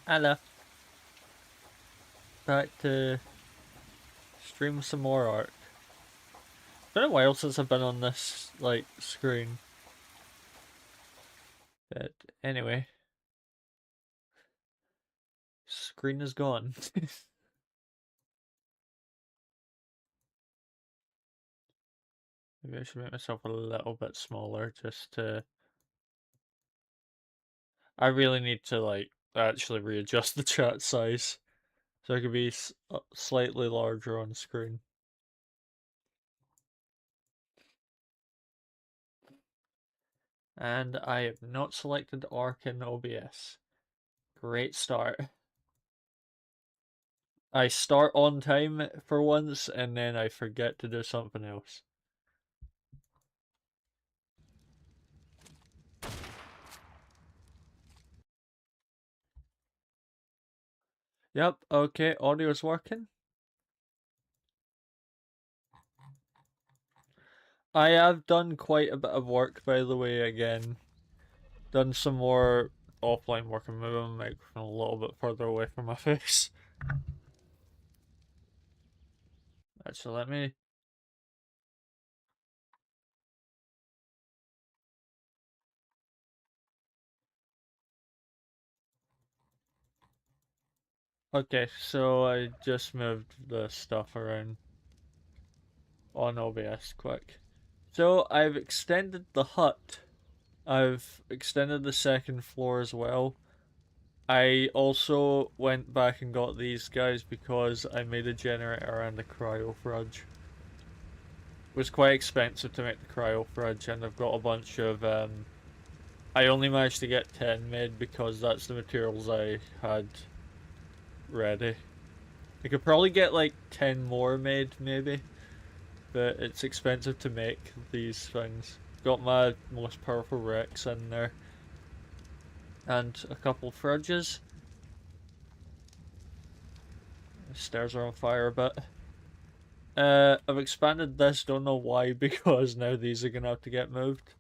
Hello. Back to stream some more art. It's been a while since I've been on this, like, screen. But anyway. Screen is gone. Maybe I should make myself a little bit smaller just to... I really need to, like, actually readjust the chat size. So I could be slightly larger on screen. And I have not selected Arc in OBS. Great start. I start on time for once, and then I forget to do something else. Yep, okay, audio's working. I have done quite a bit of work, by the way, again. Done some more offline work and moving my microphone a little bit further away from my face. Actually, let me... Okay, so I just moved the stuff around on OBS quick. So I've extended the hut. I've extended the second floor as well. I also went back and got these guys because I made a generator and a cryo fridge. It was quite expensive to make the cryo fridge, and I've got a bunch of I only managed to get 10 made because that's the materials I had ready. I could probably get like 10 more made maybe, but it's expensive to make these things. Got my most powerful Rex in there. And a couple fridges. The stairs are on fire a bit. I've expanded this, don't know why, because now these are gonna have to get moved.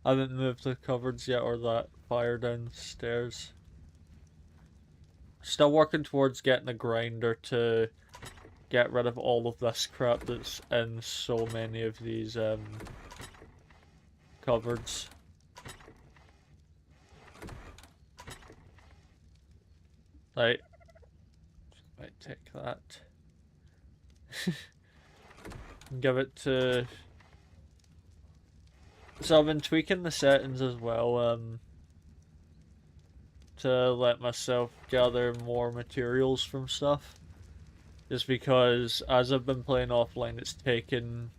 I haven't moved the cupboards yet or that fire downstairs. Still working towards getting a grinder to get rid of all of this crap that's in so many of these cupboards. Right. Might take that. Give it to... So I've been tweaking the settings as well, to let myself gather more materials from stuff. Just because as I've been playing offline, it's taken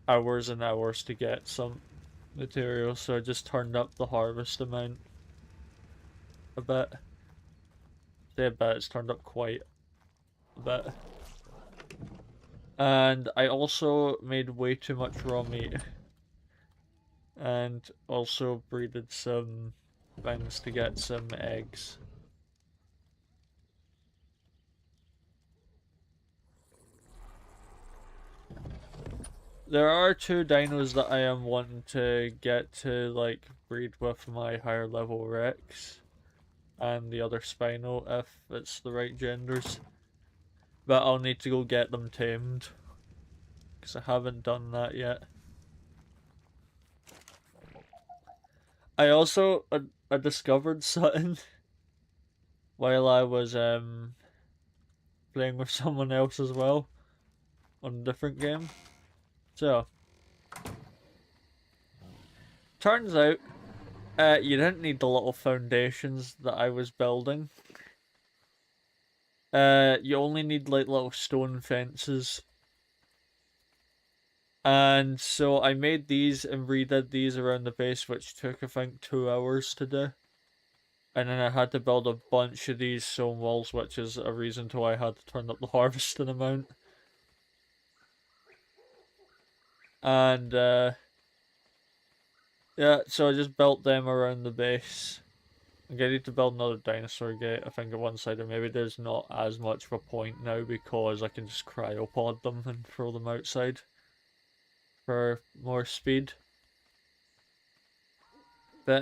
hours and hours to get some materials, so I just turned up the harvest amount a bit. Say a bit, it's turned up quite a bit. And I also made way too much raw meat. And also breeded some things to get some eggs. There are two dinos that I am wanting to get to like breed with my higher level Rex and the other Spino if it's the right genders. But I'll need to go get them tamed because I haven't done that yet. I also I discovered something while I was playing with someone else as well on a different game. So turns out you didn't need the little foundations that I was building. You only need like little stone fences. And so I made these and redid these around the base, which took I think 2 hours to do. And then I had to build a bunch of these stone walls, which is a reason to why I had to turn up the harvesting amount. And yeah, so I just built them around the base. I'm gonna need to build another dinosaur gate, I think, at one side, or maybe there's not as much of a point now because I can just cryopod them and throw them outside for more speed. But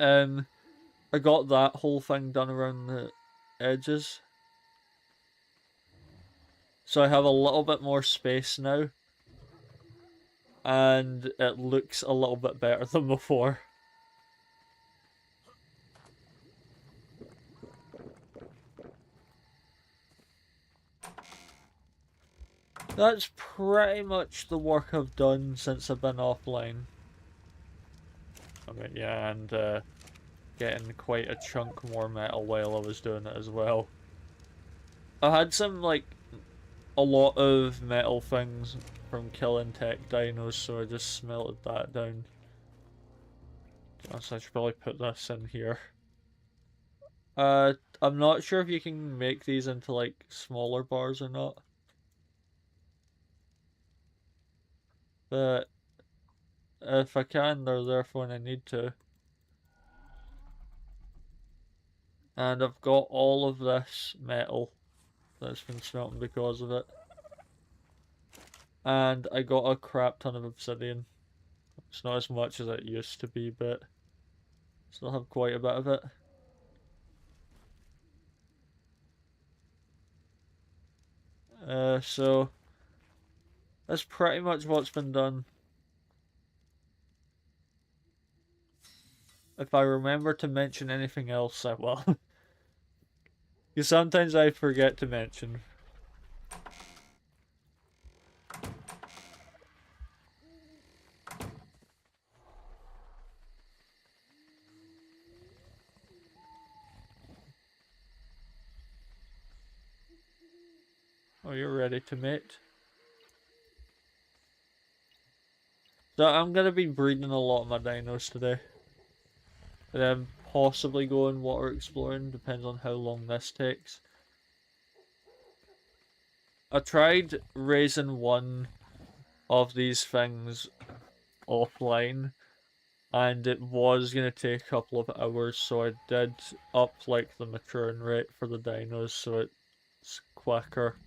I got that whole thing done around the edges. So I have a little bit more space now. And it looks a little bit better than before. That's pretty much the work I've done since I've been offline. I mean, yeah, and getting quite a chunk more metal while I was doing it as well. I had some, like, a lot of metal things from killing tech dinos, so I just smelted that down. So I should probably put this in here. I'm not sure if you can make these into, like, smaller bars or not. But if I can, they're there for when I need to. And I've got all of this metal that's been smelting because of it. And I got a crap ton of obsidian. It's not as much as it used to be, but still have quite a bit of it. So that's pretty much what's been done. If I remember to mention anything else, I will. Because sometimes I forget to mention. Oh, you're ready to mate? So I'm gonna be breeding a lot of my dinos today. And then possibly going water exploring, depends on how long this takes. I tried raising one of these things offline, and it was going to take a couple of hours, so I did up like the maturing rate for the dinos so it's quicker.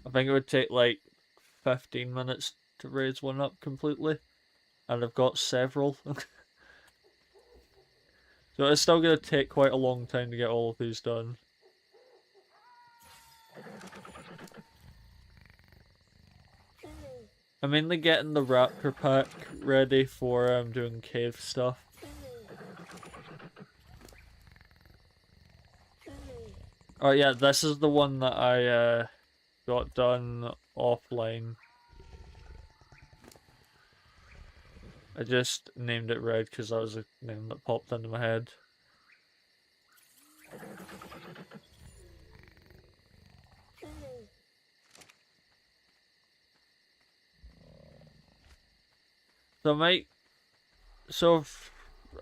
I think it would take like 15 minutes to raise one up completely, and I've got several. So it's still going to take quite a long time to get all of these done. I'm mainly getting the raptor pack ready for doing cave stuff. Oh yeah, this is the one that I got done offline. I just named it Red because that was a name that popped into my head. So I might,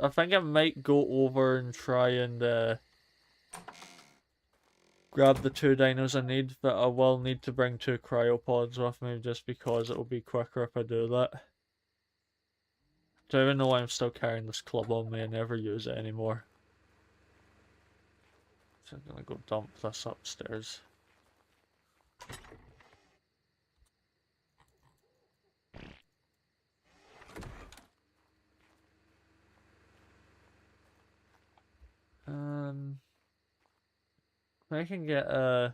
I think I might go over and try and grab the 2 dinos I need, but I will need to bring 2 cryopods with me just because it'll be quicker if I do that. Don't even know why I'm still carrying this club on me. I never use it anymore. So I'm gonna go dump this upstairs. I can get a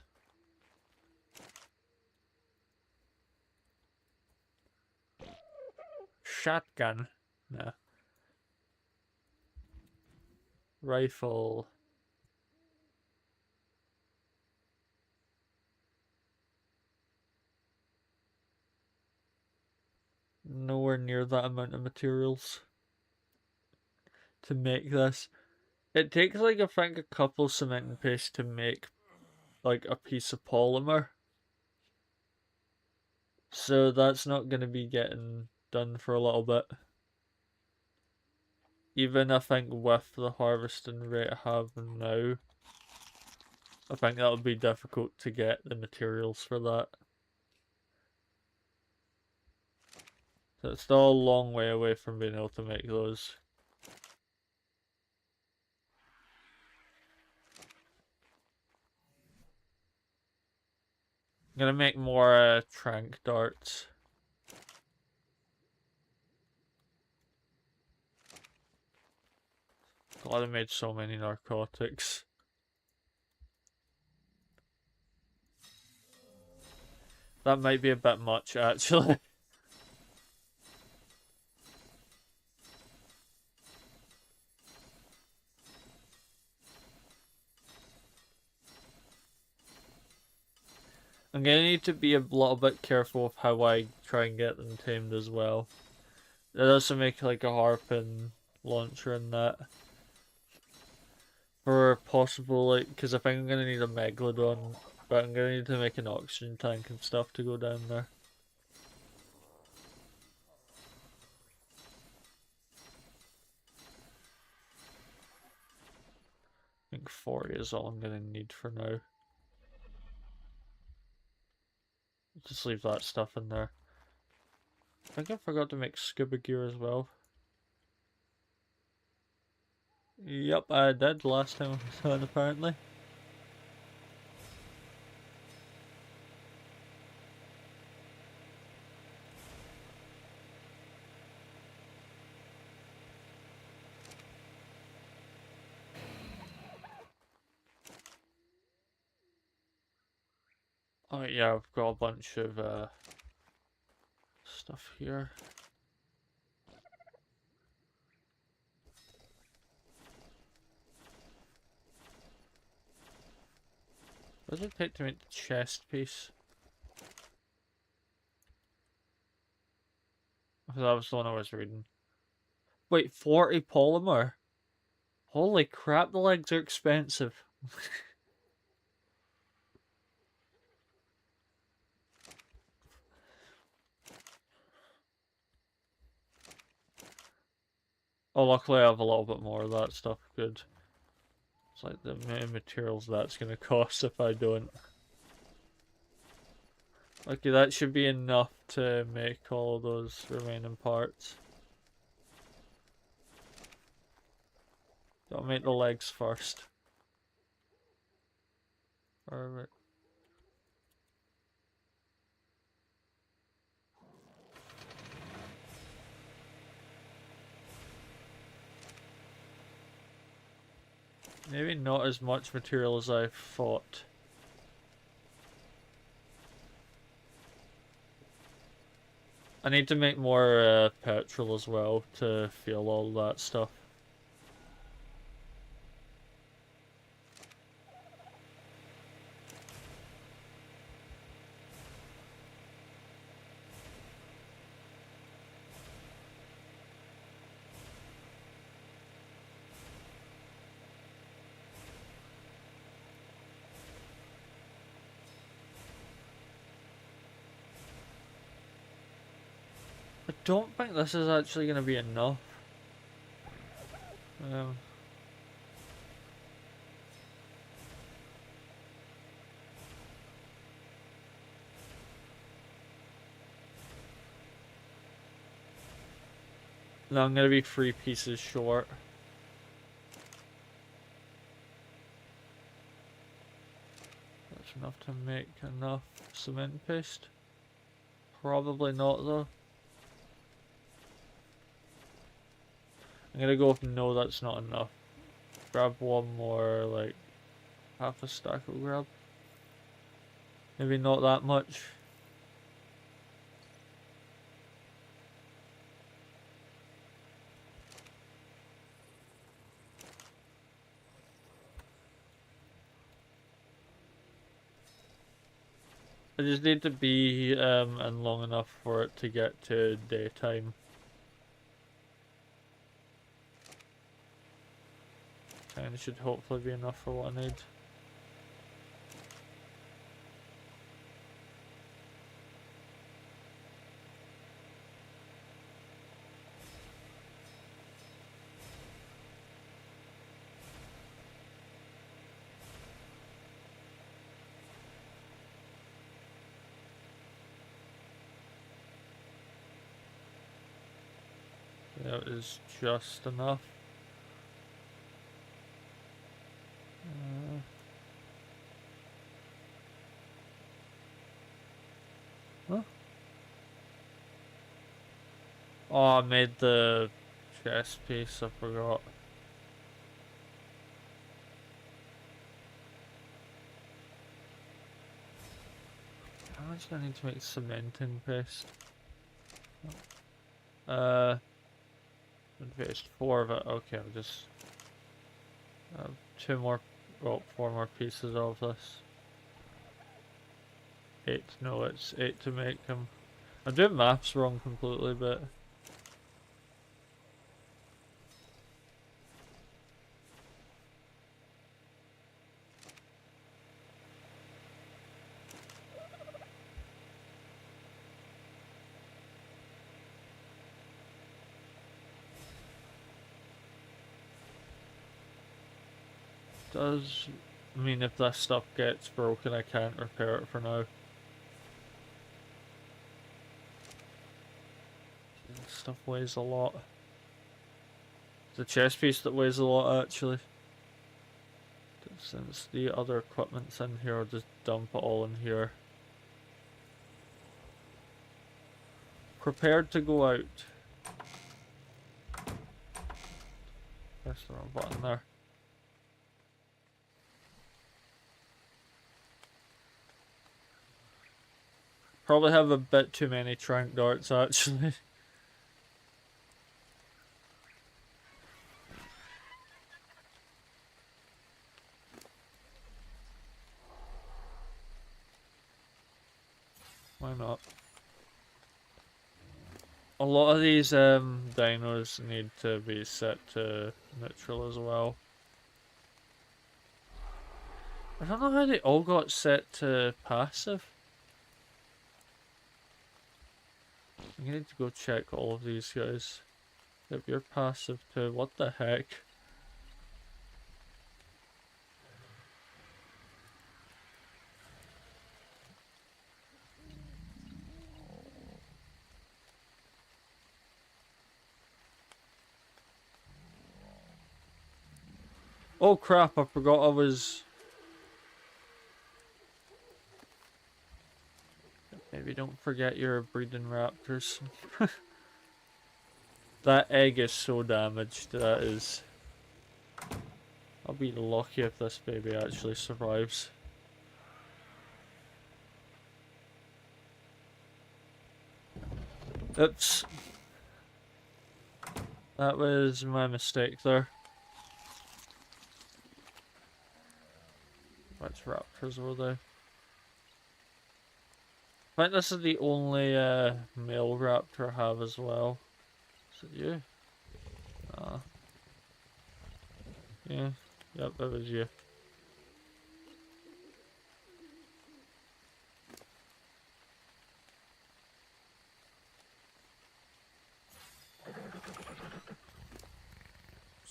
shotgun. No. Rifle. Nowhere near that amount of materials to make this. It takes like I think a couple cement and paste to make like a piece of polymer. So that's not going to be getting done for a little bit. Even I think with the harvesting rate I have now, I think that would be difficult to get the materials for that. So it's still a long way away from being able to make those. I'm gonna make more trank darts. God, I made so many narcotics. That might be a bit much, actually. I'm gonna need to be a little bit careful of how I try and get them tamed as well. It also make like a harpoon launcher in that. For possible, like, because I think I'm gonna need a megalodon, but I'm gonna need to make an oxygen tank and stuff to go down there. I think 40 is all I'm gonna need for now. Just leave that stuff in there. I think I forgot to make scuba gear as well. Yep, I did last time I saw it apparently. Oh yeah, I've got a bunch of stuff here. What does it take to make the chest piece? Because that was the one I was reading. Wait, 40 polymer? Holy crap, the legs are expensive. Oh, luckily I have a little bit more of that stuff. Good. It's like the materials that's gonna cost if I don't. Okay, that should be enough to make all those remaining parts. Gotta make the legs first. Alright. Maybe not as much material as I thought. I need to make more petrol as well to fuel all that stuff. I don't think this is actually going to be enough. Um, no, I'm going to be 3 pieces short. That's enough to make enough cement paste. Probably not though. I'm gonna go with no, that's not enough. Grab one more, like, half a stack will grab. Maybe not that much. I just need to be in long enough for it to get to daytime. And it should hopefully be enough for what I need. That is just enough. Huh? Oh, I made the chest piece, I forgot. So I need to make cementing paste. And paste 4 of it. Okay, I'll just have 2 more, well, 4 more pieces of this. 8, no, it's 8 to make them. I'm doing maths wrong completely, but does mean if this stuff gets broken, I can't repair it for now. This stuff weighs a lot. It's a chest piece that weighs a lot, actually. Since the other equipment's in here, I'll just dump it all in here. Prepared to go out. Press the wrong button there. Probably have a bit too many trank darts, actually. Why not? A lot of these dinos need to be set to neutral as well. I don't know how they all got set to passive. I need to go check all of these guys. If you're passive too, what the heck? Oh crap, I forgot I was... Maybe don't forget you're breeding raptors. That egg is so damaged, that is... I'll be lucky if this baby actually survives. Oops. That was my mistake there. Which raptors were they? I think this is the only male raptor I have as well. Is it you? Yeah. Yep, that was you.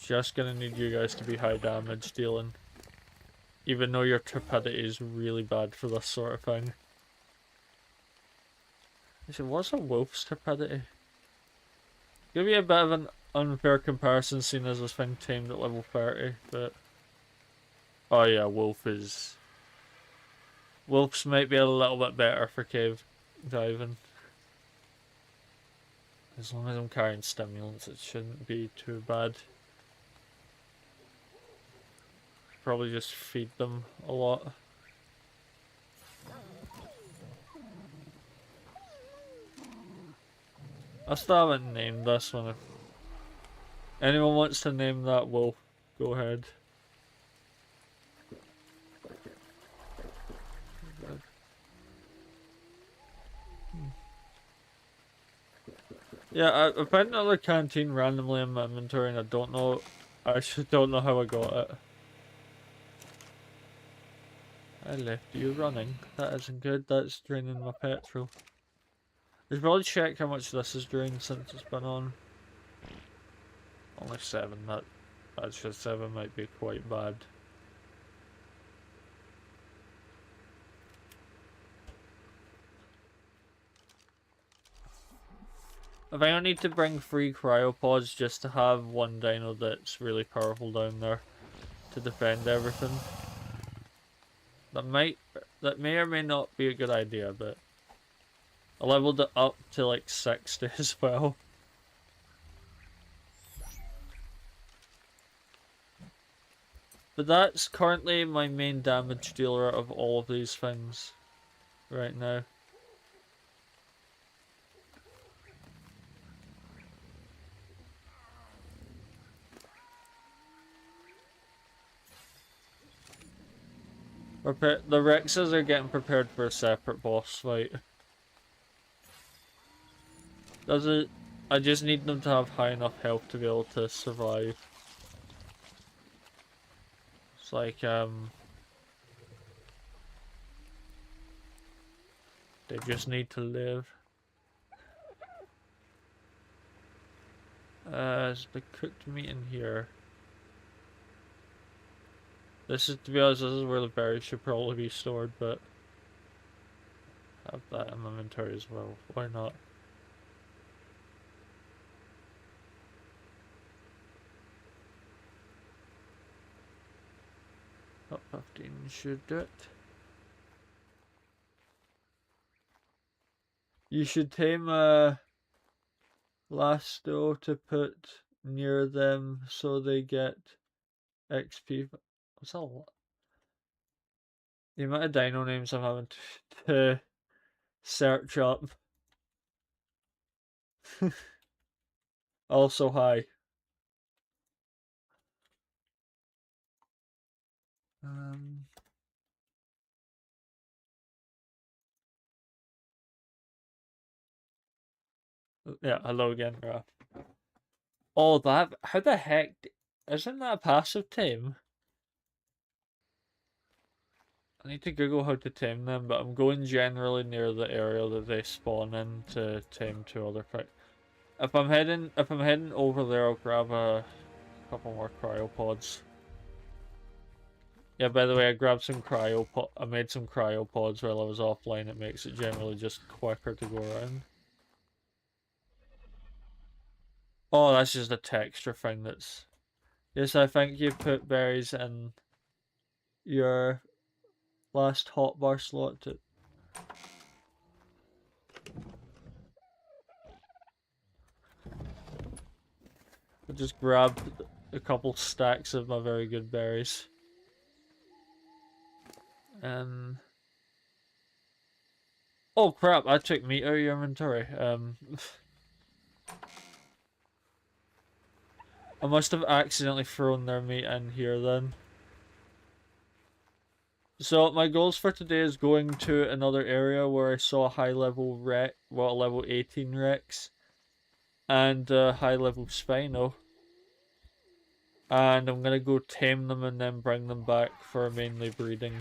Just gonna need you guys to be high damage dealing. Even though your turpidity is really bad for this sort of thing. What's a wolf's turpidity? Give me a bit of an unfair comparison seeing as this thing tamed at level 30, but... Oh yeah, wolves might be a little bit better for cave diving. As long as I'm carrying stimulants, it shouldn't be too bad. Probably just feed them a lot. I still haven't named this one. If anyone wants to name that wolf, go ahead. Yeah, I found another canteen randomly in my inventory and I don't know, I actually don't know how I got it. I left you running. That isn't good, that's draining my petrol. I should probably check how much this has drained since it's been on. Only 7, actually 7 might be quite bad. I think I need to bring 3 cryopods just to have one dino that's really powerful down there to defend everything. That may or may not be a good idea, but I leveled it up to like 60 as well. But that's currently my main damage dealer of all of these things right now. The Rexes are getting prepared for a separate boss fight. Does it? I just need them to have high enough health to be able to survive. It's like, they just need to live. Is the cooked meat in here? This is, to be honest, this is where the berries should probably be stored, but have that in my inventory as well. Why not? Top 15 should do it. You should tame a Lasto to put near them so they get XP. What's that? The amount of dino names I'm having to search up. Also, hi. Yeah, hello again, Raph. Oh, that. How the heck. Isn't that a passive tame? I need to Google how to tame them, but I'm going generally near the area that they spawn in to tame two other fight. If I'm heading over there, I'll grab a couple more cryopods. Yeah, by the way, I grabbed some I made some cryopods while I was offline. It makes it generally just quicker to go around. Oh, that's just a texture thing that's... Yes, I think you put berries in your last hotbar slot to... I just grabbed a couple stacks of my very good berries. Oh crap, I took meat out of your inventory. I must have accidentally thrown their meat in here then. So my goals for today is going to another area where I saw a high level Rex, well, a level 18 Rex, and a high level Spino. And I'm gonna go tame them and then bring them back for mainly breeding.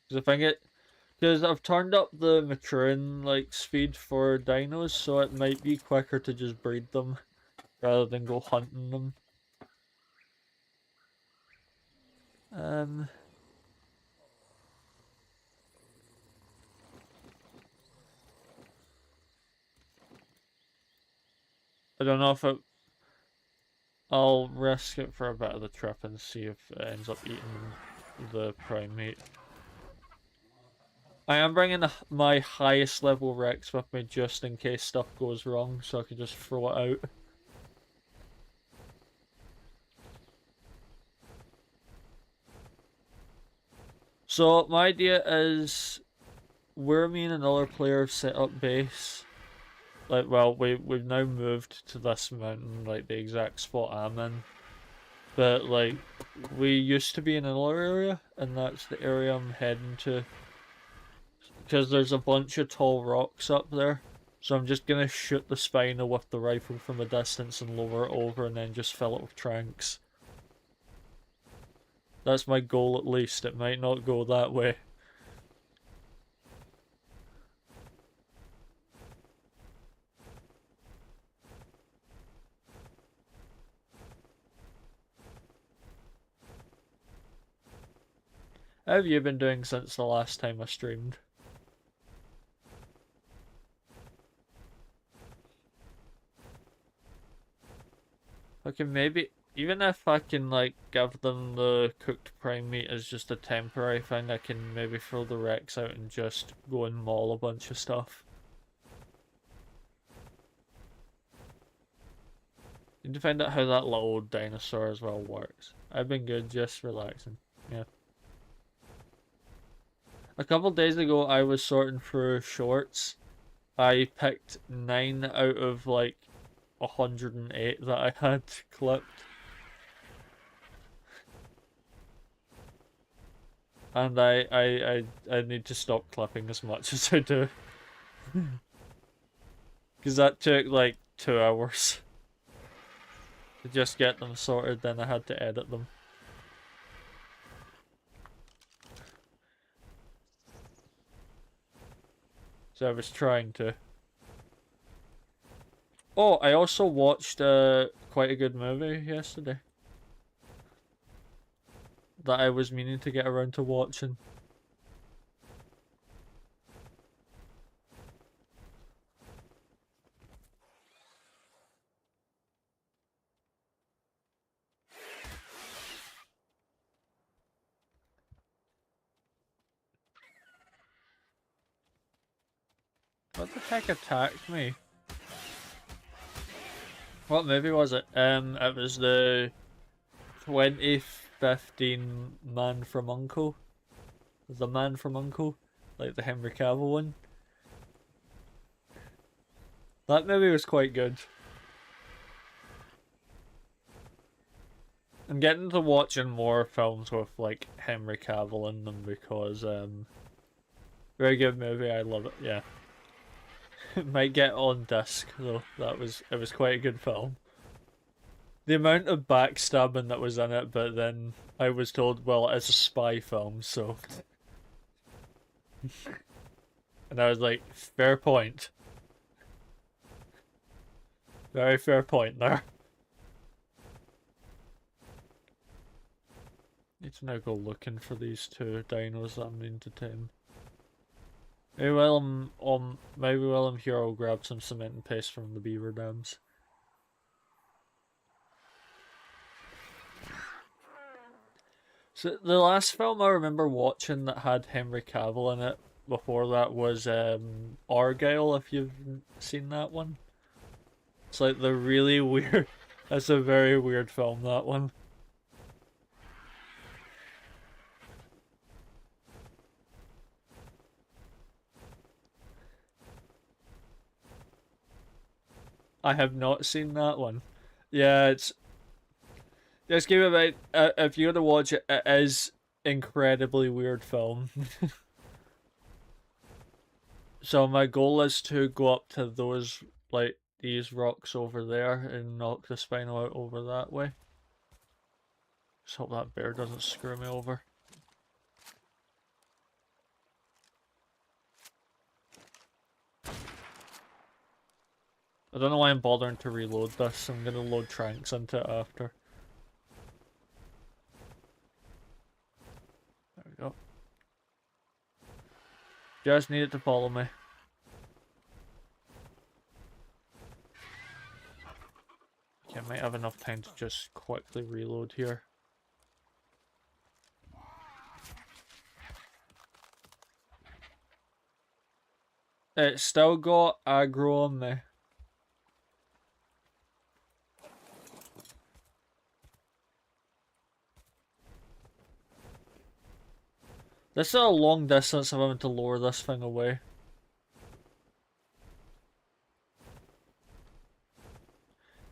Because I've turned up the maturing like speed for dinos, so it might be quicker to just breed them rather than go hunting them. I don't know if I'll risk it for a bit of the trip and see if it ends up eating the prime meat. I am bringing my highest level Rex with me just in case stuff goes wrong, so I can just throw it out. So my idea is, where me and another player have set up base, like, well, we've now moved to this mountain, like the exact spot I'm in. But like, we used to be in another area, and that's the area I'm heading to. Because there's a bunch of tall rocks up there. So I'm just gonna shoot the Spino with the rifle from a distance and lower it over and then just fill it with tranks. That's my goal at least. It might not go that way. How have you been doing since the last time I streamed? Okay, maybe, even if I can, like, give them the cooked prime meat as just a temporary thing, I can maybe throw the Rex out and just go and maul a bunch of stuff. Need to find out how that little dinosaur as well works. I've been good, just relaxing. Yeah. A couple days ago, I was sorting through shorts. I picked 9 out of, like, 108 that I had clipped. And I need to stop clipping as much as I do. Because that took like 2 hours to just get them sorted, then I had to edit them. So I was trying to. Oh, I also watched quite a good movie yesterday that I was meaning to get around to watching. What the heck attacked me? What movie was it? It was the 2015 Man from U.N.C.L.E. The Man from U.N.C.L.E. Like the Henry Cavill one. That movie was quite good. I'm getting to watching more films with like Henry Cavill in them because very good movie, I love it, yeah. It might get on disc though. It was quite a good film. The amount of backstabbing that was in it, but then I was told, well, it's a spy film, so and I was like, fair point. Very fair point there. Need to now go looking for these two dinos that I'm needing to tame. Maybe while I'm here, I'll grab some cement and paste from the beaver dams. So the last film I remember watching that had Henry Cavill in it before that was Argyle, if you've seen that one. It's like the really weird. That's a very weird film, that one. I have not seen that one. Yeah, it's just give it a if you were to watch it, it is incredibly weird film. So my goal is to go up to those like these rocks over there and knock the spino out over that way. Just hope that bear doesn't screw me over. I don't know why I'm bothering to reload this. I'm gonna load tranks into it after. There we go. Just need it to follow me. Okay, I might have enough time to just quickly reload here. It's still got aggro on me. This is a long distance of having to lower this thing away.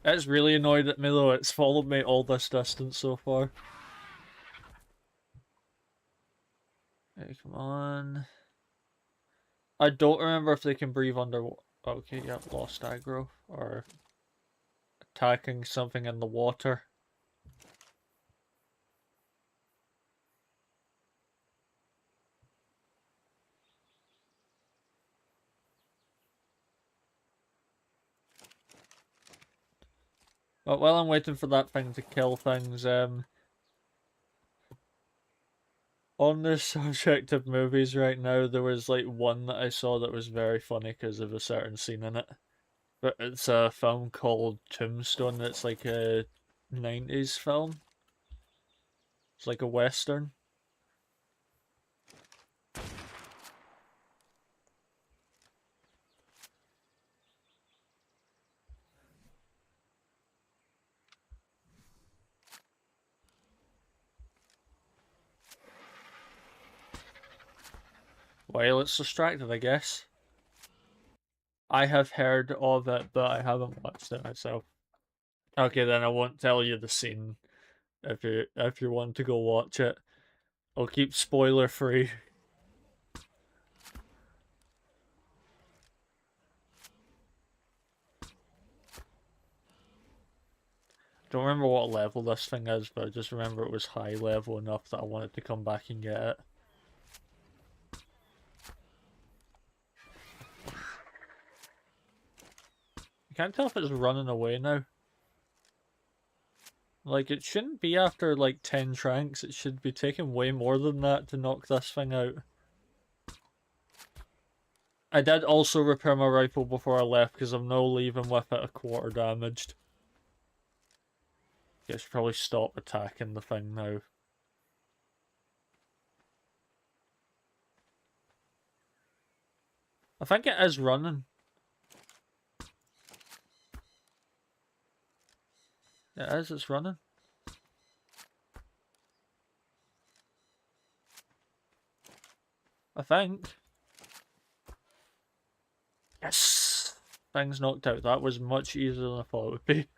It's really annoyed at me though, it's followed me all this distance so far. Hey, come on. I don't remember if they can breathe under... Okay, yeah, lost aggro. Or attacking something in the water. But while I'm waiting for that thing to kill things, on the subject of movies right now, there was like one that I saw that was very funny because of a certain scene in it. But it's a film called Tombstone. It's like a 90s film. It's like a western. Well, it's distracted, I guess. I have heard of it, but I haven't watched it myself. Okay, then I won't tell you the scene if you want to go watch it. I'll keep spoiler free. Don't remember what level this thing is, but I just remember it was high level enough that I wanted to come back and get it. I can't tell if it's running away now. Like, it shouldn't be after, like, 10 tranks. It should be taking way more than that to knock this thing out. I did also repair my rifle before I left, because I'm now leaving with it a quarter damaged. I should probably stop attacking the thing now. I think it is running. It is, it's running. I think. Yes! Thing's knocked out. That was much easier than I thought it would be.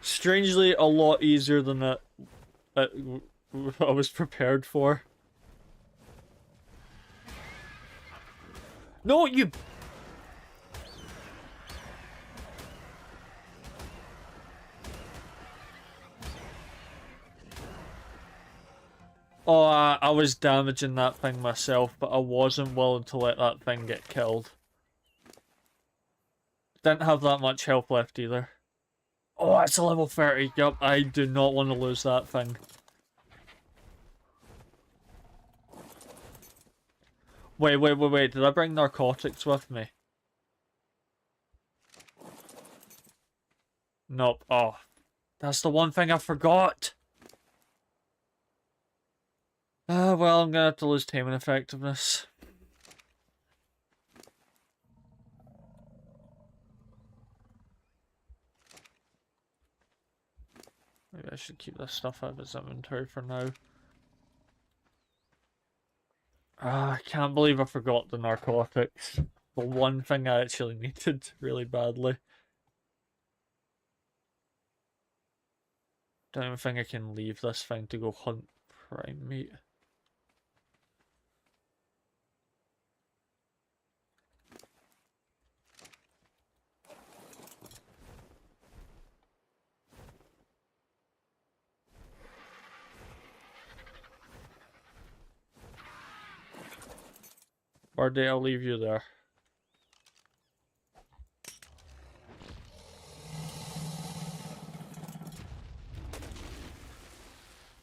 Strangely, a lot easier than I was prepared for. No, you... Oh, I was damaging that thing myself, but I wasn't willing to let that thing get killed. Didn't have that much health left either. Oh, it's a level 30. Yup, I do not want to lose that thing. Wait. Did I bring narcotics with me? Nope. Oh, that's the one thing I forgot. Well, I'm gonna have to lose taming effectiveness. Maybe I should keep this stuff out of his inventory for now. I can't believe I forgot the narcotics. The one thing I actually needed really badly. Don't even think I can leave this thing to go hunt prime meat. Birdie, I'll leave you there.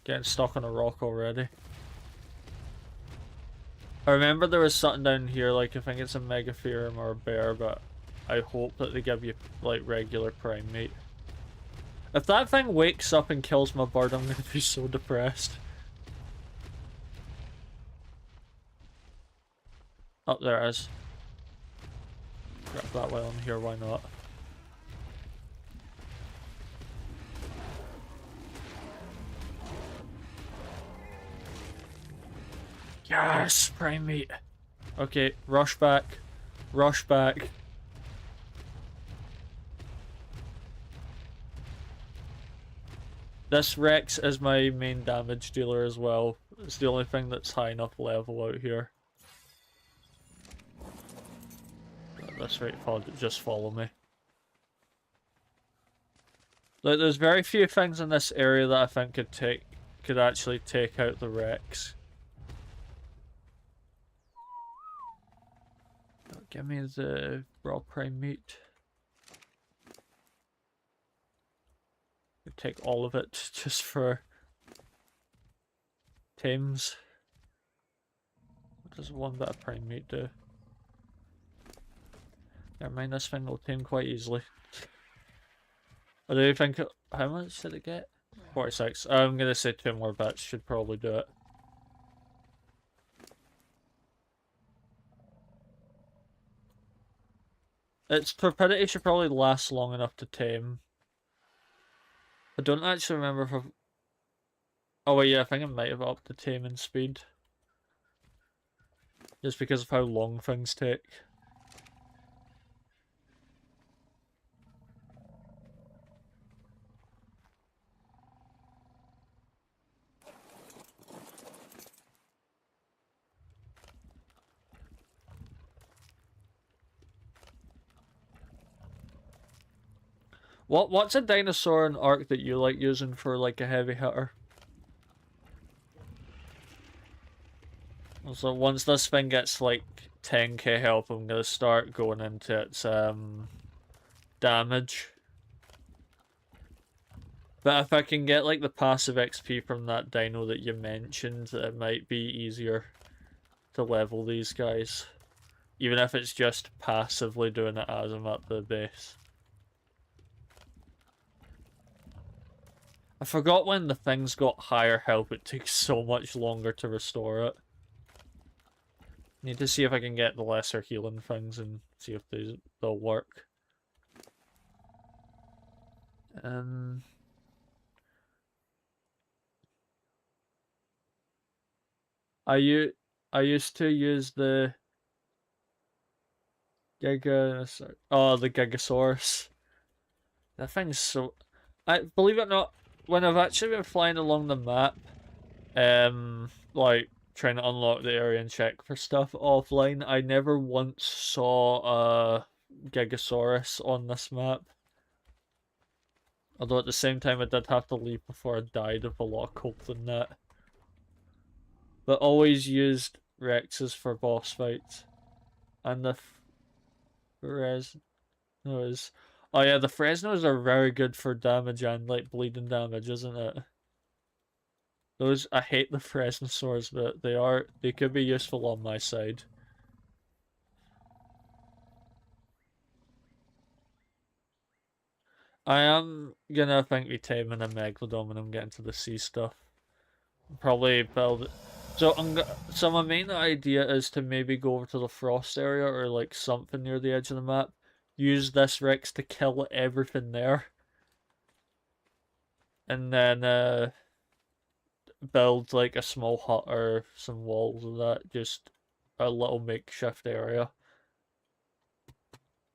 Getting stuck on a rock already. I remember there was something down here, like I think it's a Megatherium or a bear, but I hope that they give you like regular prime meat. If that thing wakes up and kills my bird, I'm gonna be so depressed. Oh, there it is. Grab that while I'm here, why not? Yes! Prime meat! Okay, rush back. Rush back. This Rex is my main damage dealer as well. It's the only thing that's high enough level out here. At this rate, just follow me. Like, there's very few things in this area that I think could actually take out the Rex. Give me the raw prime meat. Take all of it just for tames. What does one bit of prime meat do? Never mind, this thing will tame quite easily. I do think how much did it get? 46. I'm gonna say 2 more bits should probably do it. Its torpidity should probably last long enough to tame. I don't actually remember if I've... Oh wait, yeah, I think I might have upped the taming speed. Just because of how long things take. What's a dinosaur in Ark that you like using for like a heavy hitter? So once this thing gets like 10k health, I'm gonna start going into its damage. But if I can get like the passive XP from that dino that you mentioned, it might be easier to level these guys. Even if it's just passively doing it as I'm at the base. I forgot when the things got higher health, it takes so much longer to restore it. Need to see if I can get the lesser healing things and see if they'll work. I used to use the the Gigasaurus. That thing's so... I believe it or not, when I've actually been flying along the map, like trying to unlock the area and check for stuff offline, I never once saw a Gigasaurus on this map. Although at the same time I did have to leave before I died of a lot of cold than that. But always used Rexes for boss fights. And the Fresnos. Oh yeah, the Fresnos are very good for damage and like bleeding damage, isn't it? Those, I hate the Fresnosaurs, but they could be useful on my side. I am gonna think we taming a Megalodon when I'm getting to the sea stuff. Probably build. So my main idea is to maybe go over to the frost area or like something near the edge of the map. Use this Rex to kill everything there. And then build like a small hut or some walls of that, just a little makeshift area.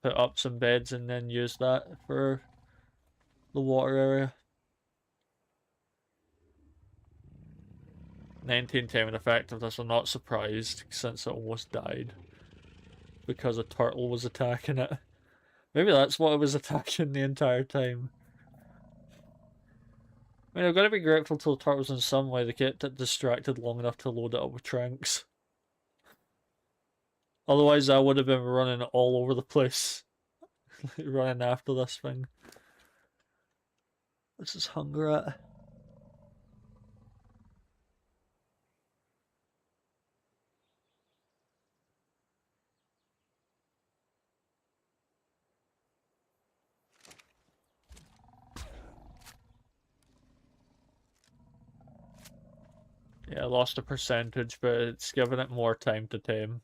Put up some beds and then use that for the water area. 19 taming effectiveness, I'm not surprised since it almost died. Because a turtle was attacking it. Maybe that's what it was attacking the entire time. I mean, I've got to be grateful to the turtles in some way. They kept it distracted long enough to load it up with tranks. Otherwise, I would have been running all over the place. Running after this thing. This is Hungrat. Yeah, I lost a percentage, but it's given it more time to tame.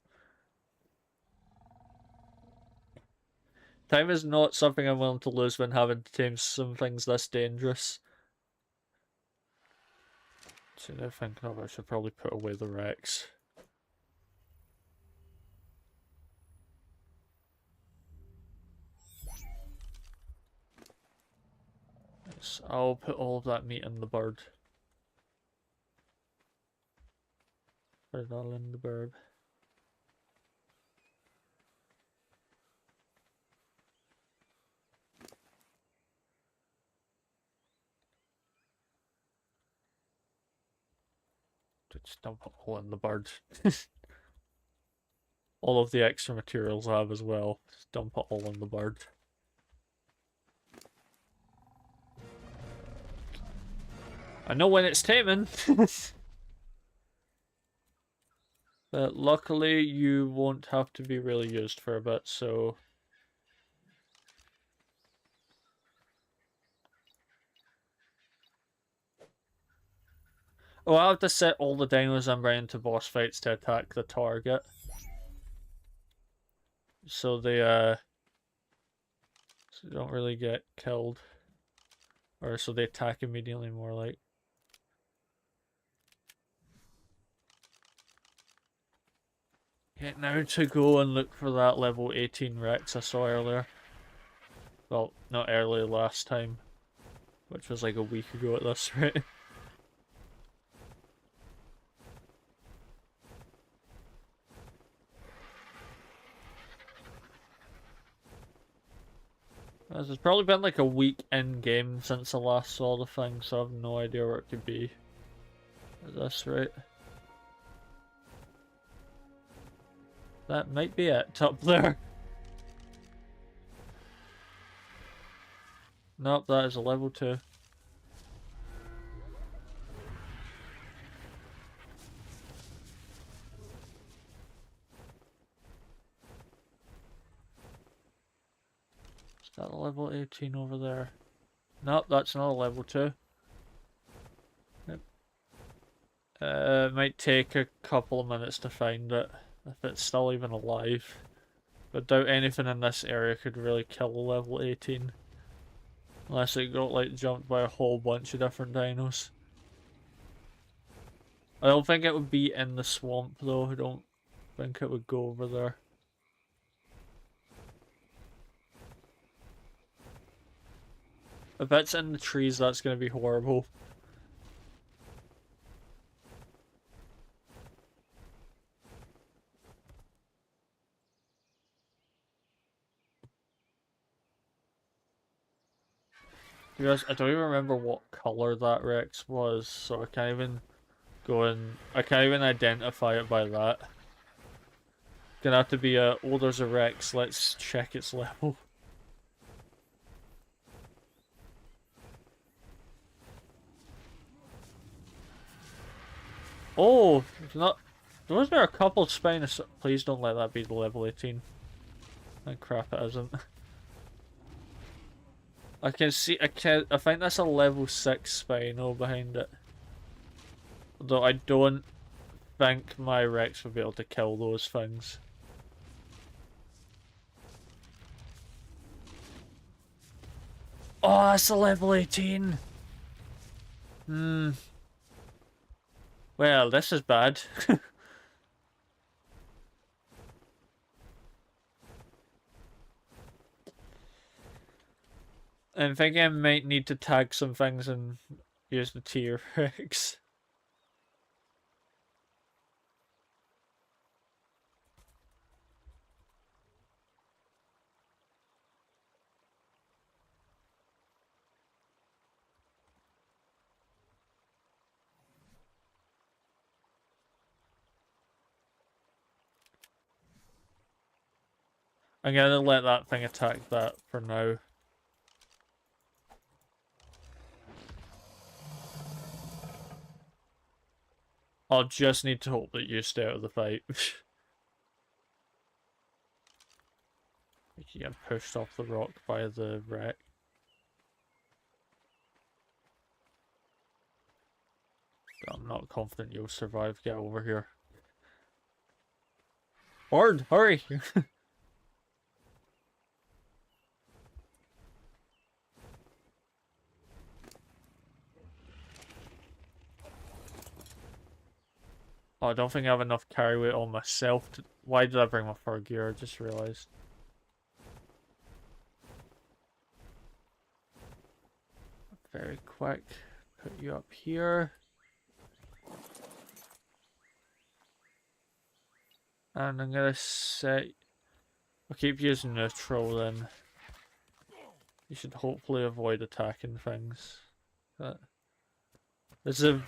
Time is not something I'm willing to lose when having to tame some things this dangerous. So now thinking of it, I should probably put away the Rex. Yes, I'll put all of that meat in the bird. Put it all in the bird. Just dump it all in the bird. All of the extra materials I have as well. Just dump it all in the bird. I know when it's taming. But luckily you won't have to be really used for a bit, so... Oh, I have to set all the dinos I'm bringing to boss fights to attack the target. So they don't really get killed. Or so they attack immediately more like. Okay, now to go and look for that level 18 Rex I saw earlier. Well, not earlier, last time. Which was like a week ago at this rate. As it's probably been like a week in game since I last saw the thing, so I have no idea where it could be. Is this right? That might be it up there. Nope, that is a level 2. Is that a level 18 over there? Nope, that's another level 2. Yep. It might take a couple of minutes to find it, if it's still even alive. But doubt anything in this area could really kill a level 18. Unless it got like jumped by a whole bunch of different dinos. I don't think it would be in the swamp though, I don't think it would go over there. If it's in the trees, that's going to be horrible. Because I don't even remember what color that Rex was, so I can't even I can't even identify it by that. Gonna have to be oh, there's a Rex, let's check its level. Oh, it's not. Wasn't there a couple of Spinosaurus? Please don't let that be the level 18. Oh crap, it isn't. I can see. I think that's a level 6 Spino behind it. Though I don't think my Rex would be able to kill those things. Oh, that's a level 18. Hmm. Well, this is bad. I'm thinking I might need to tag some things and use the T-Rex. I'm gonna let that thing attack that for now. I'll just need to hope that you stay out of the fight. You get pushed off the rock by the wreck. I'm not confident you'll survive. Get over here. Horde, hurry! Oh, I don't think I have enough carry weight on myself to... Why did I bring my fur gear? I just realised. Very quick. Put you up here. And I'm gonna set... I'll keep using neutral then. You should hopefully avoid attacking things. But this is a...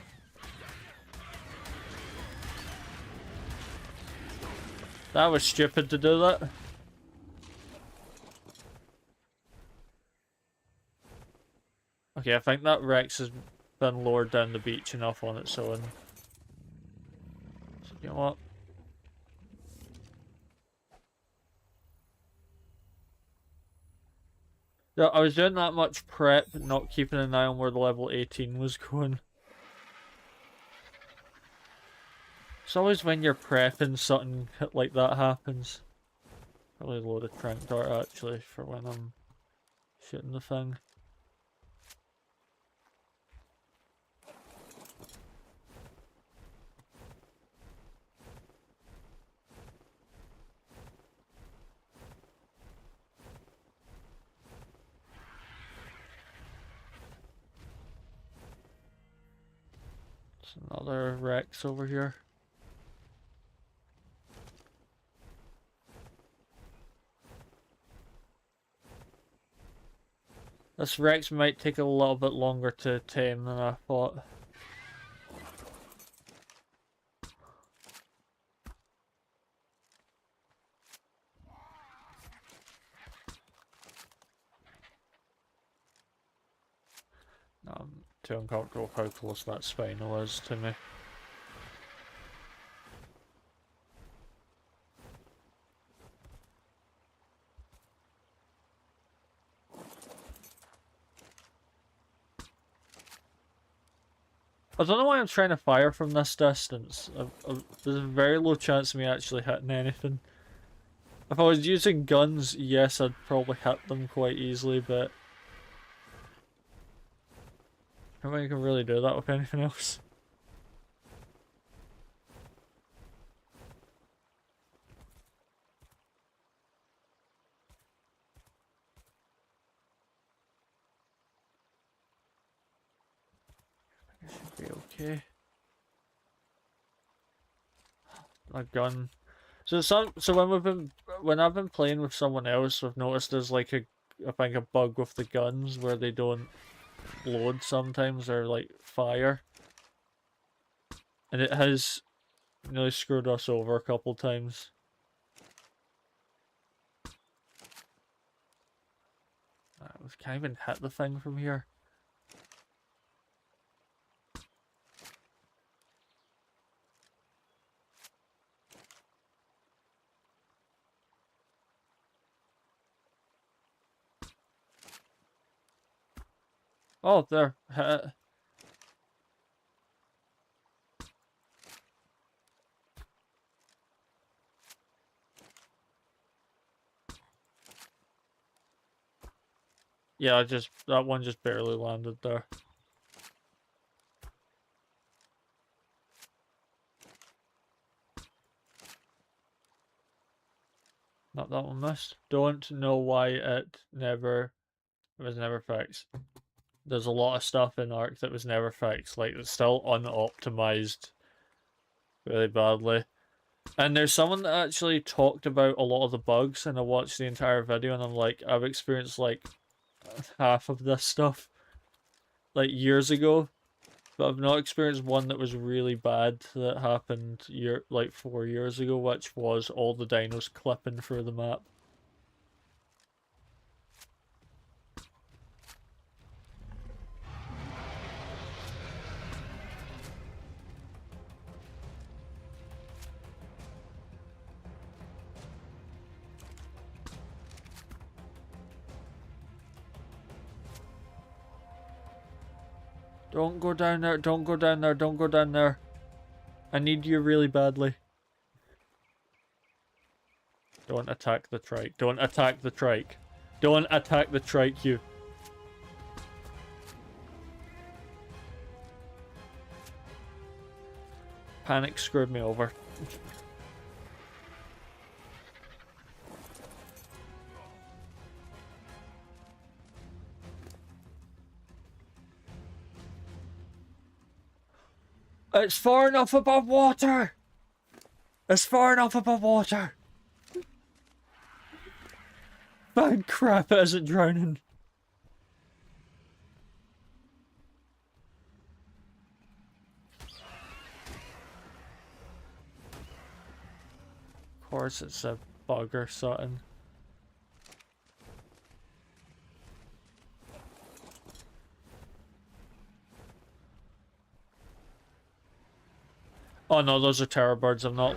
That was stupid to do that. Okay, I think that Rex has been lowered down the beach enough on its own. So, you know what? Yeah, I was doing that much prep, not keeping an eye on where the level 18 was going. It's always when you're prepping something like that happens. Probably load a trank dart actually for when I'm shooting the thing. There's another Rex over here. This Rex might take a little bit longer to tame than I thought. I'm too uncomfortable how close that spinal is to me. I don't know why I'm trying to fire from this distance. There's a very low chance of me actually hitting anything. If I was using guns, yes, I'd probably hit them quite easily, but I don't think you can really do that with anything else. I should be okay. A gun. So when I've been playing with someone else, I've noticed there's like I think a bug with the guns where they don't load sometimes or like fire. And it has nearly screwed us over a couple times. We can't even hit the thing from here. Oh, there. Yeah, that one just barely landed there. Not that one missed. Don't know why it was never fixed. There's a lot of stuff in Ark that was never fixed. Like, it's still unoptimized really badly. And there's someone that actually talked about a lot of the bugs, and I watched the entire video, and I'm like, I've experienced like half of this stuff like years ago, but I've not experienced one that was really bad that happened like 4 years ago, which was all the dinos clipping through the map. Don't go down there, don't go down there, don't go down there. I need you really badly. Don't attack the trike. Don't attack the trike. Don't attack the trike, you. Panic screwed me over. It's far enough above water! It's far enough above water! Bad crap, it isn't drowning. Of course it's a bug or something. Oh no, those are terror birds, I'm not...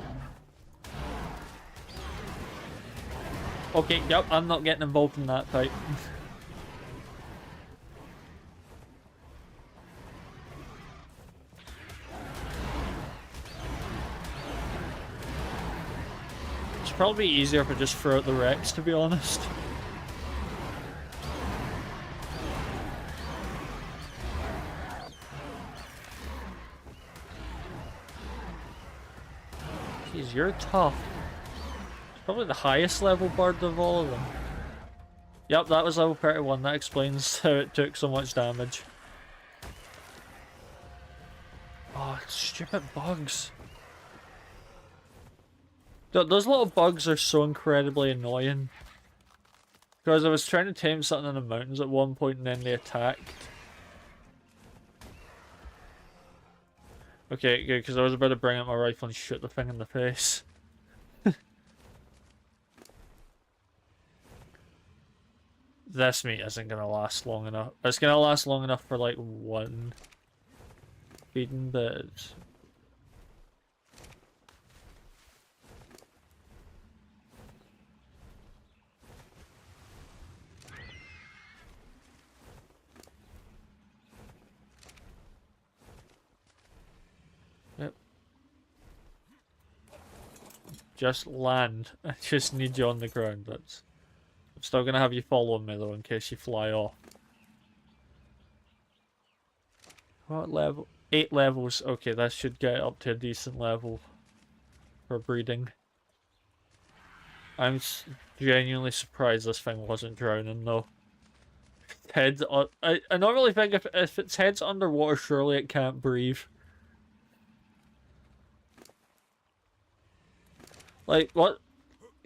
Okay, yep, I'm not getting involved in that fight. It's probably easier if I just throw out the Rex, to be honest. Jeez, you're tough. Probably the highest level bird of all of them. Yep, that was level 31. That explains how it took so much damage. Oh, stupid bugs. Those little bugs are so incredibly annoying. Because I was trying to tame something in the mountains at one point and then they attacked. Okay, good, because I was about to bring out my rifle and shoot the thing in the face. This meat isn't gonna last long enough. It's gonna last long enough for like one feeding, but yep. Just land. I just need you on the ground. That's. I'm still gonna have you following me though, in case you fly off. What level? 8 levels. Okay, that should get up to a decent level for breeding. I'm genuinely surprised this thing wasn't drowning though. Head. I normally think if its head's underwater, surely it can't breathe. Like what?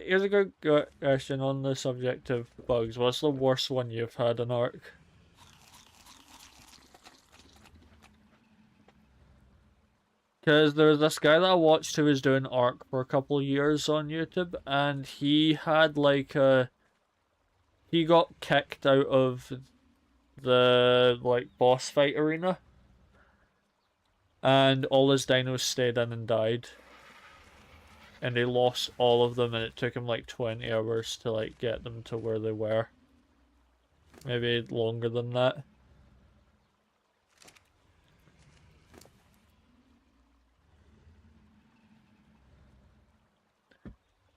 Here's a good question on the subject of bugs. What's the worst one you've had in Ark? Because there's this guy that I watched who was doing Ark for a couple of years on YouTube, and he had like a. He got kicked out of the like boss fight arena, and all his dinos stayed in and died. And he lost all of them, and it took him like 20 hours to like get them to where they were. Maybe longer than that.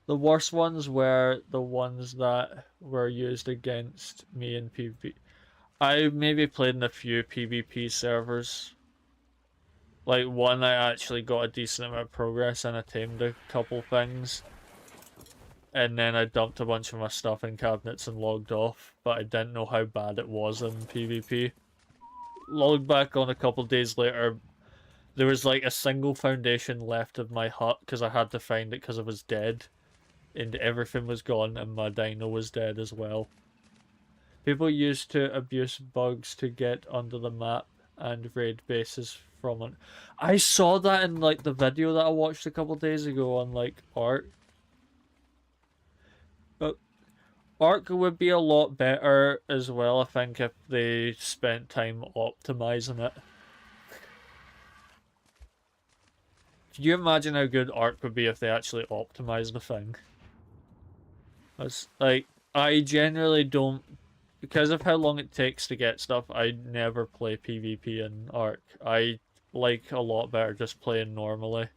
The worst ones were the ones that were used against me in PvP. I maybe played in a few PvP servers. Like one I actually got a decent amount of progress and I tamed a couple things. And then I dumped a bunch of my stuff in cabinets and logged off, but I didn't know how bad it was in PvP. Logged back on a couple days later, there was like a single foundation left of my hut because I had to find it because I was dead. And everything was gone and my dino was dead as well. People used to abuse bugs to get under the map and raid bases from it. I saw that in like the video that I watched a couple days ago on like Ark. But Ark would be a lot better as well, I think, if they spent time optimizing it. Can you imagine how good Ark would be if they actually optimized the thing? That's like, I generally don't, because of how long it takes to get stuff, I never play PvP in Ark. I like a lot better just playing normally.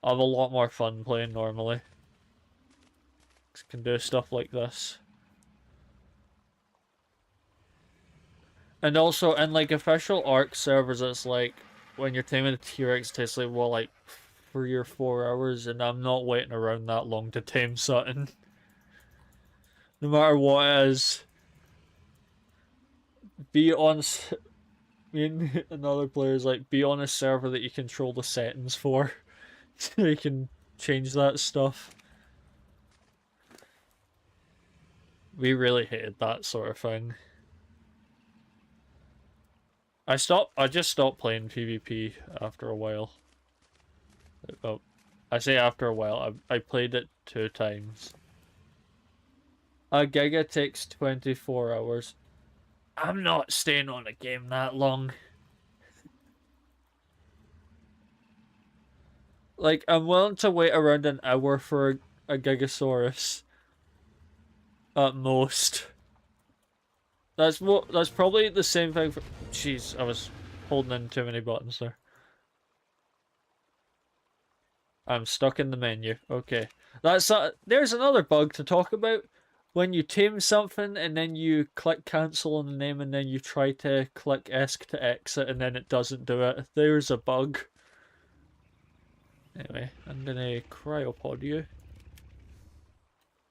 I have a lot more fun playing normally. Can do stuff like this. And also, in like official Ark servers, it's like, when you're taming a T-Rex, it takes like, well, like 3 or 4 hours, and I'm not waiting around that long to tame something. No matter what it is. Be on... Me and another player's like, be on a server that you control the settings for. So you can change that stuff. We really hated that sort of thing. I just stopped playing PvP after a while. Well, I say after a while, I played it 2 times. A giga takes 24 hours. I'm not staying on a game that long. Like, I'm willing to wait around an hour for a Gigasaurus. At most. That's probably the same thing for... Jeez, I was holding in too many buttons there. I'm stuck in the menu. Okay. There's another bug to talk about. When you tame something and then you click cancel on the name and then you try to click ESC to exit and then it doesn't do it. There's a bug. Anyway, I'm gonna cryopod you.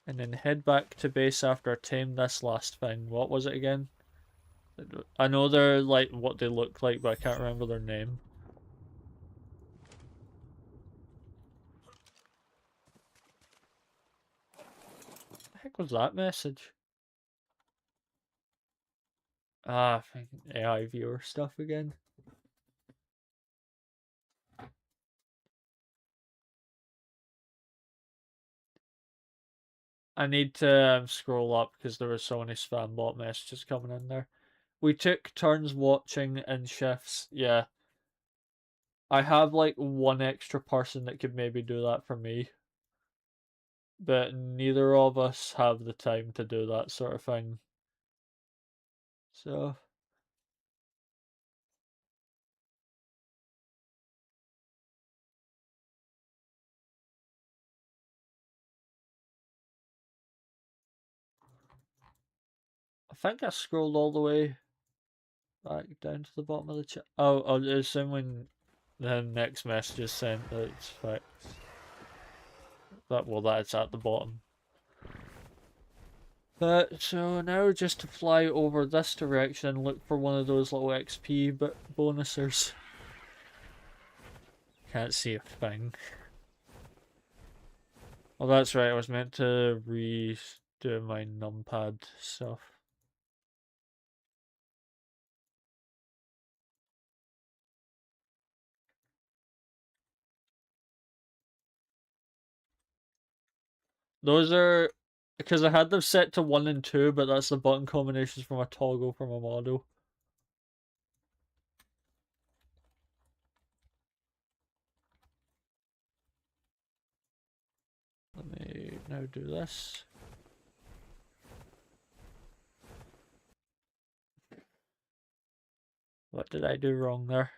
And then head back to base after I tame this last thing. What was it again? I know they're like what they look like, but I can't remember their name. heck was that message? Ah, AI viewer stuff again. I need to scroll up because there were so many spam bot messages coming in there. We took turns watching in shifts. Yeah. I have like one extra person that could maybe do that for me. But neither of us have the time to do that sort of thing. So I think I scrolled all the way back down to the bottom of the chat. Oh, I'll assume when the next message is sent that it's fixed. That it's at the bottom. But so now just to fly over this direction and look for one of those little XP bonusers. Can't see a thing. Well, that's right. I was meant to redo my numpad stuff. Those are because I had them set to 1 and 2, but that's the button combinations from a toggle from a model. Let me now do this. What did I do wrong there?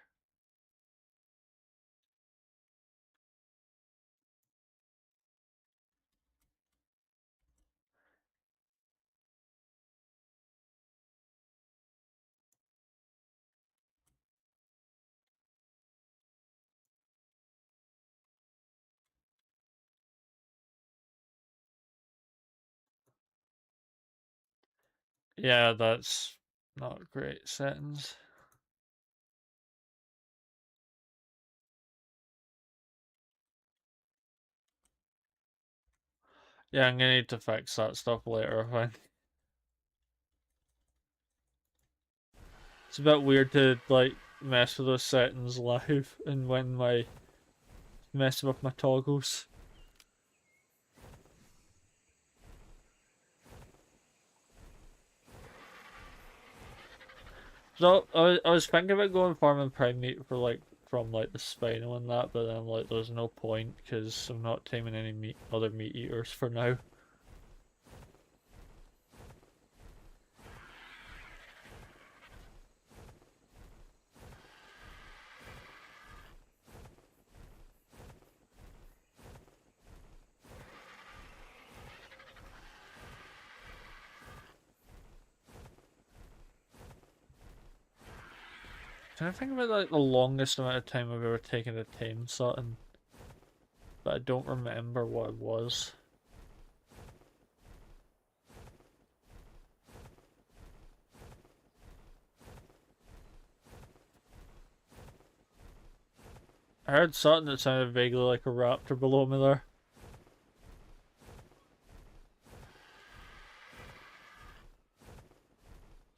Yeah, that's not great settings. Yeah, I'm gonna need to fix that stuff later, I think. It's a bit weird to like mess with those settings live and when my messing with my toggles. So I was thinking about going farming prime meat for like from like the Spino and that, but then like there's no point because I'm not taming any other meat eaters for now. Can I think about like the longest amount of time I've ever taken to tame something, but I don't remember what it was. I heard something that sounded vaguely like a raptor below me there.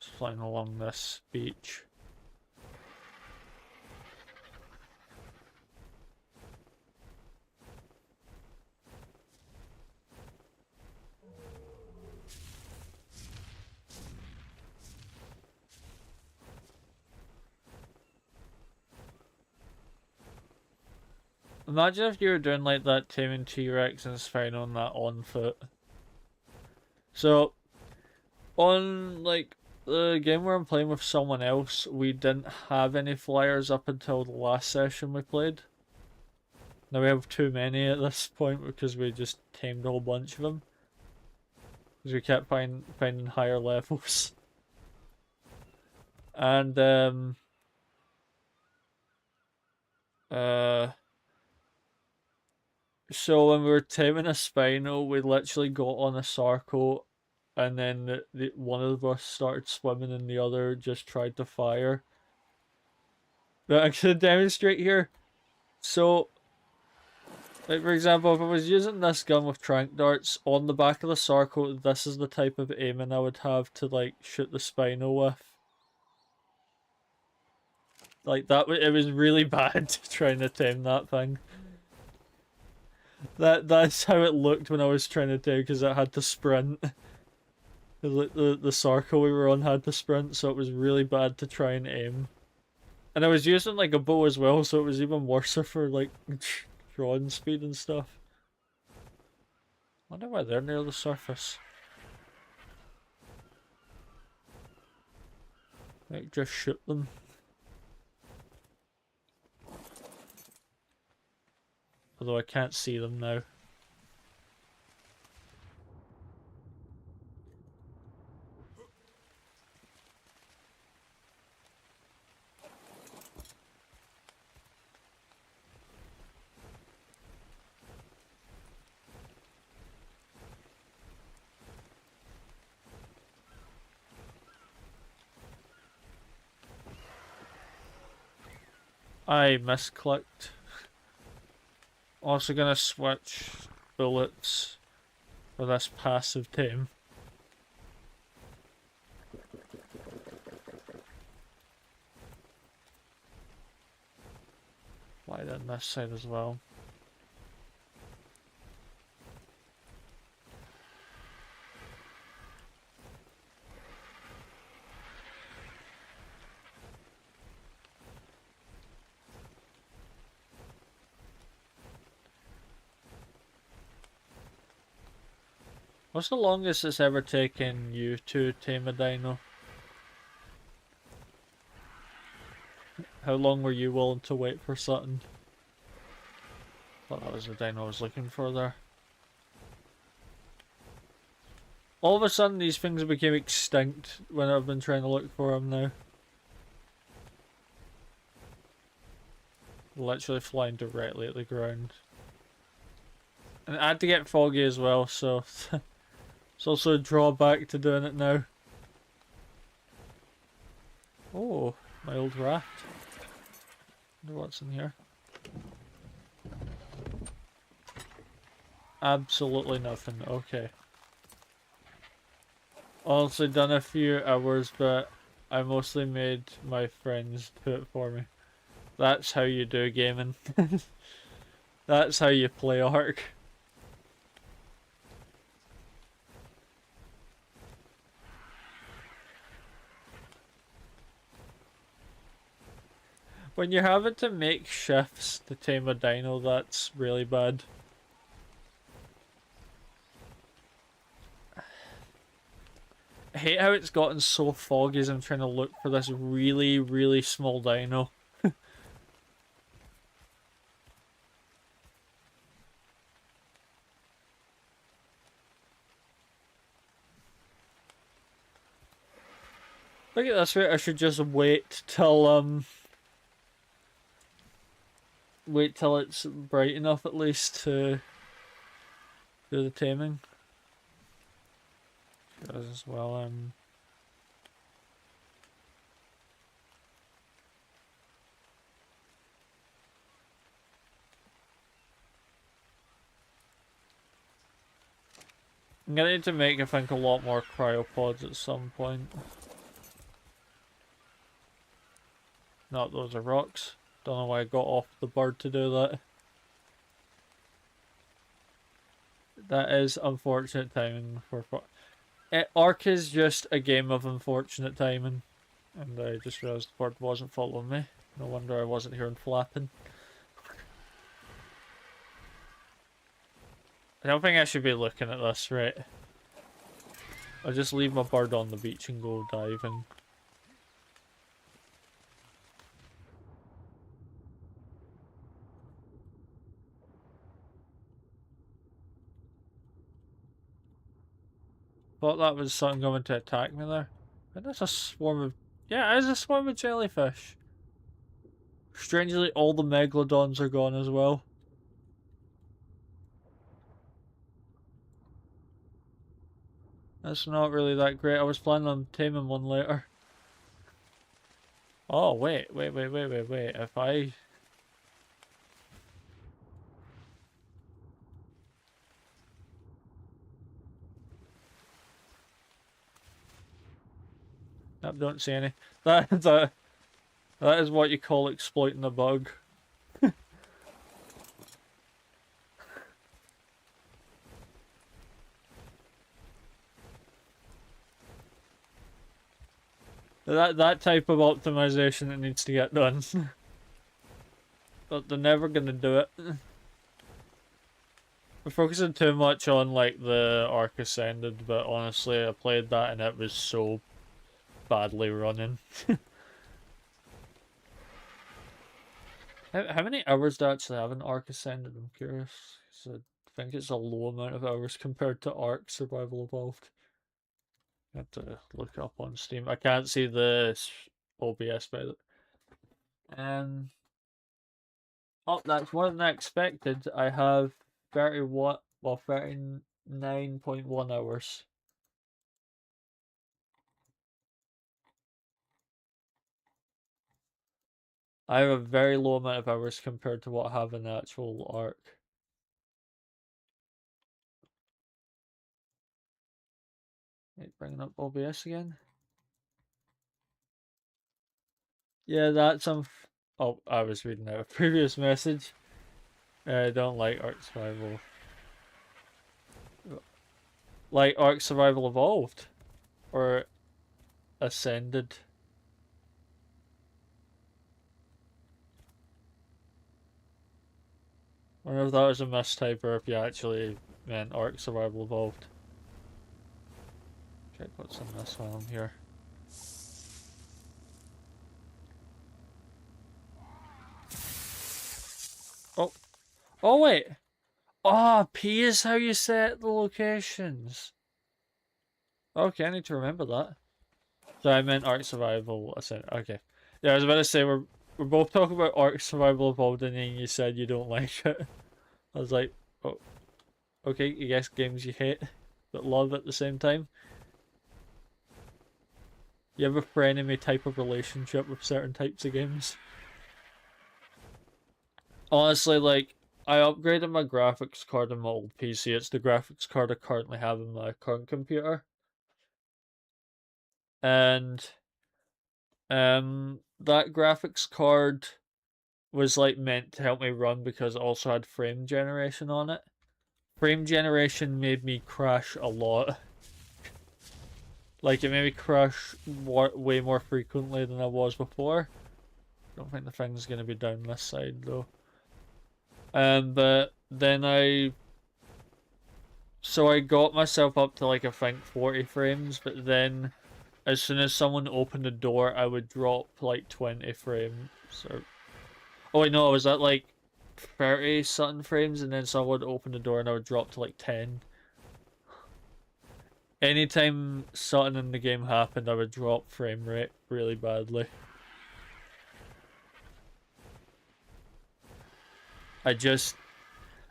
Just flying along this beach. Imagine if you were doing like that taming T-Rex and Spino on that on foot. So, on like the game where I'm playing with someone else, we didn't have any flyers up until the last session we played. Now we have too many at this point because we just tamed a whole bunch of them. Because we kept finding higher levels. And so when we were taming a Spino, we literally got on a Sarco, and then one of us started swimming and the other just tried to fire. But I'm gonna demonstrate here. So Like, for example, if I was using this gun with trank darts on the back of the Sarco, this is the type of aiming I would have to, like, shoot the Spino with. Like, it was really bad trying to tame that thing. That's how it looked when I was trying to do, because it had to sprint. Like, the Sarco we were on had to sprint, so it was really bad to try and aim. And I was using, like, a bow as well, so it was even worse for, like, drawing speed and stuff. I wonder why they're near the surface. Like, just shoot them. Although I can't see them now. I misclicked. Also gonna switch bullets for this passive tame. Fly down this side as well. What's the longest it's ever taken you to tame a dino? How long were you willing to wait for something? Thought that was the dino I was looking for there. All of a sudden these things became extinct when I've been trying to look for them now. Literally flying directly at the ground. And I had to get foggy as well, so it's also a drawback to doing it now. Oh, my old raft. Wonder what's in here. Absolutely nothing, okay. Also done a few hours, but I mostly made my friends do it for me. That's how you do gaming. That's how you play Ark. When you're having to make shifts to tame a dino, that's really bad. I hate how it's gotten so foggy as I'm trying to look for this really, really small dino. Look at this way, I should just wait till wait till it's bright enough at least to do the taming. As well, I'm gonna need to make, I think, a lot more cryopods at some point. Not those are rocks. Don't know why I got off the bird to do that. That is unfortunate timing for Ark is just a game of unfortunate timing. And I just realised the bird wasn't following me. No wonder I wasn't hearing flapping. I don't think I should be looking at this, right? I'll just leave my bird on the beach and go diving. Thought that was something going to attack me there. And that's a swarm of... Yeah, it is a swarm of jellyfish. Strangely, all the megalodons are gone as well. That's not really that great. I was planning on taming one later. Oh, wait. If I... Nope, don't see any. That is what you call exploiting a bug. That type of optimization that needs to get done. But they're never gonna do it. We're focusing too much on like the Ark Ascended, but honestly I played that and it was so badly running. How many hours do I actually have in Ark Ascended? I'm curious. So I think it's a low amount of hours compared to Ark Survival Evolved. I have to look up on Steam. I can't see the OBS by the. Oh, that's more than I expected. I have 39.1 hours. I have a very low amount of hours compared to what I have in the actual Ark. Right, bringing up OBS again. Yeah, that's oh, I was reading out a previous message. I don't like Ark Survival. Like Ark Survival Evolved or Ascended. I wonder if that was a mistype or if you actually meant Ark Survival Evolved. Check what's in this while I'm here. Oh. Oh, wait. Oh, P is how you set the locations. Okay, I need to remember that. So I meant Ark Survival Ascended. Okay. Yeah, I was about to say we're both talking about Ark Survival Evolved and then you said you don't like it. I was like, oh, okay, I guess games you hate but love at the same time. You have a frenemy type of relationship with certain types of games. Honestly, like, I upgraded my graphics card on my old PC. It's the graphics card I currently have in my current computer. And that graphics card was like meant to help me run because it also had frame generation on it. Frame generation made me crash a lot. Like, it made me crash way more frequently than I was before. Don't think the thing's gonna be down this side though. But then so I got myself up to like I think 40 frames, but then as soon as someone opened the door, I would drop like 20 frames. Or oh wait, no, I was at like 30 something frames, and then someone would open the door and I would drop to like 10. Anytime something in the game happened, I would drop frame rate really badly. I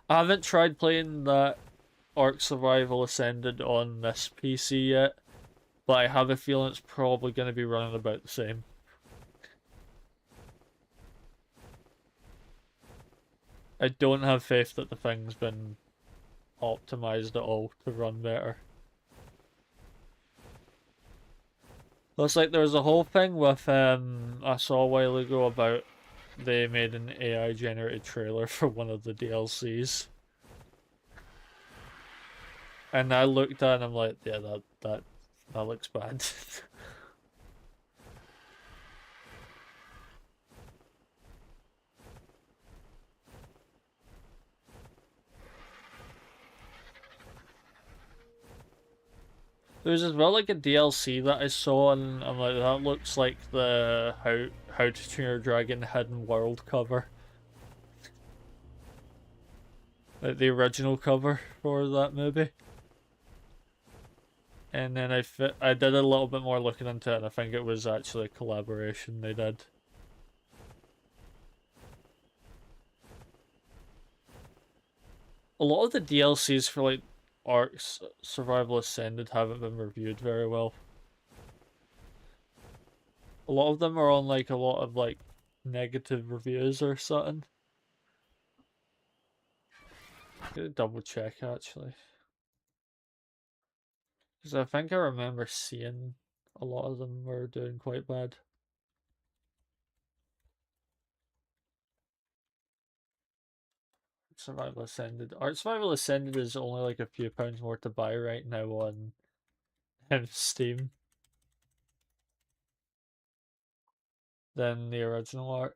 haven't tried playing that Ark Survival Ascended on this PC yet, but I have a feeling it's probably going to be running about the same. I don't have faith that the thing's been optimized at all to run better. Looks like there was a whole thing with I saw a while ago about they made an AI generated trailer for one of the DLCs. And I looked at it and I'm like, yeah, that looks bad. There's as well like a DLC that I saw and I'm like, that looks like the How to Train Your Dragon Hidden World cover. Like the original cover for that movie. And then I did a little bit more looking into it and I think it was actually a collaboration they did. A lot of the DLCs for like Ark Survival Ascended haven't been reviewed very well. A lot of them are on like a lot of like negative reviews or something. Gotta double check actually. Because I think I remember seeing a lot of them were doing quite bad. Survival Ascended. Art Survival Ascended is only like a few pounds more to buy right now on Steam than the original art.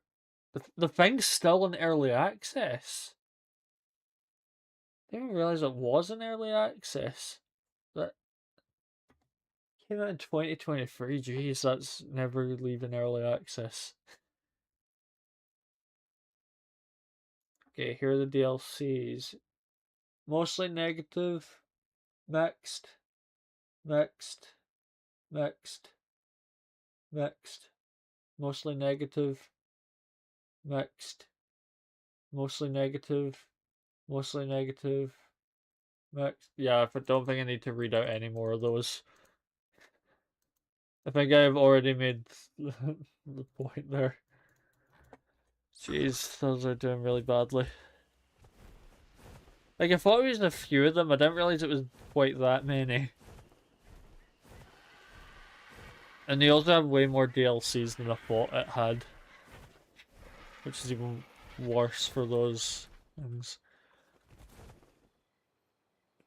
The thing's still in early access. I didn't realize it was in early access. That came out in 2023. Jeez, that's never leaving early access. Okay, here are the DLCs. Mostly negative, mixed, mixed, mixed, mixed, mostly negative, mixed, mostly negative, mostly negative, mixed. Yeah, I don't think I need to read out any more of those. I think I've already made the point there. Jeez, those are doing really badly. Like, I thought it was a few of them, I didn't realize it was quite that many. And they also have way more DLCs than I thought it had. Which is even worse for those things.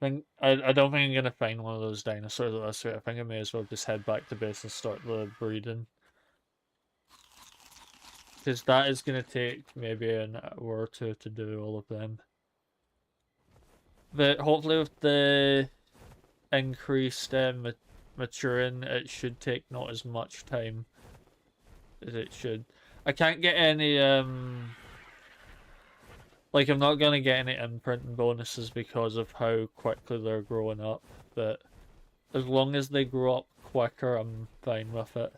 I don't think I'm gonna find one of those dinosaurs at this rate. I think I may as well just head back to base and start the breeding. Because that is gonna take maybe an hour or two to do all of them. But hopefully with the increased maturing, it should take not as much time as it should. I can't get any like, I'm not gonna get any imprinting bonuses because of how quickly they're growing up, but as long as they grow up quicker, I'm fine with it.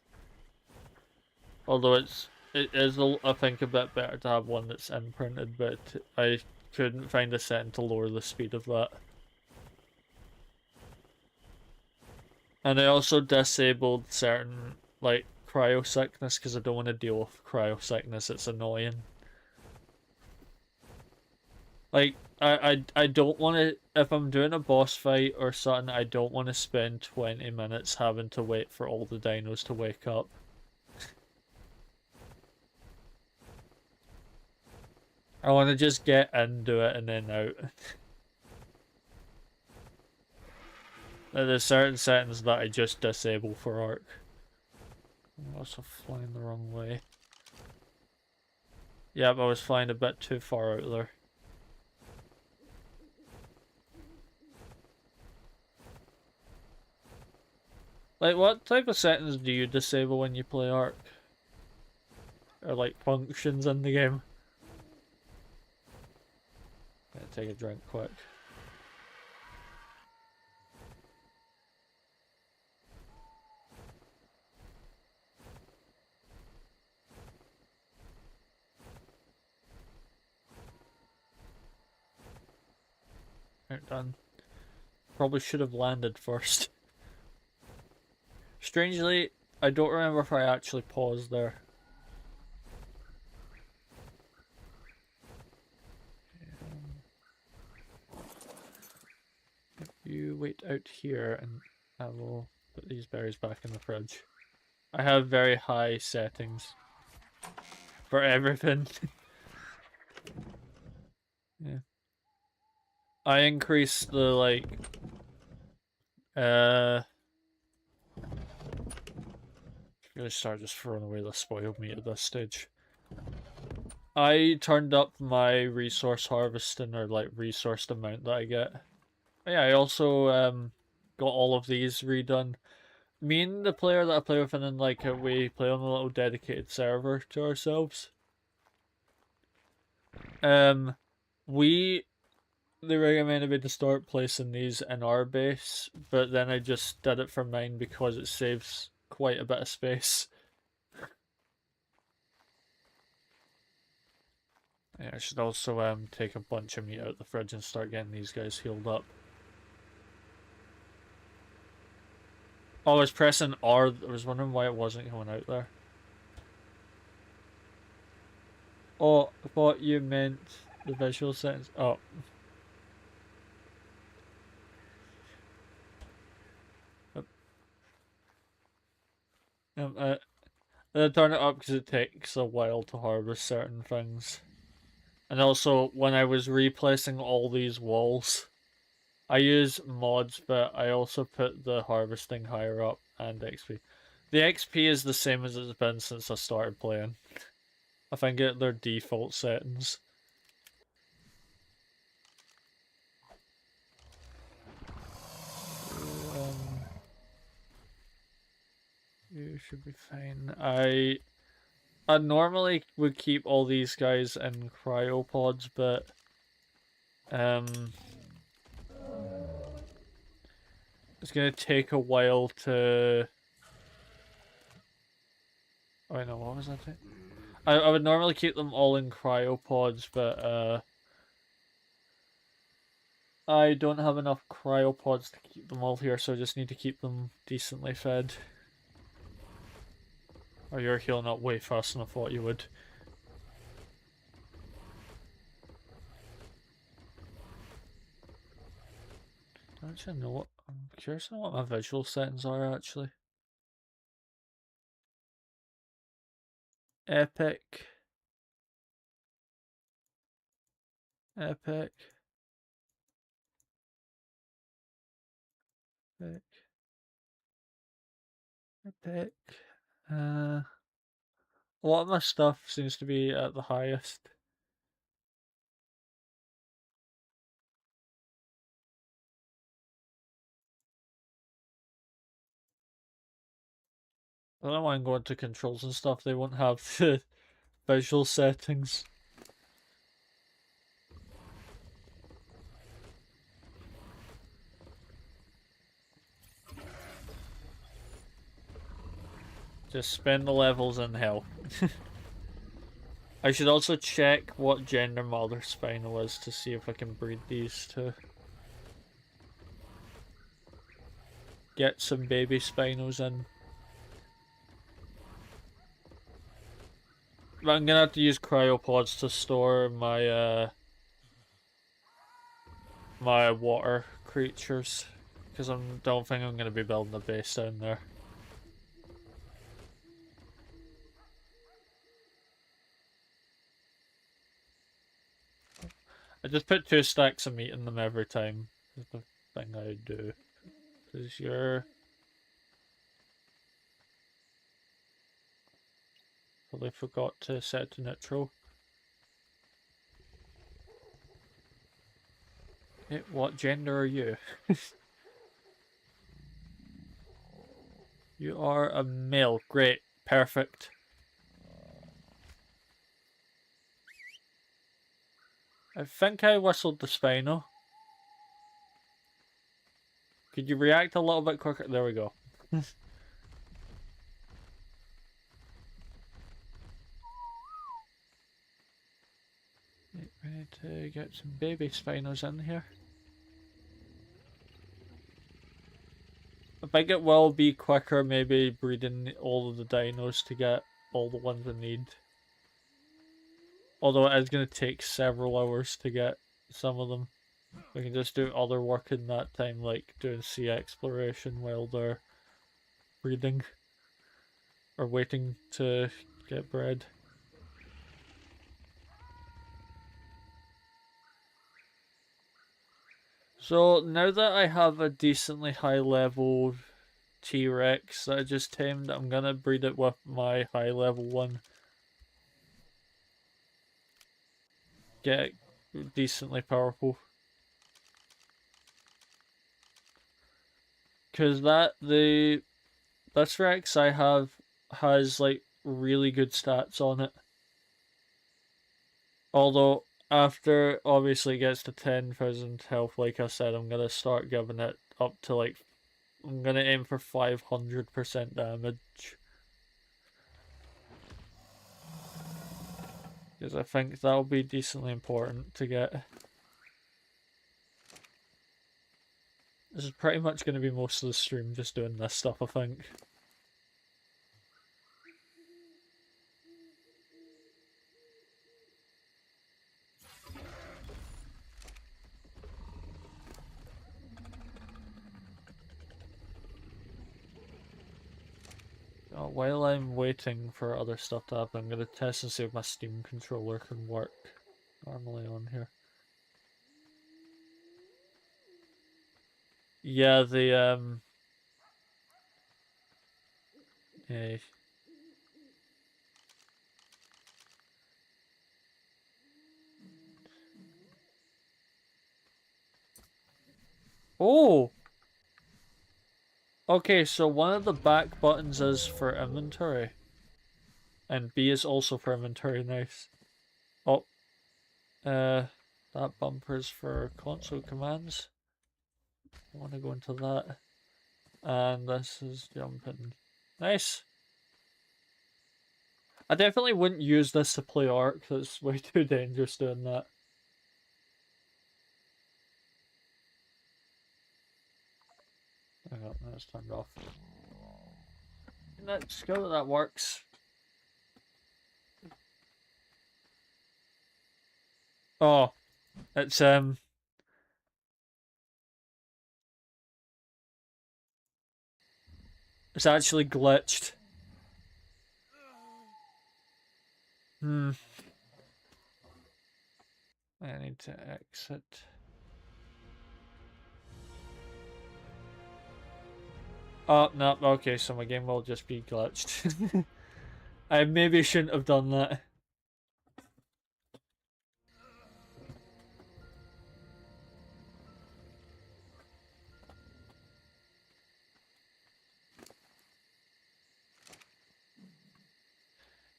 Although it is, I think, a bit better to have one that's imprinted, but I couldn't find a setting to lower the speed of that. And I also disabled certain, like, cryo sickness because I don't want to deal with cryo sickness, it's annoying. Like, I don't want to, if I'm doing a boss fight or something, I don't want to spend 20 minutes having to wait for all the dinos to wake up. I want to just get into it and then out. There's certain settings that I just disable for Ark. I'm also flying the wrong way. Yep, I was flying a bit too far out there. Like, what type of settings do you disable when you play Ark? Or, like, functions in the game? Gonna take a drink quick. Right, done. Probably should have landed first. Strangely, I don't remember if I actually paused there. You wait out here and I will put these berries back in the fridge. I have very high settings for everything. Yeah. I increased the, like, I'm gonna start just throwing away the spoiled meat at this stage. I turned up my resource harvesting, or like resourced amount that I get. Yeah, I also got all of these redone. Me and the player that I play with, and then like we play on a little dedicated server to ourselves. We they recommended me to start placing these in our base, but then I just did it for mine because it saves quite a bit of space. Yeah, I should also take a bunch of meat out of the fridge and start getting these guys healed up. Oh, I was pressing R. I was wondering why it wasn't going out there. Oh, I thought you meant the visual settings. Oh. I turn it up because it takes a while to harvest certain things. And also, when I was replacing all these walls, I use mods, but I also put the harvesting higher up and XP. The XP is the same as it's been since I started playing. I think they're default settings. You should be fine. I normally would keep all these guys in cryopods, but it's gonna take a while to. Oh no, what was that thing? I would normally keep them all in cryopods, but I don't have enough cryopods to keep them all here, so I just need to keep them decently fed. Oh, you're healing up way faster than I thought you would. I actually know what. I'm curious to know what my visual settings are actually. Epic. Epic. Epic. Epic. A lot of my stuff seems to be at the highest. I don't know why I'm going to controls and stuff, they won't have the visual settings. Just spend the levels in hell. I should also check what gender Mother Spinal is to see if I can breed these two. Get some baby Spinos in. But I'm gonna have to use cryopods to store my my water creatures, because I don't think I'm gonna be building a base down there. I just put 2 stacks of meat in them every time. That's the thing I do. Because you're probably forgot to set to neutral. Hey, what gender are you? You are a male. Great. Perfect. I think I whistled the Spino. Could you react a little bit quicker? There we go. We need to get some baby Spinos in here. I think it will be quicker maybe breeding all of the dinos to get all the ones we need. Although it is going to take several hours to get some of them. We can just do other work in that time, like doing sea exploration while they're breeding. Or waiting to get bred. So now that I have a decently high level T-Rex that I just tamed, I'm gonna breed it with my high level one. Get it decently powerful. Cause this Rex I have has like really good stats on it. Although after obviously it gets to 10,000 health, like I said, I'm gonna start giving it up to like I'm gonna aim for 500% damage. Because I think that'll be decently important to get. This is pretty much going to be most of the stream just doing this stuff, I think. while I'm waiting for other stuff to happen, I'm gonna test and see if my Steam controller can work normally on here. Yeah, the yeah. Oh! Okay, so one of the back buttons is for inventory. And B is also for inventory, nice. Oh. That bumper's for console commands. I want to go into that. And this is jumping. Nice. I definitely wouldn't use this to play Ark, it's way too dangerous doing that. Hang on, that's turned off. Let's go that that works. Oh, it's it's actually glitched. Hmm. I need to exit. Oh, no, okay, so my game will just be glitched. I maybe shouldn't have done that.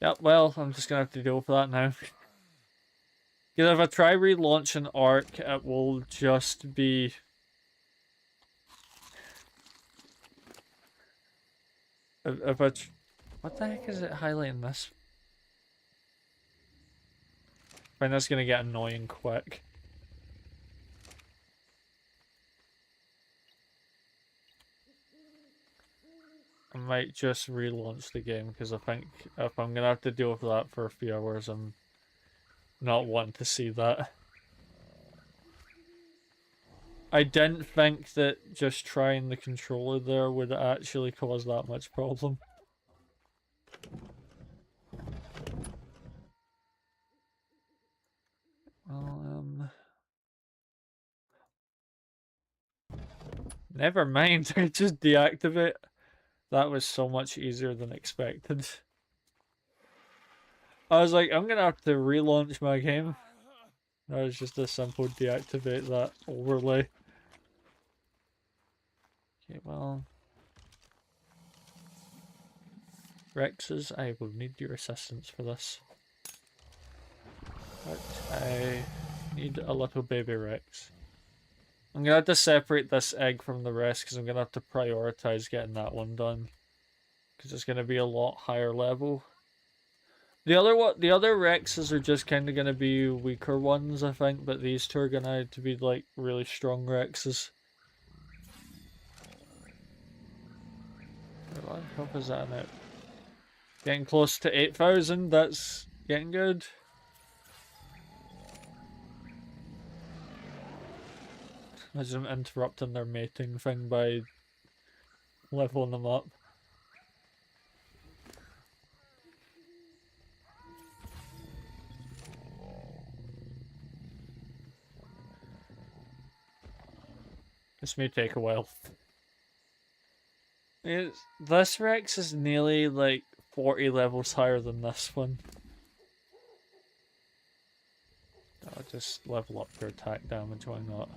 Yep, well, I'm just gonna have to deal with that now. Because if I try relaunching Ark, it will just be... If I... What the heck is it highlighting this? I find that's gonna get annoying quick. I might just relaunch the game because I think if I'm gonna have to deal with that for a few hours, I'm not wanting to see that. I didn't think that just trying the controller there would actually cause that much problem. Well, never mind, I just deactivate. That was so much easier than expected. I was like, I'm gonna have to relaunch my game. That was just a simple deactivate that overlay. Okay, well... Rexes, I will need your assistance for this. But I need a little baby Rex. I'm gonna have to separate this egg from the rest because I'm gonna have to prioritize getting that one done. Because it's gonna be a lot higher level. The other Rexes are just kind of gonna be weaker ones, I think, but these two are gonna have to be like really strong Rexes. What health is that now? Getting close to 8,000, that's getting good. Imagine them interrupting their mating thing by leveling them up. This may take a while. This Rex is nearly like 40 levels higher than this one. I'll just level up your attack damage, why not?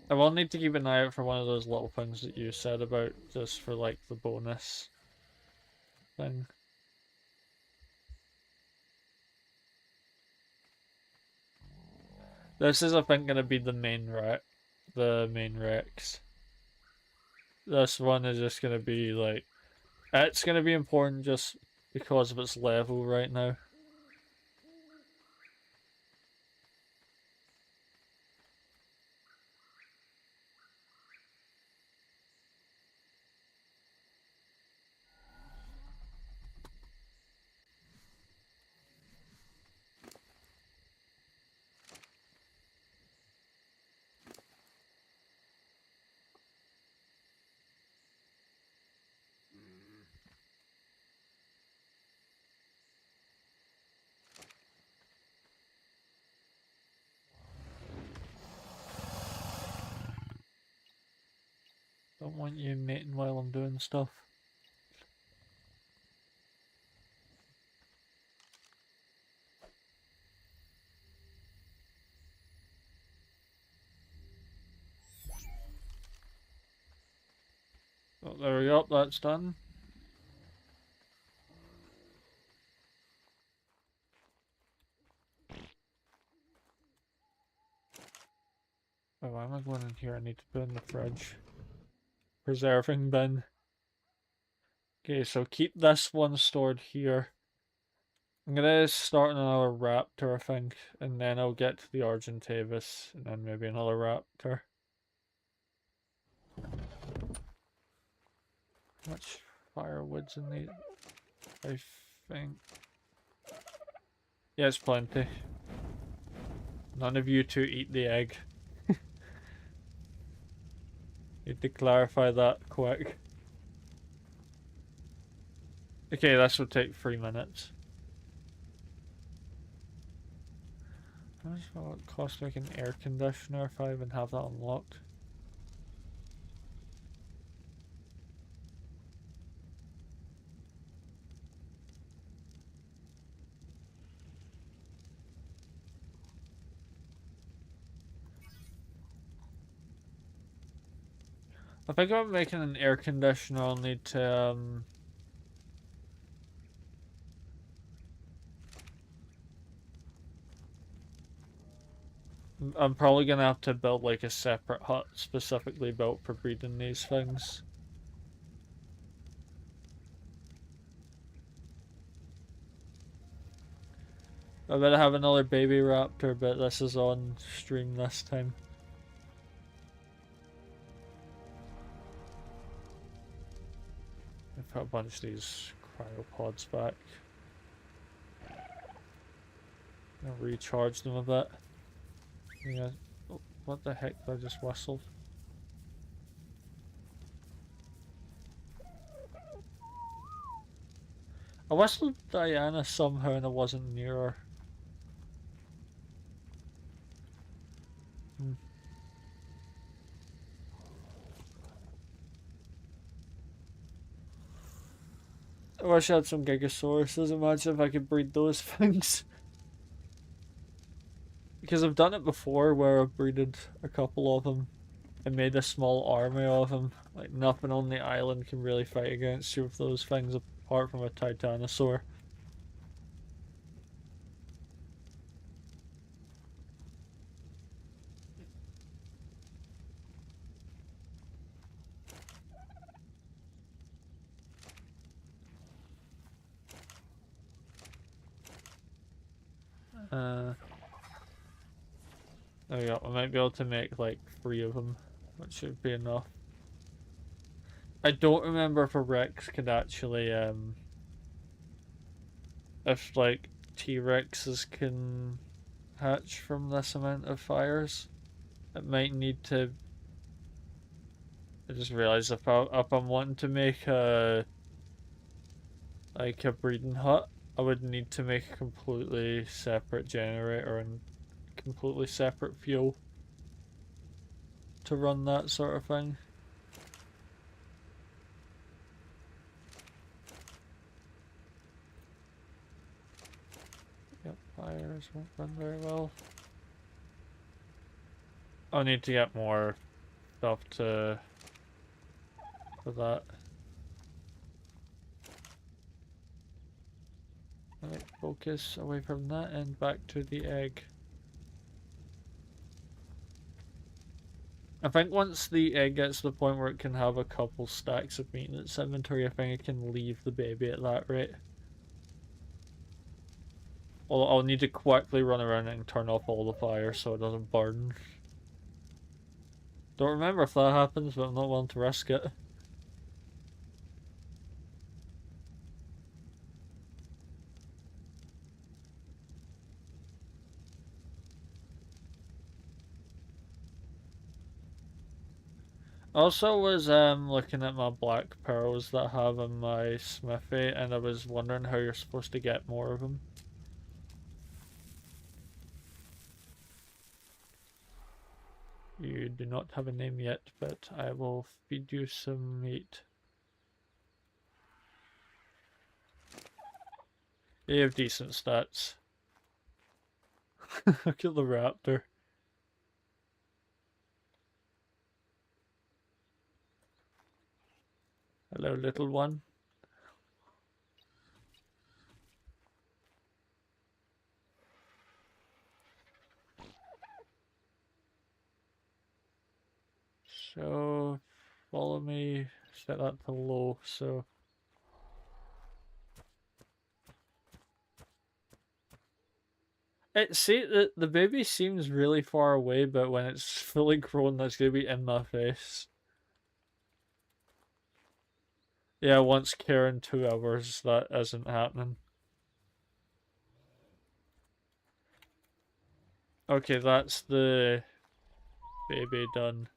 I will need to keep an eye out for one of those little things that you said about, just for like the bonus thing. This is, I think, gonna be the main Rex. This one is just gonna be like, it's gonna be important just because of its level right now. Don't want you mating while I'm doing stuff. Oh, there we go, that's done. Oh, why am I going in here? I need to put in the fridge. Preserving bin. Okay, so keep this one stored here. I'm gonna start another raptor, I think, and then I'll get to the Argentavis, and then maybe another raptor. How much firewood's in these? I think. Yes, plenty. None of you two eat the egg. Need to clarify that quick. Okay, this will take 3 minutes. How much will it cost to make an air conditioner if I even have that unlocked? I think if I'm making an air conditioner, I'll need to, I'm probably gonna have to build like a separate hut specifically built for breeding these things. I better have another baby raptor, but this is on stream this time. I put a bunch of these cryopods back. I'll recharge them a bit. Yeah. Oh, what the heck did I just whistled? I whistled Diana somehow and I wasn't near her. I wish I had some Gigosauruses. Imagine if I could breed those things. Because I've done it before where I've breeded a couple of them and made a small army of them. Like nothing on the island can really fight against you with those things apart from a Titanosaur. There we go. I might be able to make like 3 of them, which should be enough. I don't remember if a Rex could actually, if like T-Rexes can hatch from this amount of fires. It might need to. I just realized if I'm wanting to make a breeding hut, I would need to make a completely separate generator and completely separate fuel to run that sort of thing. Yep, fires won't run very well. I'll need to get more stuff for that. Alright, focus away from that and back to the egg. I think once the egg gets to the point where it can have a couple stacks of meat in its inventory, I think it can leave the baby at that rate. I'll need to quickly run around and turn off all the fire so it doesn't burn. Don't remember if that happens, but I'm not willing to risk it. Also was looking at my black pearls that I have in my smithy, and I was wondering how you're supposed to get more of them. You do not have a name yet, but I will feed you some meat. You have decent stats. Look at the raptor. Hello, little one. So, follow me. Set that to low, so... the baby seems really far away, but when it's fully grown, that's gonna be in my face. Yeah, once Karen 2 hours, that isn't happening. Okay, that's the baby done.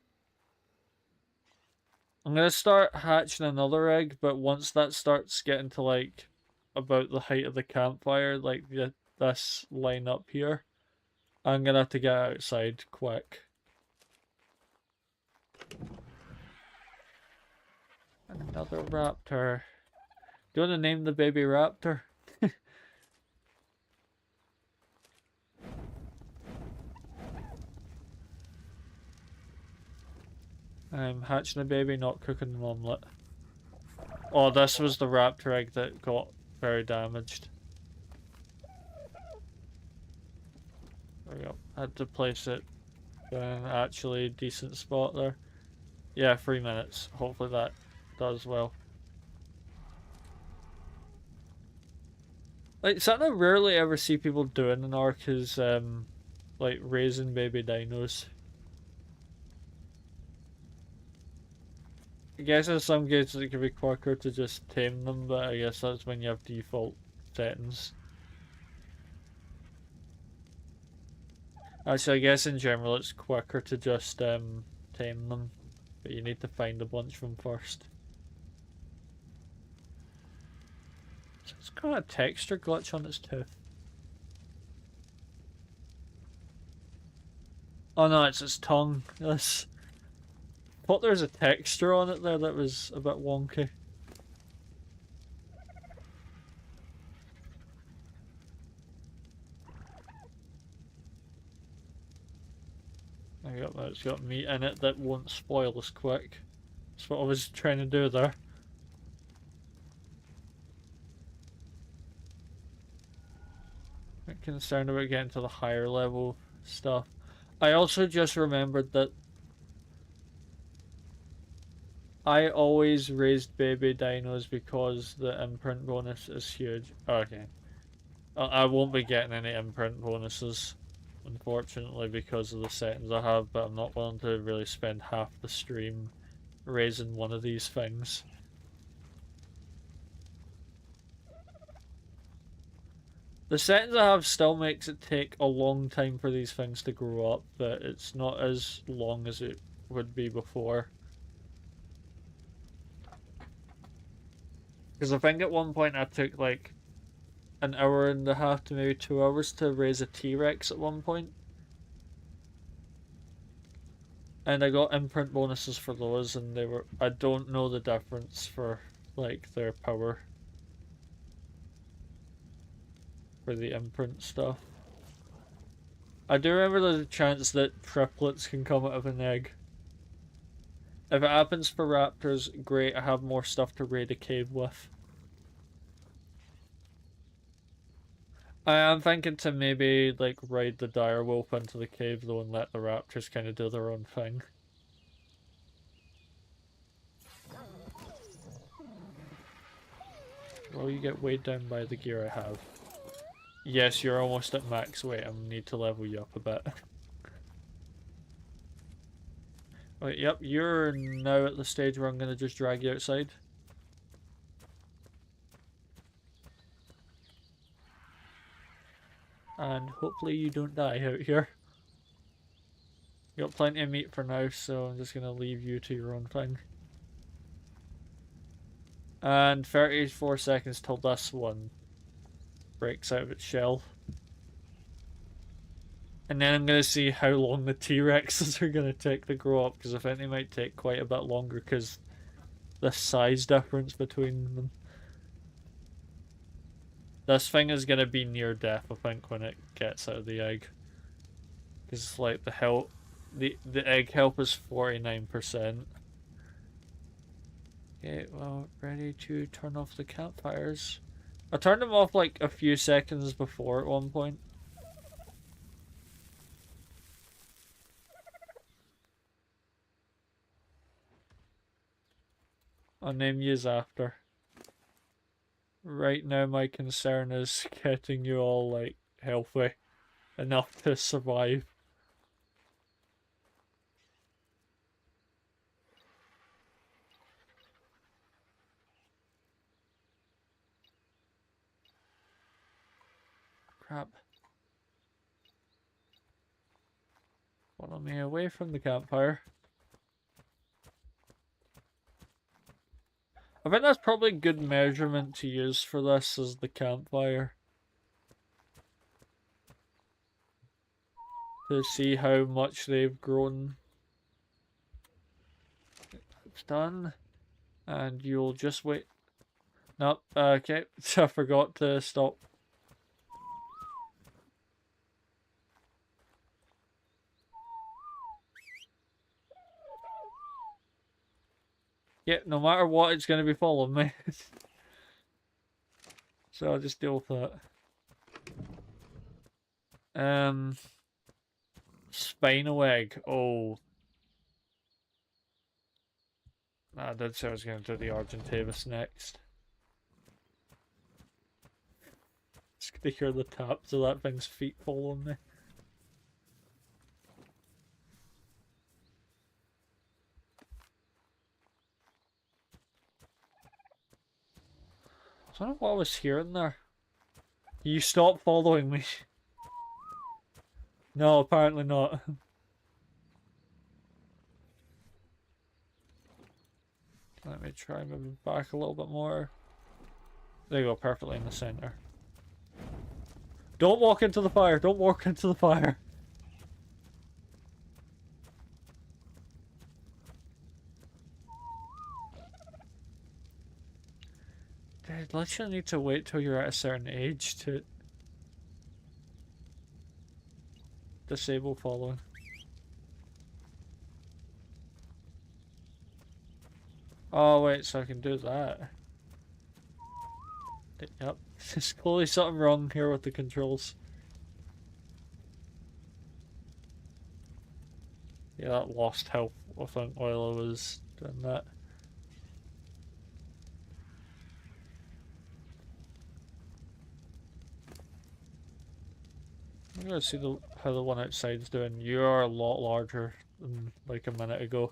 I'm gonna start hatching another egg, but once that starts getting to like about the height of the campfire, like this line up here, I'm gonna have to get outside quick. Another raptor. Do you want to name the baby raptor? I'm hatching a baby, not cooking an omelette. Oh, this was the raptor egg that got very damaged. There we go. Had to place it in an actually decent spot there. Yeah, 3 minutes. Hopefully that does well. Like, something I rarely ever see people doing in Ark is, like, raising baby dinos. I guess in some cases it can be quicker to just tame them, but I guess that's when you have default settings. Actually, I guess in general it's quicker to just tame them, but you need to find a bunch of them first. So it's got a texture glitch on its tooth. Oh no, it's its tongue. This. I thought there was a texture on it there that was a bit wonky. It's got meat in it that won't spoil as quick. That's what I was trying to do there. I'm concerned about getting to the higher level stuff. I also just remembered that I always raised baby dinos because the imprint bonus is huge. Okay. I won't be getting any imprint bonuses, unfortunately, because of the settings I have, but I'm not willing to really spend half the stream raising one of these things. The settings I have still makes it take a long time for these things to grow up, but it's not as long as it would be before. Because I think at one point I took like an hour and a half to maybe 2 hours to raise a T-Rex at one point. And I got imprint bonuses for those, and they were... I don't know the difference for, like, their power. For the imprint stuff. I do remember there's a chance that triplets can come out of an egg. If it happens for raptors, great, I have more stuff to raid a cave with. I am thinking to maybe, like, ride the direwolf into the cave, though, and let the raptors kind of do their own thing. Well, you get weighed down by the gear I have. Yes, you're almost at max weight. I need to level you up a bit. Wait, yep, you're now at the stage where I'm going to just drag you outside. And hopefully you don't die out here. You got plenty of meat for now, so I'm just going to leave you to your own thing. And 34 seconds till this one breaks out of its shell. And then I'm gonna see how long the T-Rexes are gonna take to grow up, because I think they might take quite a bit longer because the size difference between them. This thing is gonna be near death, I think, when it gets out of the egg. Because like the egg health is 49%. Okay, well, ready to turn off the campfires. I turned them off like a few seconds before at one point. I'll name yous after. Right now my concern is getting you all like healthy enough to survive. Crap. Follow me away from the campfire. I think that's probably a good measurement to use for this, is the campfire. To see how much they've grown. It's done. And you'll just wait. Nope, okay, I forgot to stop. Yeah, no matter what, it's going to be following me. So I'll just deal with that. Spinal egg. Oh. I did say I was going to do the Argentavis next. Just going to hear the taps of that thing's feet following me. I don't know what I was hearing there. You stop following me. No, apparently not. Let me try moving back a little bit more. There you go, perfectly in the center. Don't walk into the fire! Don't walk into the fire! Dude, literally need to wait till you're at a certain age to disable following. Oh wait, so I can do that. Yep, there's clearly something wrong here with the controls. Yeah, that lost health, I think, while I was doing that. I'm gonna see how the one outside's doing. You are a lot larger than like a minute ago.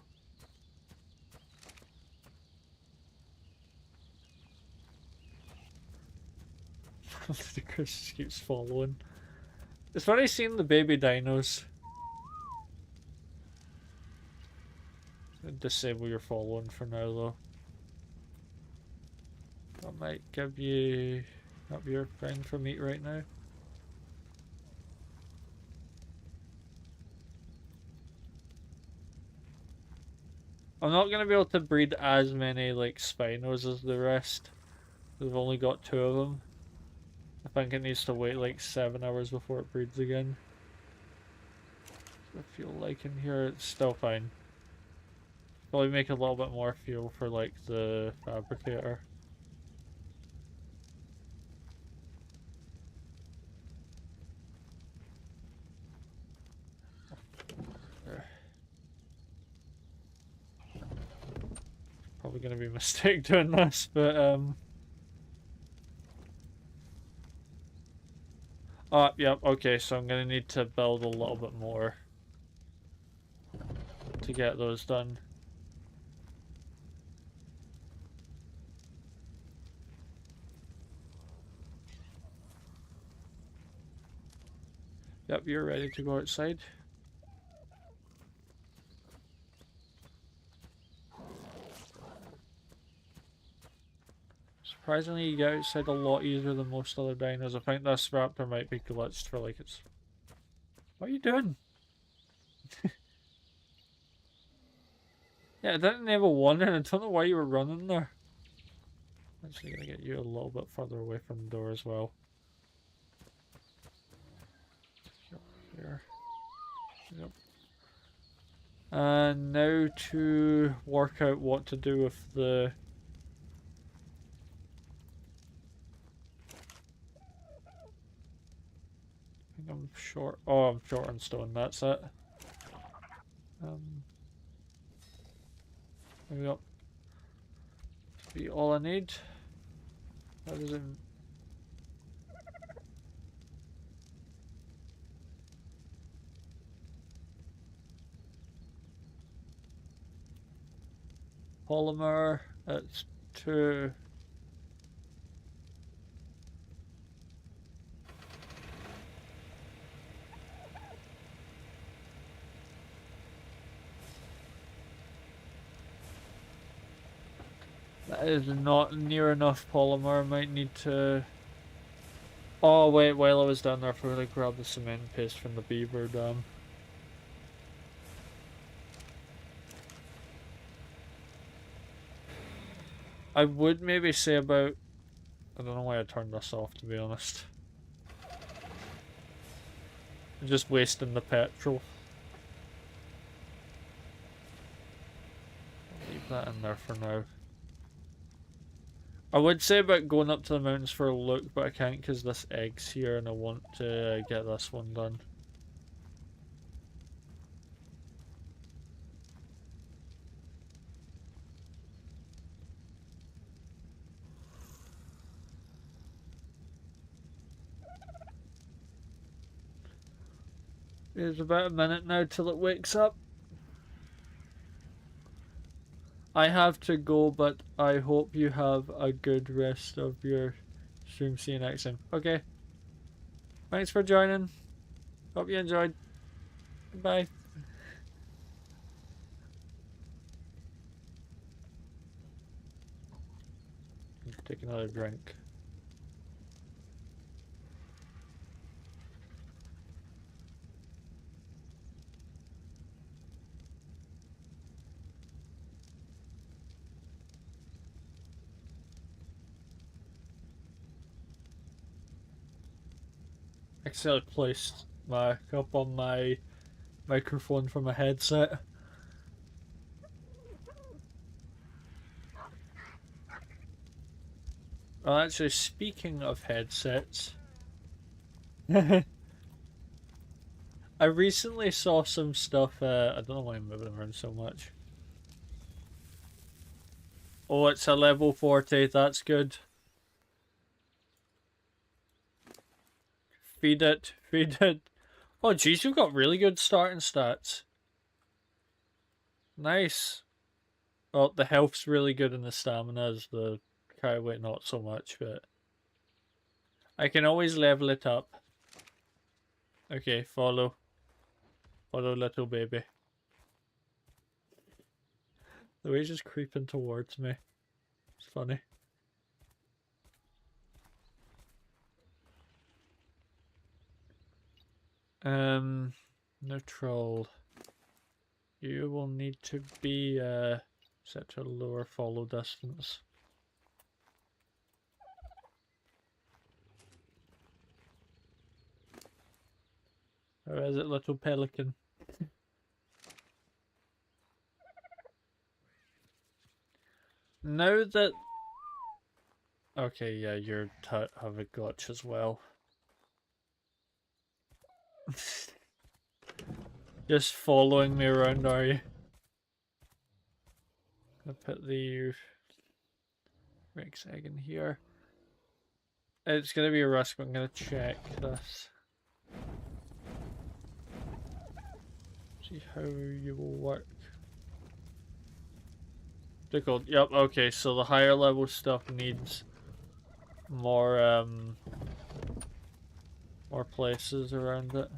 The Chris just keeps following. It's funny seeing the baby dinos. Disable your following for now though. I might give you up your friend for meat right now. I'm not gonna be able to breed as many like Spinos as the rest. We've only got 2 of them. I think it needs to wait like 7 hours before it breeds again. I feel like in here it's still fine. Probably make a little bit more fuel for like the fabricator. Probably gonna be a mistake doing this, but yep, okay, so I'm gonna need to build a little bit more to get those done. Yep, you're ready to go outside. Surprisingly, you get outside a lot easier than most other dinos. I think this raptor might be glitched for like its What are you doing? Yeah, I didn't have a warning. I don't know why you were running there. Actually, gonna get you a little bit further away from the door as well. Up here. Yep. And now to work out what to do with the... I think I'm short. Oh, I'm short on stone. That's it. There we go. Be all I need. That isn't. Polymer. It's 2. That is not near enough polymer. I might need to... Oh wait, while I was down there, I forgot to grab the cement paste from the beaver dam. I would maybe say about... I don't know why I turned this off, to be honest. I'm just wasting the petrol. I'll leave that in there for now. I would say about going up to the mountains for a look, but I can't because this egg's here and I want to get this one done. There's about a minute now till it wakes up. I have to go, but I hope you have a good rest of your stream. See you next time. Okay. Thanks for joining. Hope you enjoyed. Bye. Take another drink. Actually, I placed my cup on my microphone for my headset. Well, actually, speaking of headsets, I recently saw some stuff. I don't know why I'm moving around so much. Oh, it's a level 40. That's good. Feed it. Feed it. Oh, geez, you've got really good starting stats. Nice. Well, the health's really good and the stamina's the carry weight not so much, but I can always level it up. Okay, follow. Follow little baby. The way he's just creeping towards me. It's funny. Neutral. You will need to be set to lower follow distance. Or is it little pelican? Now that... Okay, yeah, you have a glitch as well. Just following me around, are you? Gonna put the Rex egg in here. It's gonna be a risk, but I'm gonna check this. See how you will work. Difficult. Yep, okay, so the higher level stuff needs more more places around it.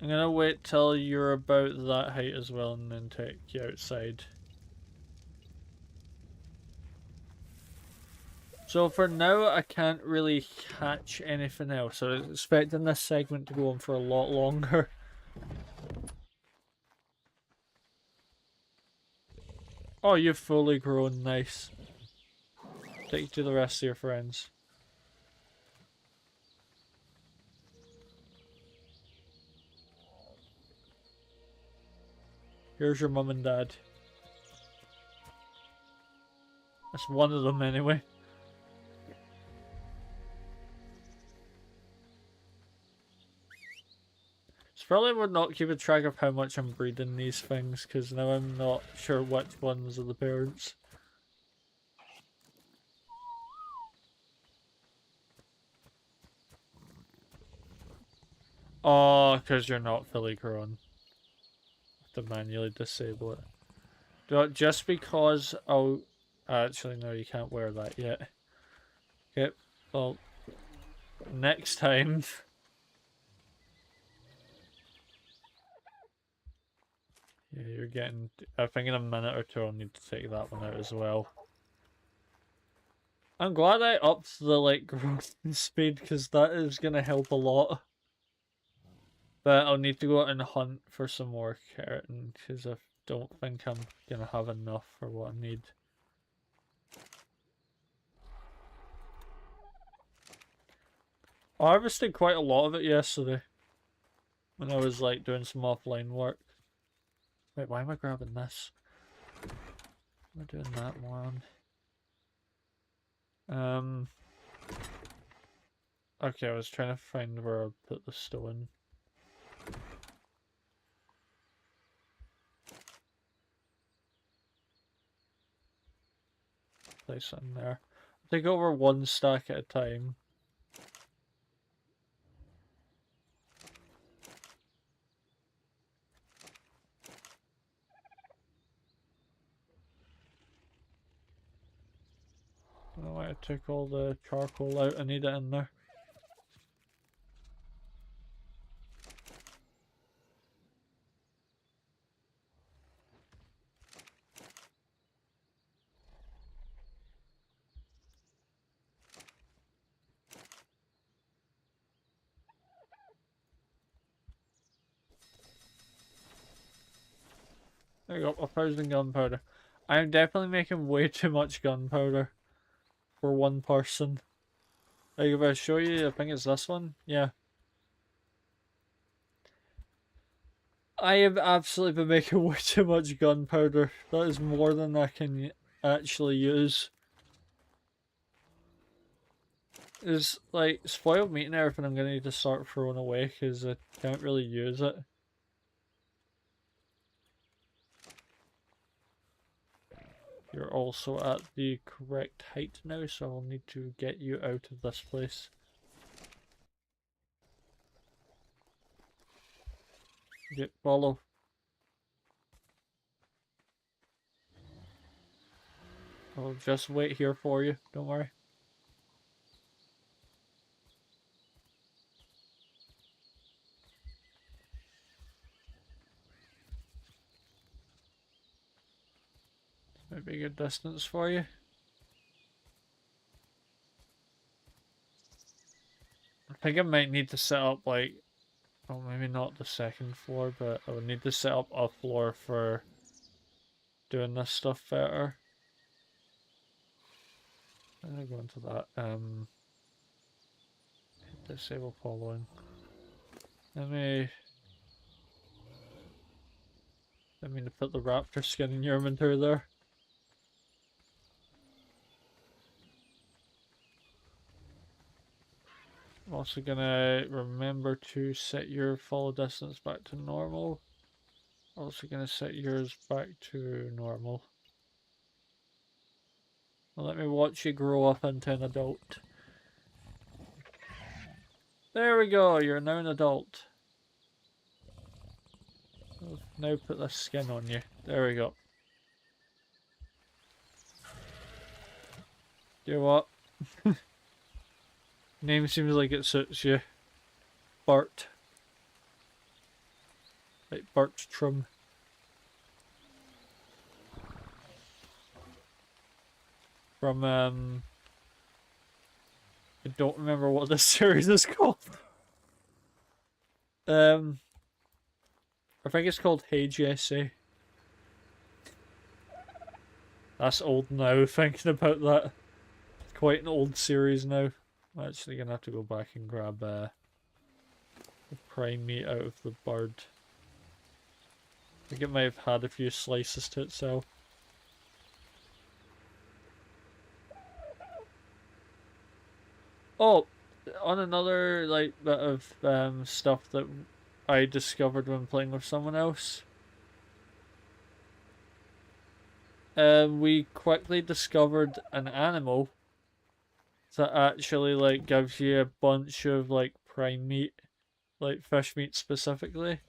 I'm gonna wait till you're about that height as well and then take you outside. So for now, I can't really catch anything else. So I was expecting this segment to go on for a lot longer. Oh, you've fully grown. Nice. Take you to the rest of your friends. Here's your mum and dad. That's one of them anyway. It's probably would not keep a track of how much I'm breeding these things, because now I'm not sure which ones are the parents. Oh, because you're not fully grown. To manually disable it. Just because I'll... Actually, no, you can't wear that yet. Okay, well, next time... Yeah, you're getting... I think in a minute or two I'll need to take that one out as well. I'm glad I upped the, like, growth speed, because that is going to help a lot. But I'll need to go out and hunt for some more keratin, because I don't think I'm going to have enough for what I need. I harvested quite a lot of it yesterday, when I was, like, doing some offline work. Wait, why am I grabbing this? Am I doing that one? Okay, I was trying to find where I put the stone. Place it in there. Take over one stack at a time. I don't know why I took all the charcoal out. I need it in there. There you go, 1,000 gunpowder. I'm definitely making way too much gunpowder for one person. Like, if I show you, I think it's this one. Yeah. I have absolutely been making way too much gunpowder. That is more than I can actually use. Is like spoiled meat and everything I'm gonna need to start throwing away because I can't really use it. You're also at the correct height now, so I'll need to get you out of this place. Yep, follow. I'll just wait here for you, don't worry. Might be a good distance for you. I think I might need to set up like, well, maybe not the second floor, but I would need to set up a floor for doing this stuff better. I'm gonna go into that. Disable following. Let me to put the raptor skin in your inventory there. I'm also gonna remember to set your follow distance back to normal. Also gonna set yours back to normal. Well, let me watch you grow up into an adult. There we go, you're now an adult. I'll now put this skin on you. There we go. You know what? Name seems like it suits you. Bart. Like Bartram. From I don't remember what this series is called. I think it's called Hey Jesse. That's old now, thinking about that. It's quite an old series now. I'm actually gonna have to go back and grab the prime meat out of the bird. I think it might have had a few slices to itself. Oh, on another like bit of stuff that I discovered when playing with someone else. We quickly discovered an animal that actually like gives you a bunch of like prime meat, like fish meat specifically.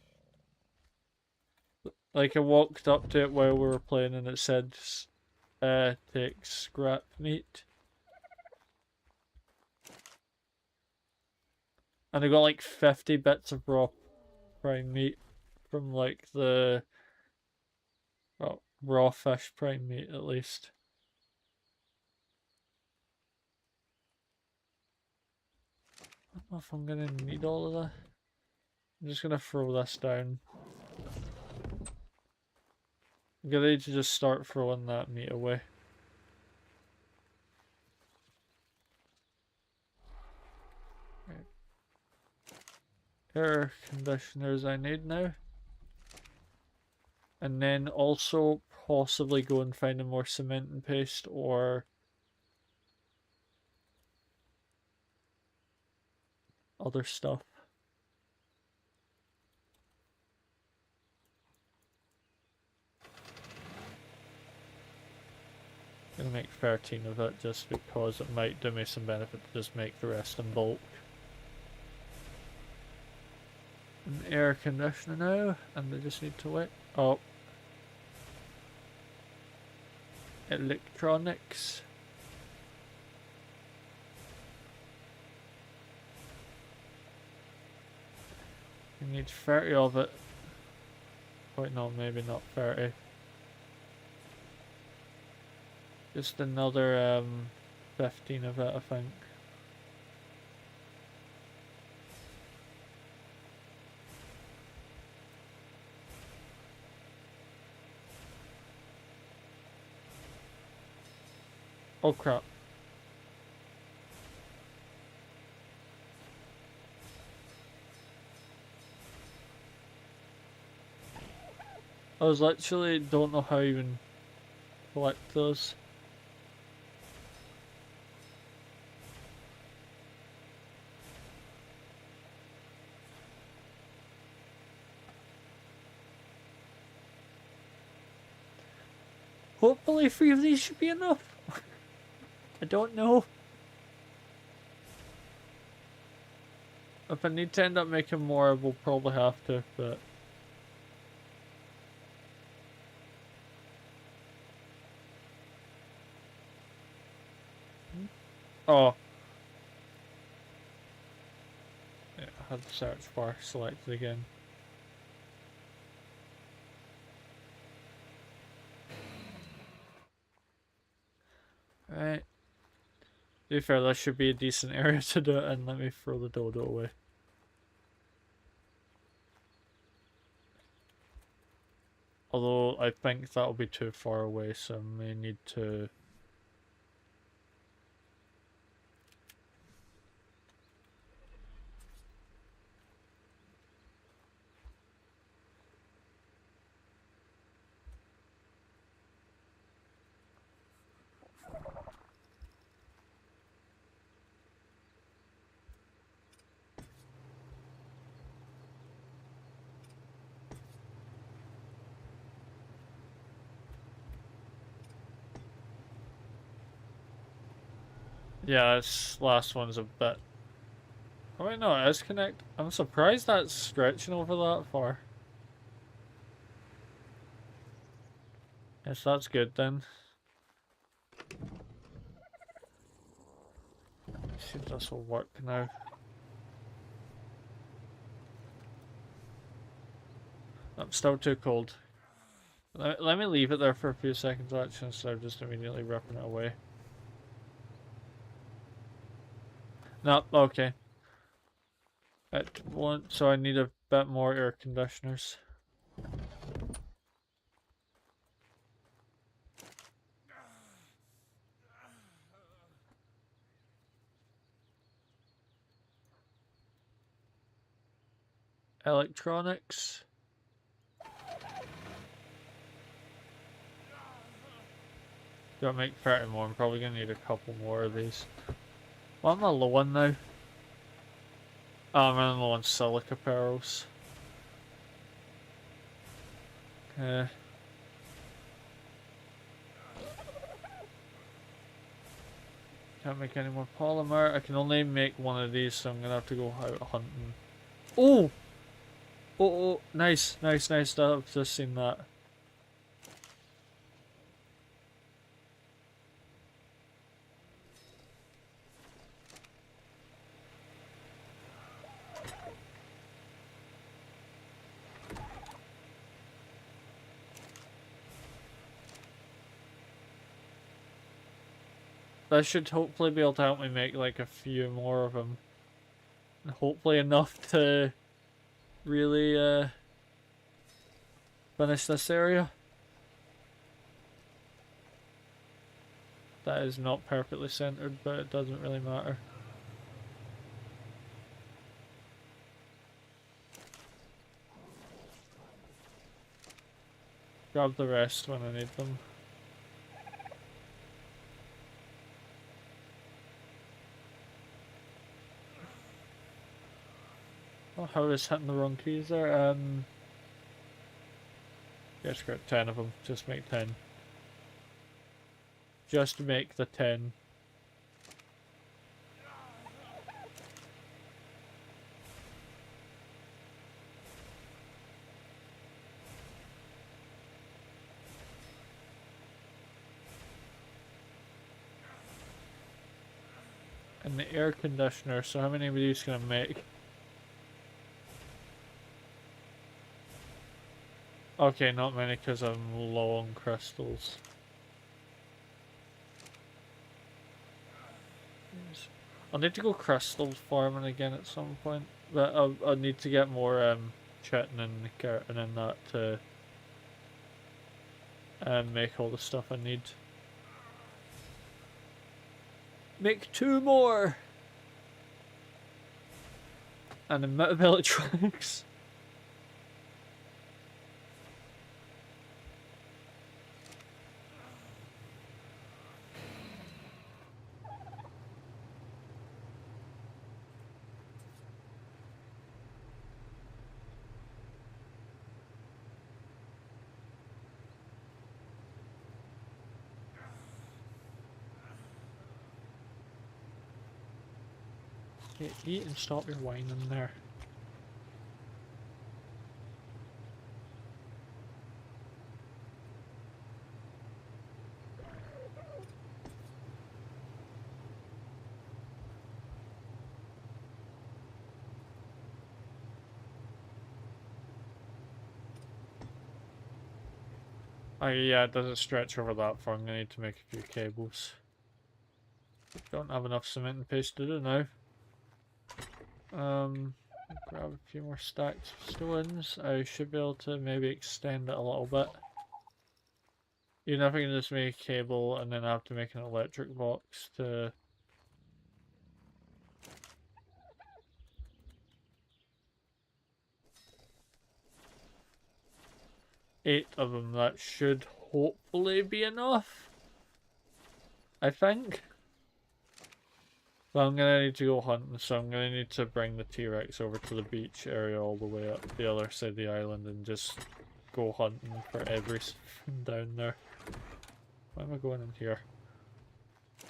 Like I walked up to it while we were playing and it said take scrap meat. And I got like 50 bits of raw prime meat from like the raw fish prime meat at least. I don't know if I'm gonna need all of that. I'm just gonna throw this down. I'm gonna need to just start throwing that meat away. Right. Air conditioners I need now. And then also possibly go and find a more cement and paste or other stuff. I'm gonna make 13 of it just because it might do me some benefit to just make the rest in bulk. An air conditioner now, and I just need to wait. Oh. Electronics. You need 30 of it. Wait, no, maybe not 30. Just another 15 of it, I think. Oh crap. I was literally don't know how I even collect those. Hopefully 3 of these should be enough. I don't know. If I need to end up making more, we'll probably have to, but... Oh. Yeah, I had the search bar selected again. Right. To be fair, this should be a decent area to do it in. Let me throw the dodo away. Although I think that'll be too far away, so I may need to... Yeah, this last one's a bit... Oh wait, no, it is connect. I'm surprised that's stretching over that far. Yes, that's good then. See if this will work now. I'm still too cold. Let me leave it there for a few seconds actually instead of just immediately ripping it away. No, okay. It won't, so I need a bit more air conditioners. Electronics. Gotta make 30 more. I'm probably gonna need a couple more of these. Well, I'm not low on now. Oh, I'm running low on silica pearls. Okay. Can't make any more polymer. I can only make one of these, so I'm gonna have to go out hunting. Oh! Oh, oh, nice, nice, nice. I've just seen that. That should hopefully be able to help me make like a few more of them. And hopefully enough to really finish this area. That is not perfectly centered, but it doesn't really matter. Grab the rest when I need them. Oh, how is hitting the wrong keys there? Yeah, screw it, 10 of them. Just make 10. Just make the 10. And the air conditioner, so how many of these can I make? Okay, not many because I'm low on crystals. I'll need to go crystal farming again at some point, but I'll need to get more chitin and keratin and that to make all the stuff I need. Make 2 more! And a bit of electronics. Yeah, eat and stop your whining there. Oh yeah, it doesn't stretch over that far. I'm gonna need to make a few cables. Don't have enough cement and paste to do now. Grab a few more stacked stones. I should be able to maybe extend it a little bit. Even if I can just make a cable and then I have to make an electric box to... Eight of them, that should hopefully be enough. I think. But I'm gonna need to go hunting, so I'm gonna need to bring the T-Rex over to the beach area all the way up the other side of the island and just go hunting for everything down there. Why am I going in here? I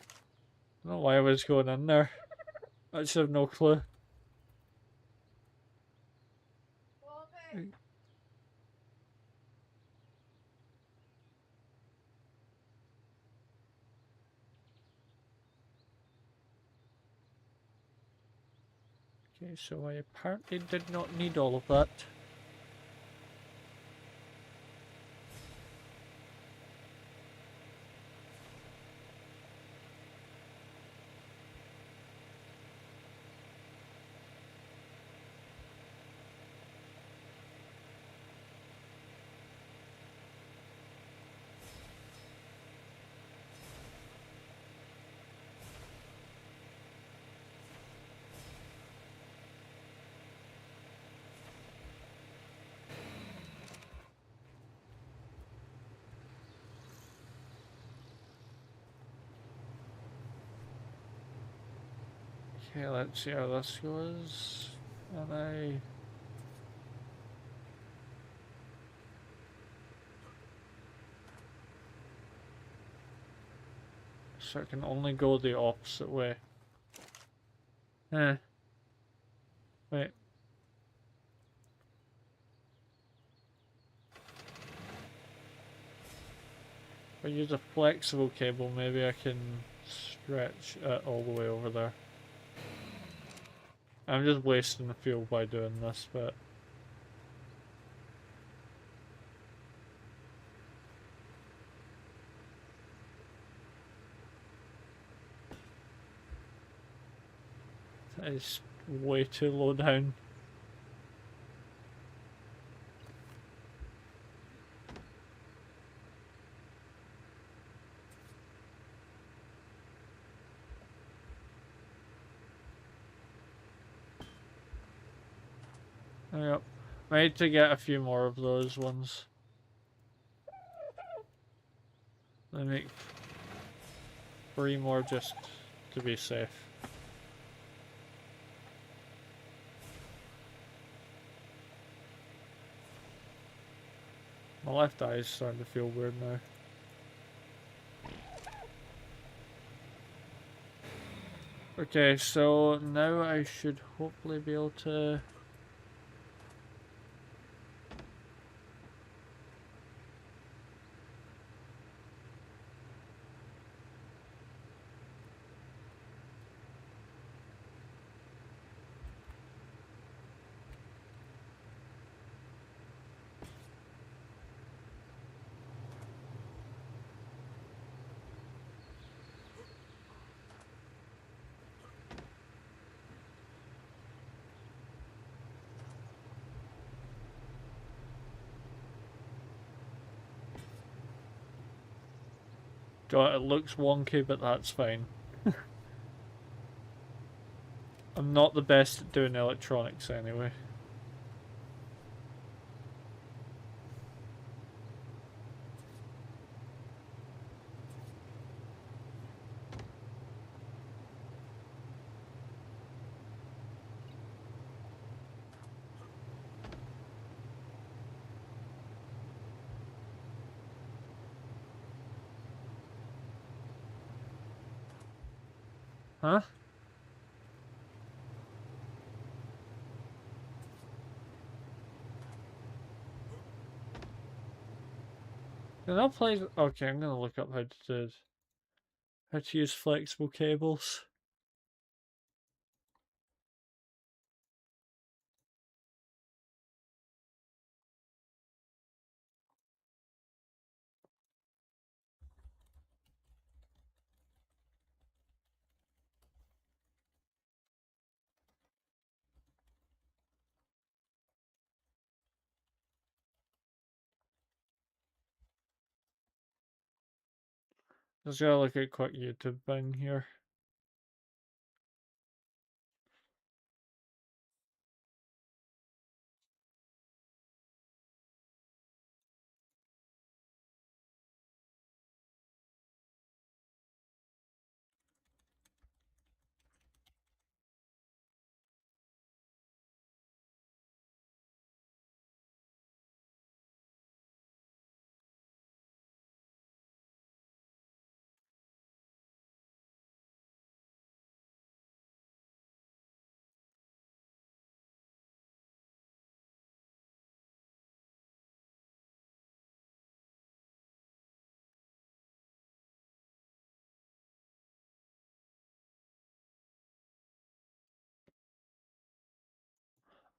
don't know why I was going in there. I just have no clue. Okay, so I apparently did not need all of that. Okay, let's see how this goes. And so I can only go the opposite way. Wait. If I use a flexible cable, maybe I can stretch it all the way over there. I'm just wasting the fuel by doing this, but... It's way too low down. Yep. I need to get a few more of those ones. Let me make 3 more just to be safe. My left eye is starting to feel weird now. Okay, so now I should hopefully be able to... God, it looks wonky, but that's fine. I'm not the best at doing electronics anyway. Huh? Can I play? Okay, I'm gonna look up how to use flexible cables. Just gotta look at quick YouTube thing here.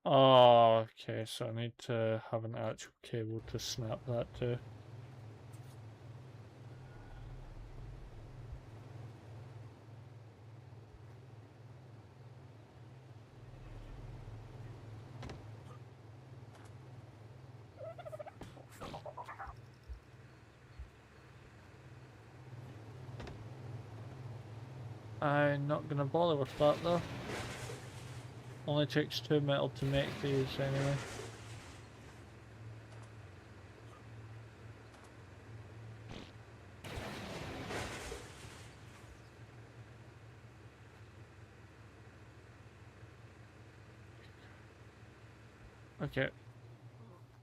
Oh, okay, so I need to have an actual cable to snap that to. I'm not gonna bother with that though. Only takes 2 metal to make these anyway. Okay.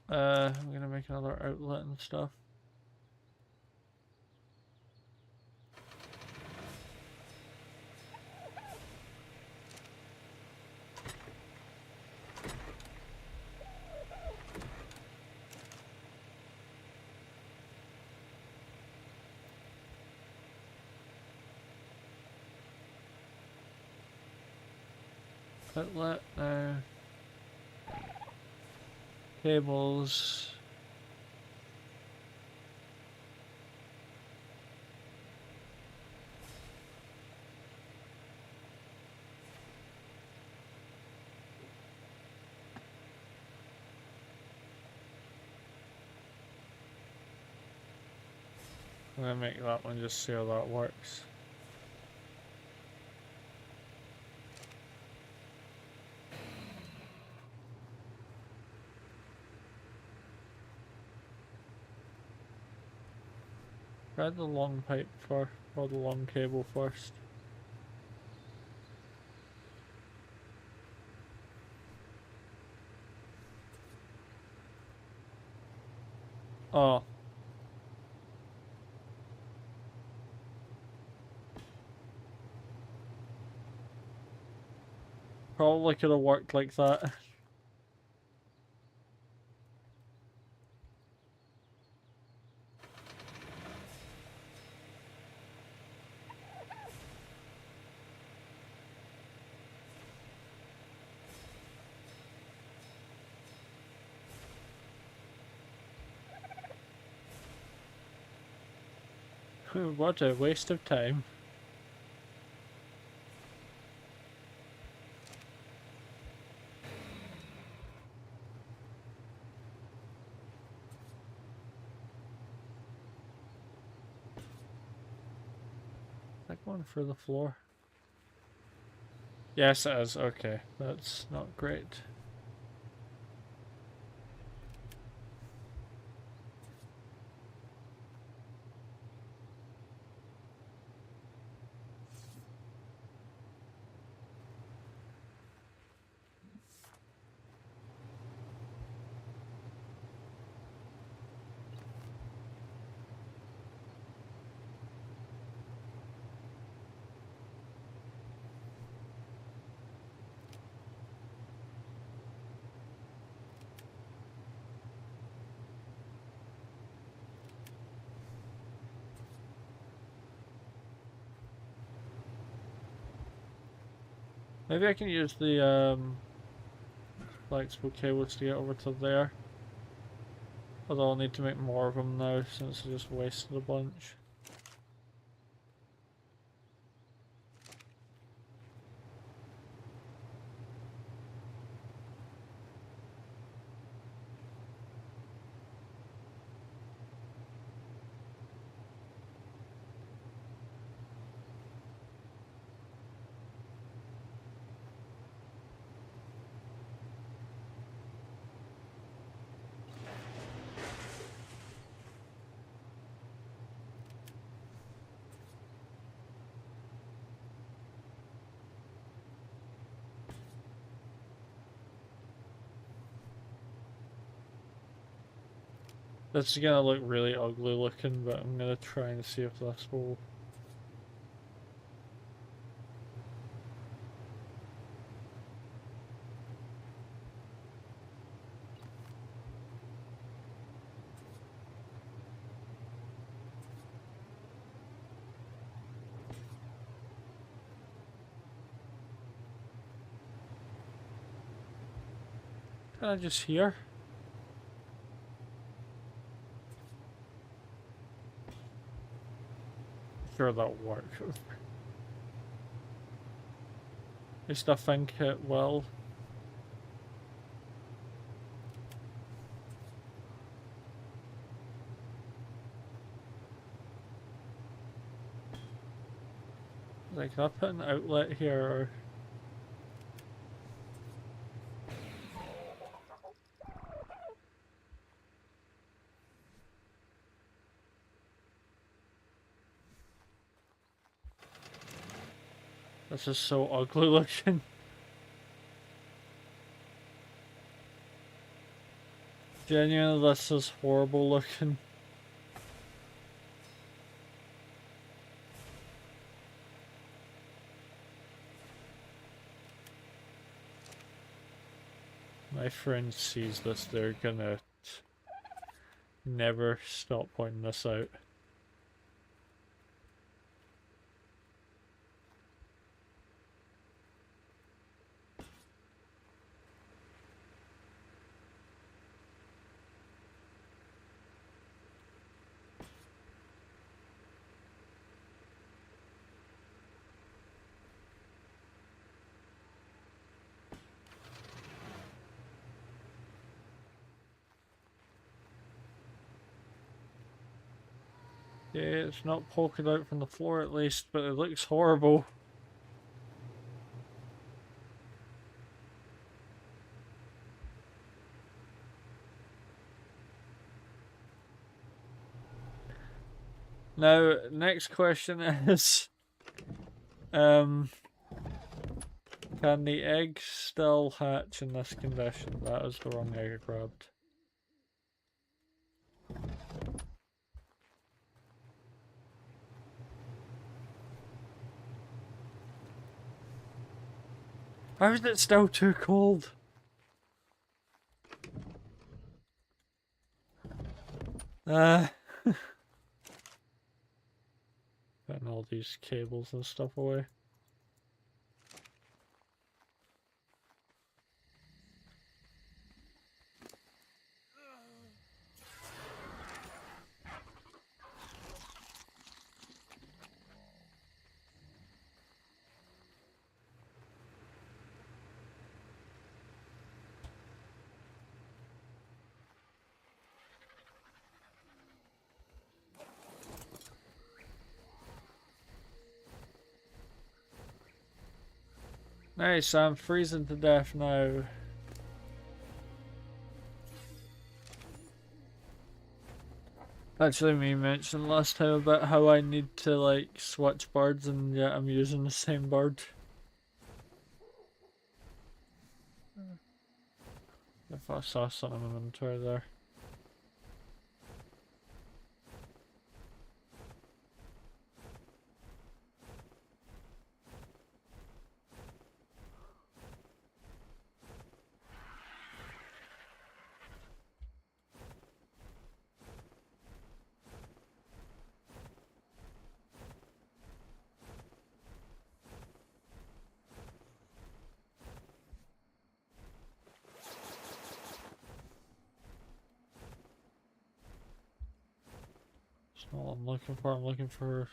I'm gonna make another outlet and stuff. Outlet now. Cables. I'm gonna make that one just see how that works. Try the long pipe first, or the long cable first. Oh. Probably could have worked like that. What a waste of time. Is that going through the floor? Yes, it is. Okay, that's not great. Maybe I can use the flexible cables to get over to there. Although I'll need to make more of them now since I just wasted a bunch. This is gonna look really ugly looking, but I'm gonna try and see if this will... Can I just hear? Sure, that'll work. At least I think it will. Like, can I put an outlet here or... This is so ugly looking. Genuinely, this is horrible looking. My friend sees this, they're gonna never stop pointing this out. Yeah, it's not poking out from the floor at least, but it looks horrible. Now, next question is, can the egg still hatch in this condition? That is the wrong egg I grabbed. How is it still too cold? Putting all these cables and stuff away. Nice, I'm freezing to death now. Actually, me mentioned last time about how I need to like switch birds, and yet I'm using the same bird. If I saw something in the inventory there. That's not what I'm looking for. I'm looking for.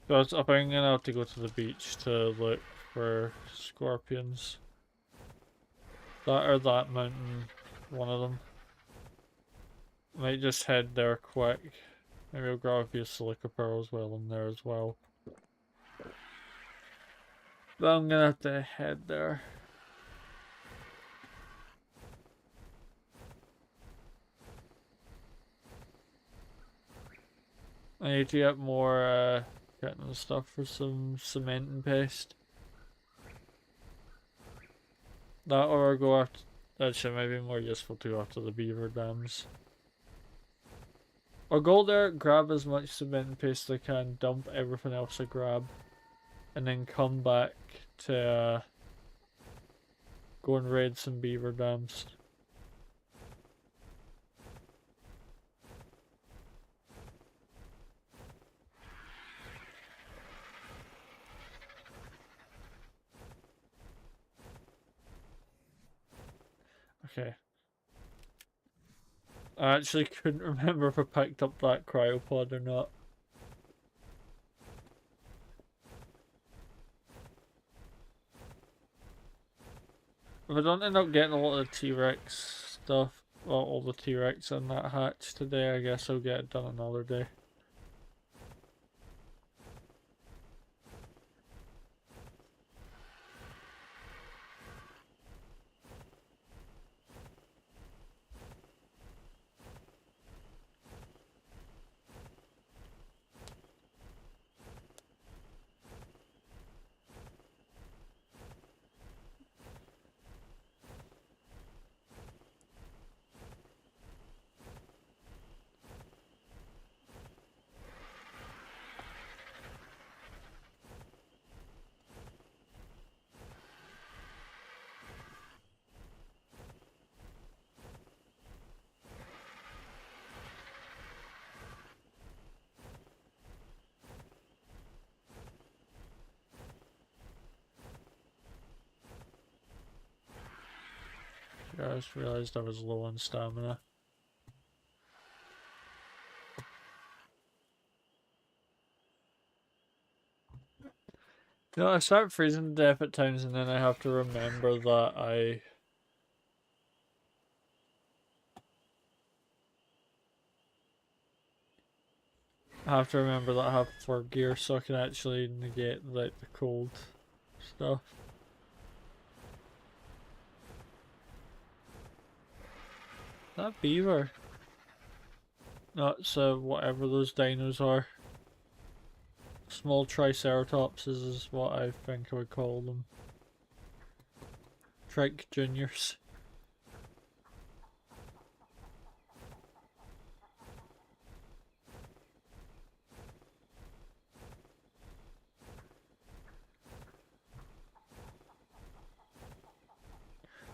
Because I'm gonna have to go to the beach to look for scorpions. That or that mountain, one of them. Might just head there quick. Maybe I'll grab a few silica pearls while I'm there as well. But I'm gonna have to head there. I need to get more getting stuff for some cement and paste. That or go after. Actually, maybe more useful to go after the beaver dams. Or go there, grab as much cement and paste as I can, dump everything else I grab, and then come back to go and raid some beaver dams. Okay. I actually couldn't remember if I picked up that cryopod or not. If I don't end up getting a lot of the T-Rex stuff, well, all the T-Rex in that hatch today, I guess I'll get it done another day. I just realised I was low on stamina. I start freezing to death at times and then I have to remember that I have to remember that I have 4 gear so I can actually negate like the cold stuff. That beaver. That's whatever those dinos are. Small triceratopses is what I think I would call them. Trike Juniors.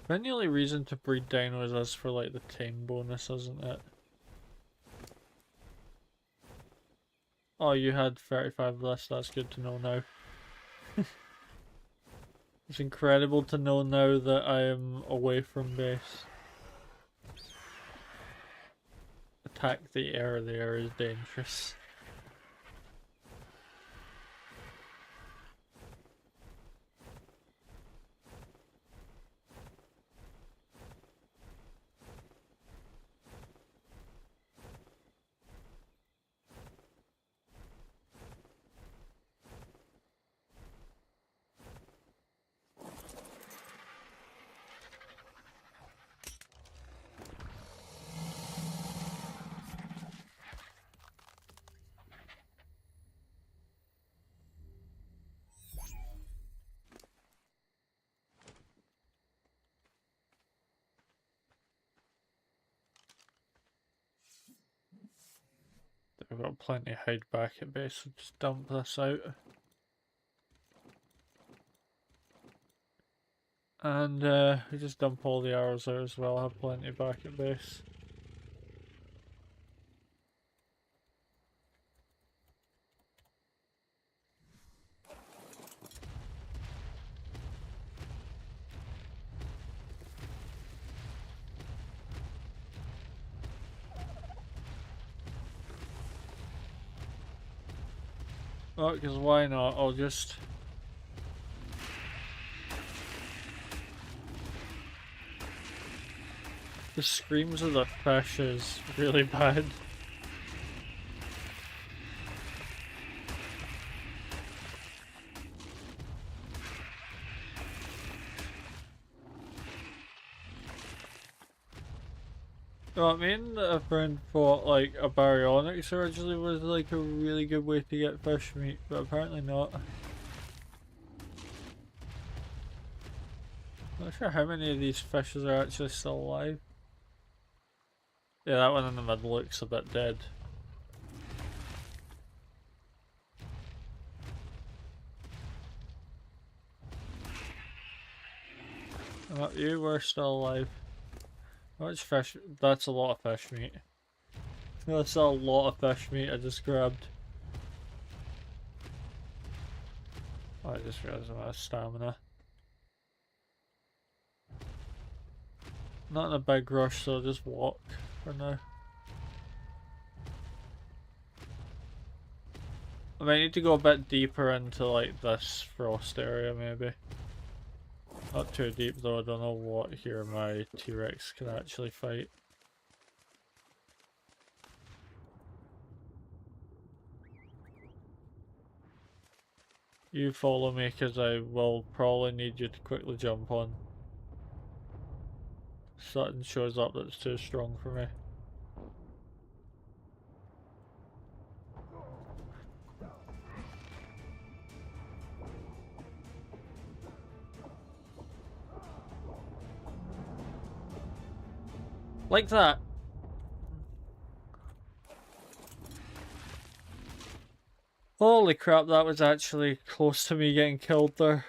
Then the only reason to breed dinos is for like the tame bonus, isn't it? Oh, you had 35 less, that's good to know now. It's incredible to know now that I am away from base. Attack the air is dangerous. I've got plenty of hide back at base, so just dump this out. And we just dump all the arrows out as well, I have plenty back at base. Well, because why not? I'll just... The screams of the fish is really bad. Well, I mean, a friend thought like a baryonyx originally was like a really good way to get fish meat, but apparently not. Not sure how many of these fishes are actually still alive. Yeah, that one in the middle looks a bit dead. You were still alive. How much fish? That's a lot of fish meat. That's a lot of fish meat I just grabbed. Oh, I just realized I'm out of stamina. Not in a big rush, so I'll just walk for now. I might need to go a bit deeper into like this frost area maybe. Not too deep though, I don't know what here my T-Rex can actually fight. You follow me because I will probably need you to quickly jump on. Something shows up that's too strong for me. Like that. Holy crap, that was actually close to me getting killed there.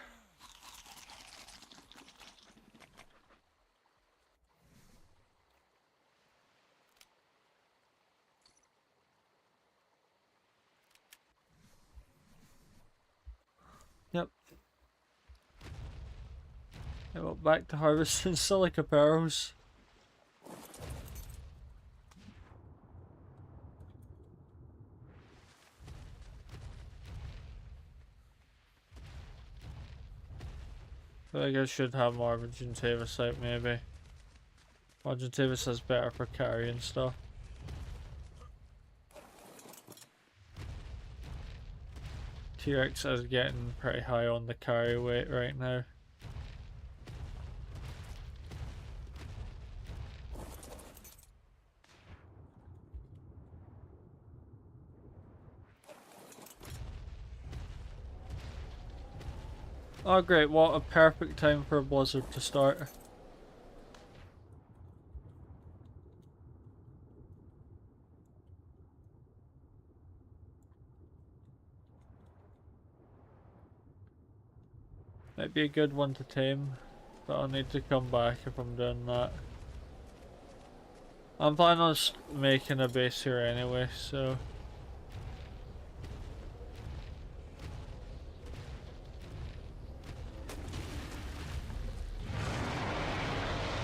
Yep. Yeah, well, back to harvesting silica pearls. I feel like I should have more Argentavis out maybe. Argentavis is better for carrying stuff. T-Rex is getting pretty high on the carry weight right now. Oh great, what a perfect time for a blizzard to start. Might be a good one to tame, but I'll need to come back if I'm doing that. I'm planning on making a base here anyway, so...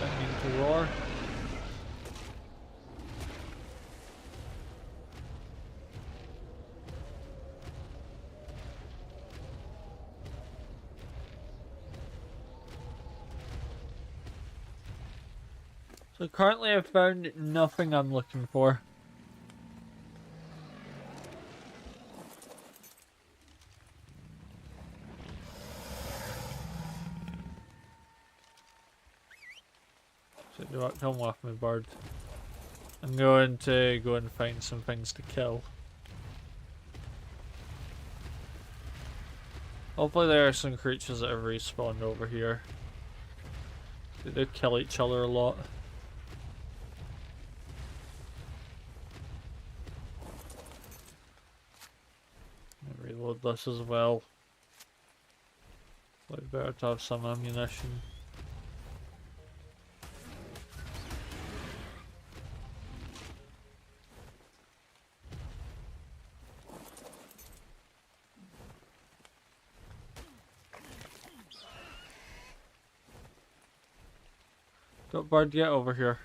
Don't need to roar. So currently I've found nothing I'm looking for. So do not come with me, bird. I'm going to go and find some things to kill. Hopefully there are some creatures that have respawned over here. They do kill each other a lot. Reload this as well. Like better to have some ammunition. Don't bird, get over here.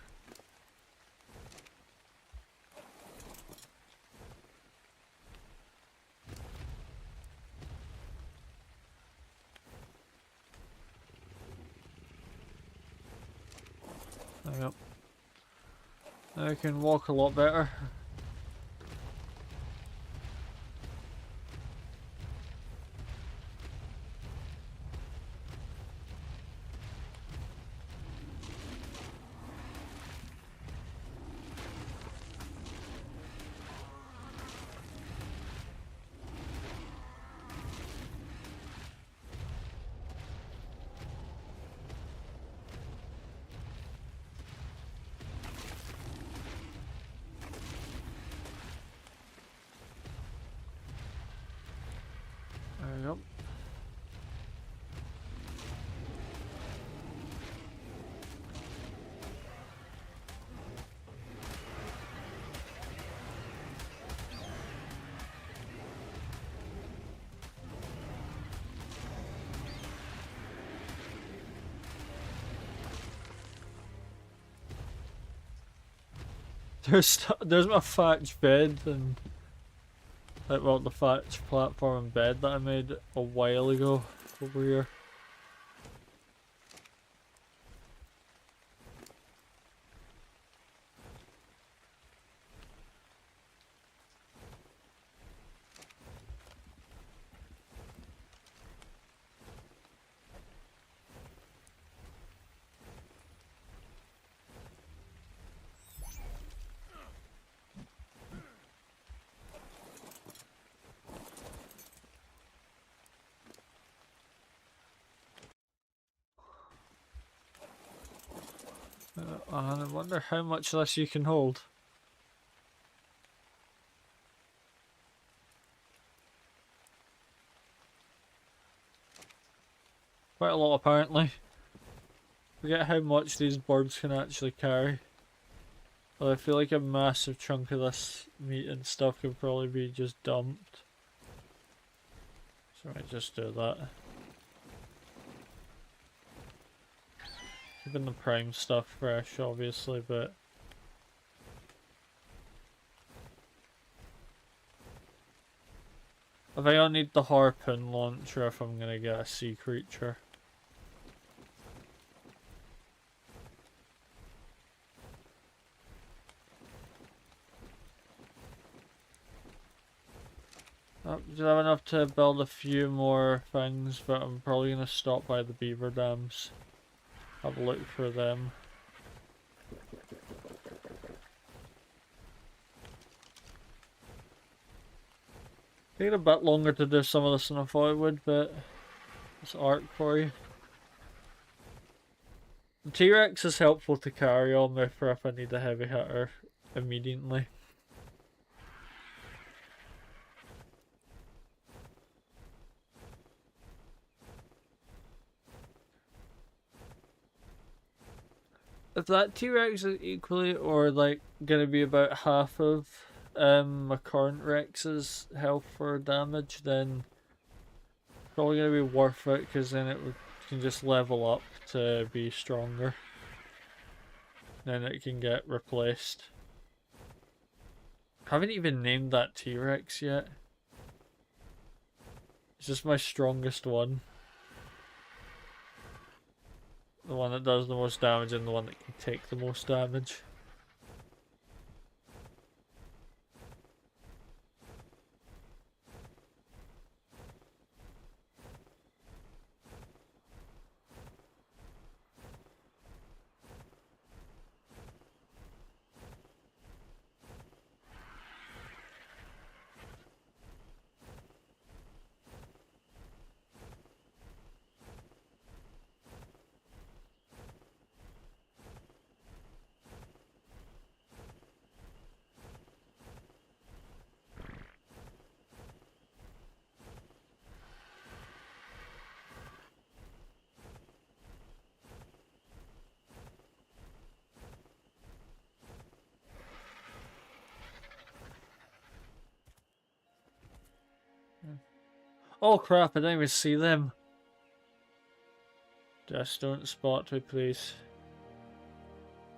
There we go. Now I can walk a lot better. There we go. There's my thatch bed and well the thatch platform and bed that I made a while ago over here. And I wonder how much of this you can hold. Quite a lot apparently. Forget how much these birds can actually carry. Well, I feel like a massive chunk of this meat and stuff could probably be just dumped. So I might just do that. keeping the prime stuff fresh, obviously, but I think I'll need the harpoon launcher if I'm gonna get a sea creature. Just have enough to build a few more things, but I'm probably gonna stop by the beaver dams. Have a look for them. Taking a bit longer to do some of this than I thought it would, but it's art for you. The T-Rex is helpful to carry on me for if I need a heavy hitter immediately. If that T-Rex is equally or like gonna be about half of my current Rex's health or damage, then probably gonna be worth it because then can just level up to be stronger. Then it can get replaced. Haven't even named that T-Rex yet. It's just my strongest one. The one that does the most damage and the one that can take the most damage. Oh crap, I didn't even see them. Just don't spot me, please.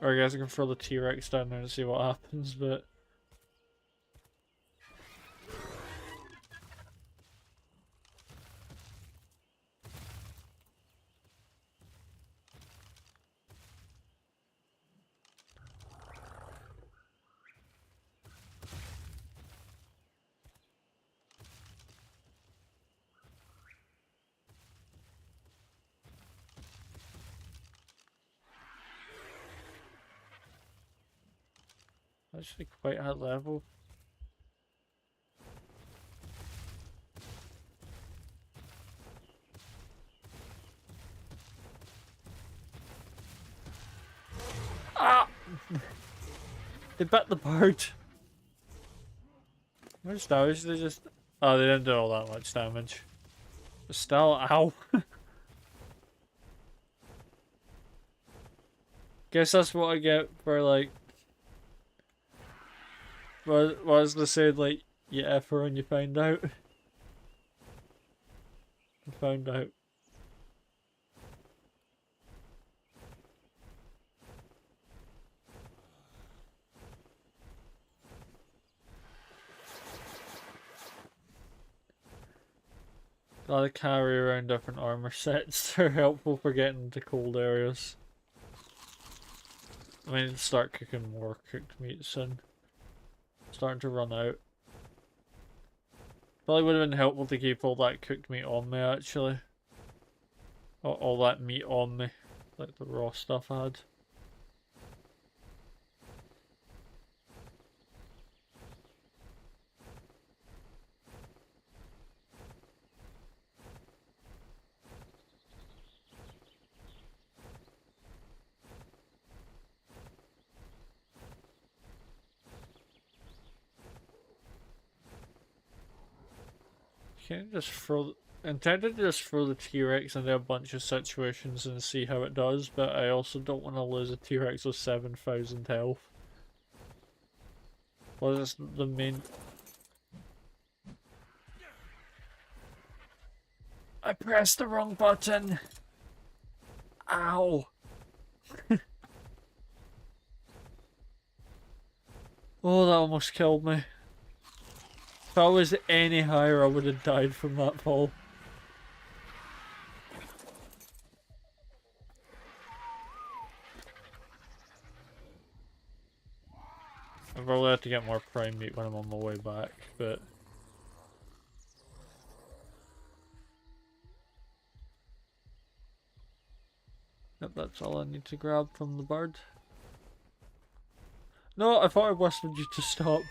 Or I guess I can throw the T-Rex down there and see what happens, but... actually quite high level. Ah! They bit the bird. How much damage did they just... Oh, they didn't do all that much damage. But still, ow. Guess that's what I get for like... What was the saying, like, you F her and you find out? I found out. Gotta carry around different armor sets. They're helpful for getting to cold areas. I need to start cooking more cooked meat soon. Starting to run out. Probably would have been helpful to keep all that cooked meat on me, actually. All that meat on me. Like the raw stuff I had. Can't just throw... Intended to just throw the T-Rex into a bunch of situations and see how it does, but I also don't want to lose a T-Rex with 7,000 health. Well, that's the main... I pressed the wrong button! Ow! Oh, that almost killed me. If I was any higher, I would have died from that fall. I probably have to get more prime meat when I'm on my way back, but... Yep, that's all I need to grab from the bird. No, I thought I whispered you to stop.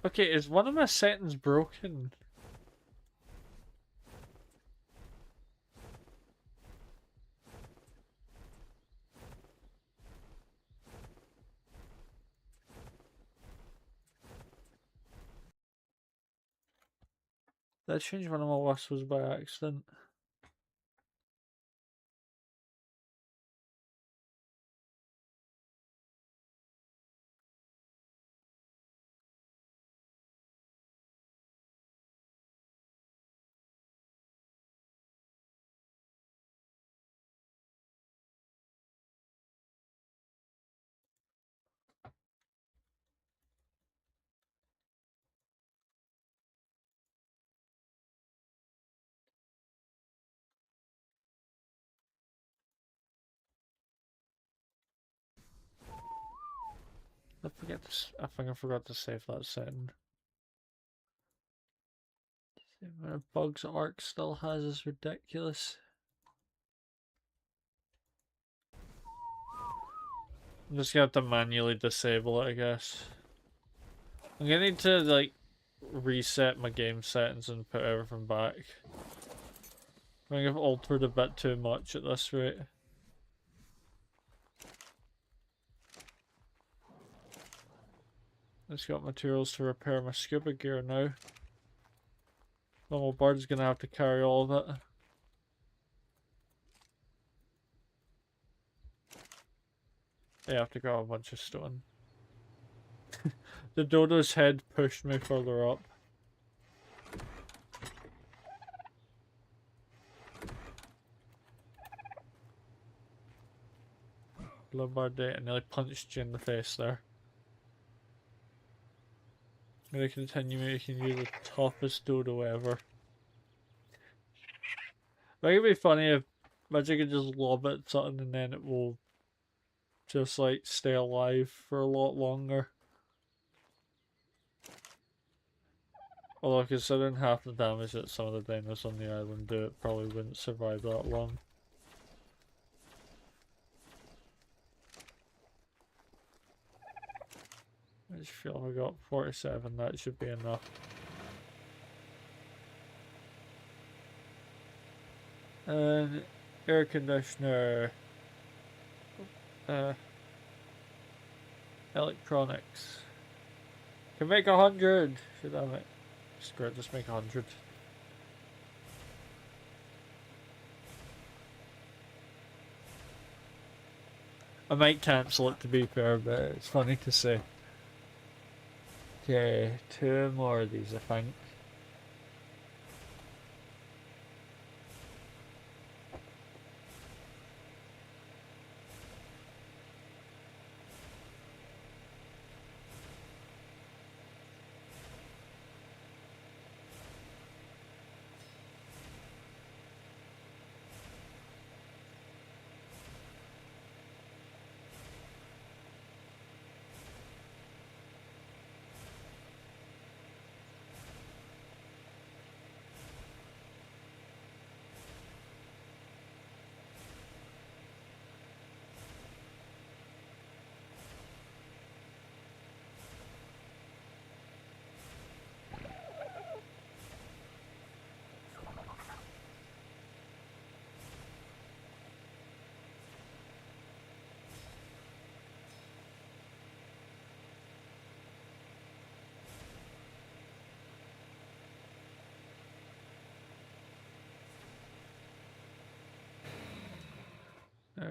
Okay, is one of my settings broken? Did I change one of my whistles by accident? I think I forgot to save that setting. The amount of bugs Ark still has is ridiculous. I'm just gonna have to manually disable it, I guess. I'm gonna need to, like, reset my game settings and put everything back. I think I've altered a bit too much at this rate. I've got materials to repair my scuba gear now. Normal bird's gonna have to carry all of it. I have to grab a bunch of stone. The dodo's head pushed me further up. Bloodbird and nearly punched you in the face there. I'm gonna continue making you the toughest dodo ever. I think it'd be funny if Magic could just lob it at something and then it will just like stay alive for a lot longer. Although considering half the damage that some of the dinos on the island do, it probably wouldn't survive that long. I just feel I got 47, that should be enough. And air conditioner. Electronics. Can make 100! Should I make... Screw it, just make 100. I might cancel it to be fair, but it's funny to say. Okay, 2 more of these I think.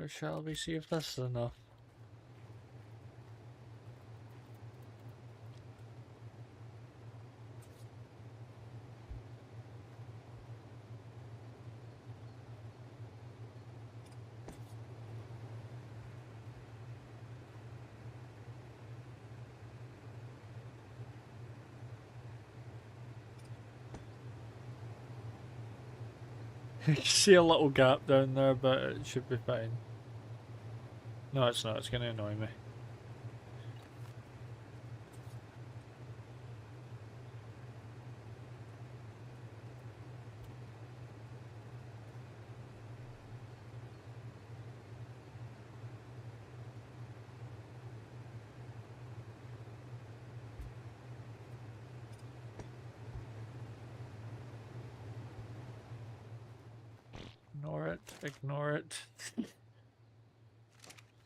So shall we see if this is enough? You can see a little gap down there, but it should be fine. No, it's not. It's going to annoy me. Ignore it. Ignore it.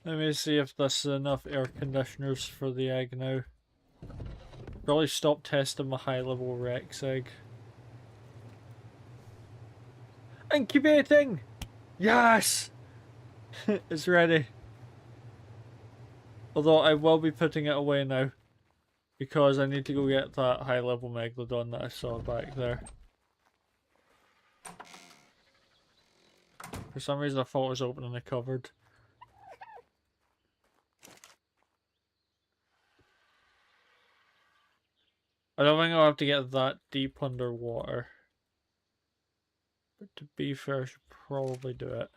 Let me see if this is enough air conditioners for the egg now. Probably stop testing my high level Rex egg. Incubating! Yes! It's ready. Although I will be putting it away now. Because I need to go get that high level Megalodon that I saw back there. For some reason I thought it was open in the cupboard. I don't think I'll have to get that deep underwater. But to be fair, I should probably do it.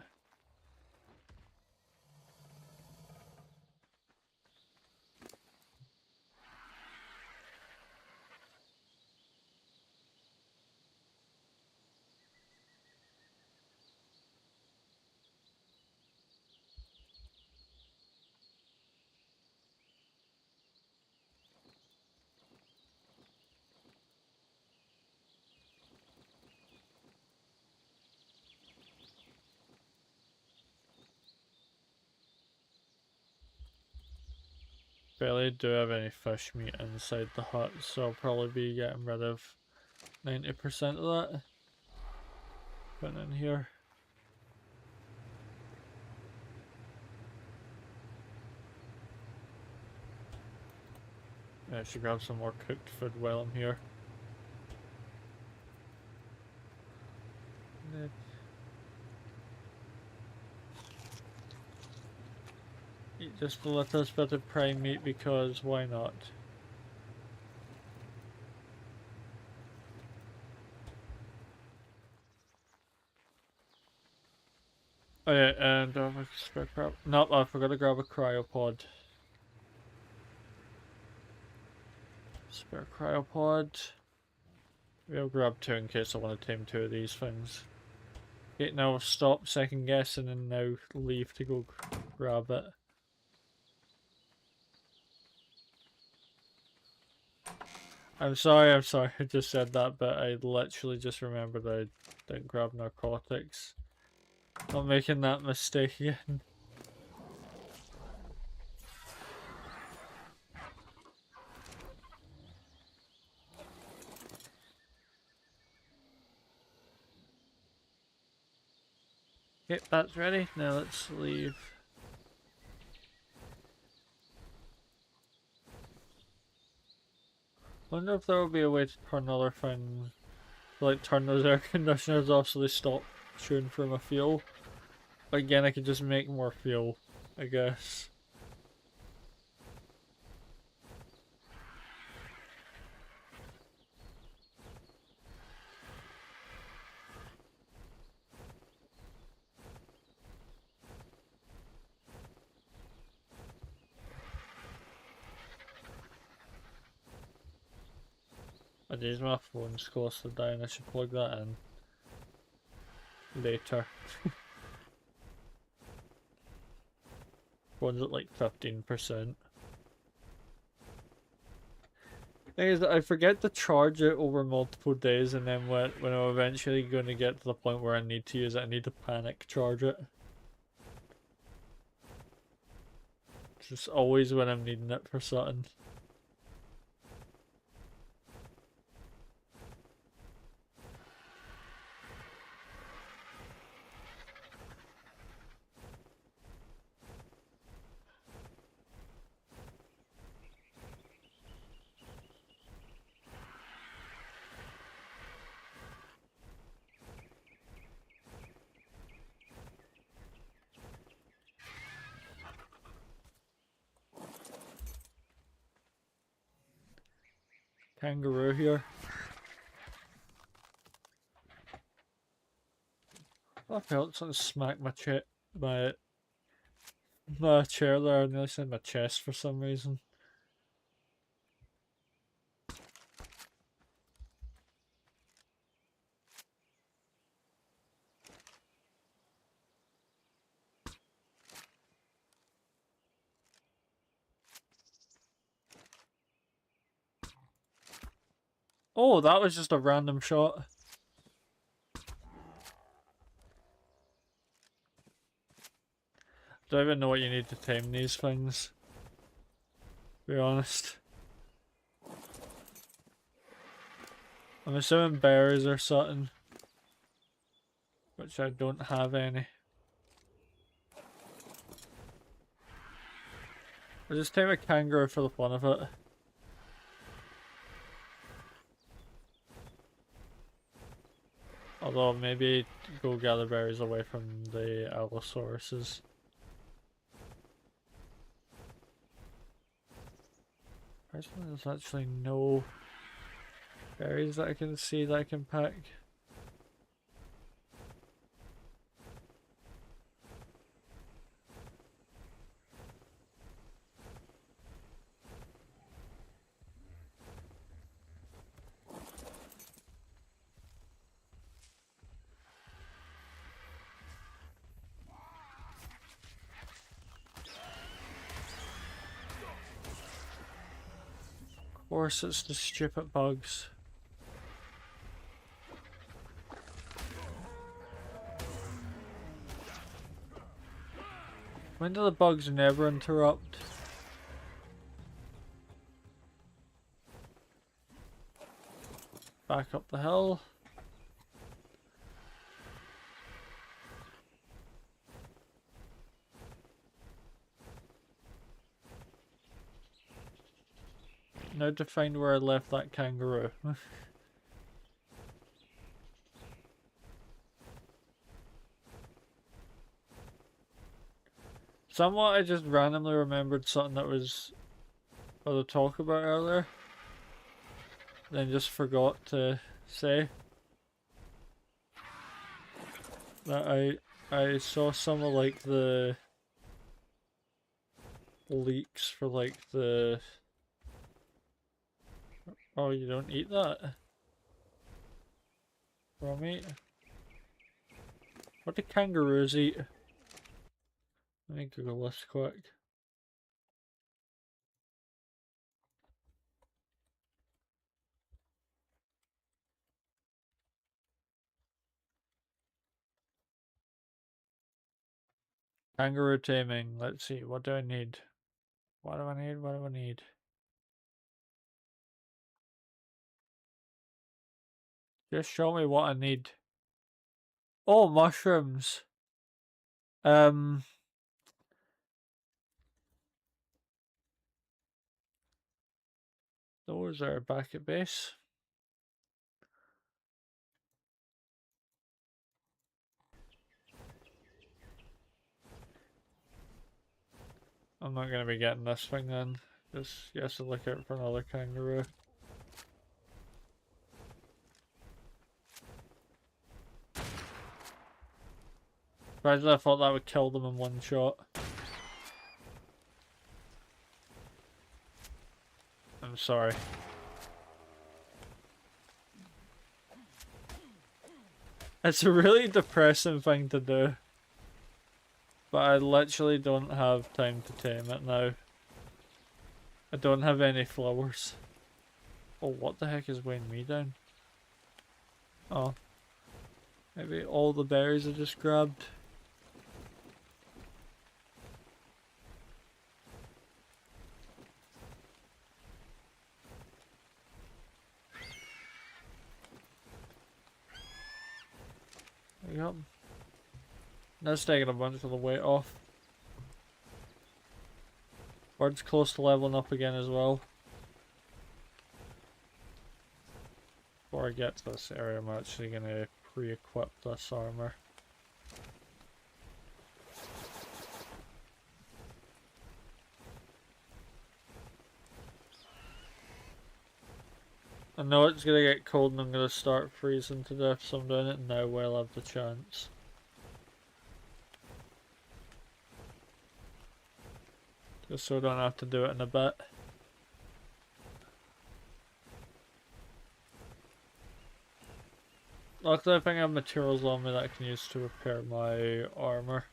Barely do have any fish meat inside the hut, so I'll probably be getting rid of 90% of that. Putting in here. I should grab some more cooked food while I'm here. Eat just a little bit of prime meat because why not? Oh yeah, and nope, I forgot to grab a cryopod. Spare cryopod. We'll grab two in case I want to tame two of these things. Okay, now stop second guessing and now leave to go grab it. I'm sorry, I just said that, but I literally just remembered I didn't grab narcotics. Not making that mistake again. Okay, that's ready. Now let's leave. Wonder if there will be a way to turn other things, like turn those air conditioners off so they stop chewing through my fuel. But again, I could just make more fuel, I guess. I just my phone's close to dying, I should plug that in later. Phone's at like 15%. Thing is that I forget to charge it over multiple days, and then when I'm eventually going to get to the point where I need to use it, I need to panic charge it. It's just always when I'm needing it for something. kangaroo here. I felt something smack my chair there. I nearly said my chest for some reason. Oh, that was just a random shot. Don't even know what you need to tame these things, to be honest. I'm assuming berries or something, which I don't have any. I'll just tame a kangaroo for the fun of it. Although maybe go gather berries away from the Allosauruses. There's actually no berries that I can see that I can pack. Of course, it's the stupid bugs. When do the bugs never interrupt? Back up the hill. Now to find where I left that kangaroo. Somewhat I just randomly remembered something that was to talk about earlier. Then just forgot to say. That I saw some of like the leaks for like the... Oh, you don't eat that? Raw meat? What do kangaroos eat? Let me Google this quick. Kangaroo taming. Let's see. What do I need? What do I need? What do I need? Just show me what I need. Oh, mushrooms. Those are back at base. I'm not gonna be getting this thing then. Just yes, to look out for another kangaroo. Surprised I thought that would kill them in one shot. I'm sorry. It's a really depressing thing to do. But I literally don't have time to tame it now. I don't have any flowers. Oh, what the heck is weighing me down? Oh. Maybe all the berries I just grabbed. There we go. That's taking a bunch of the weight off. Bird's close to leveling up again as well. Before I get to this area, I'm actually going to pre-equip this armor. I know it's gonna get cold and I'm gonna start freezing to death, so I'm doing it now while I have the chance. Just so I don't have to do it in a bit. Luckily I think I have materials on me that I can use to repair my armor.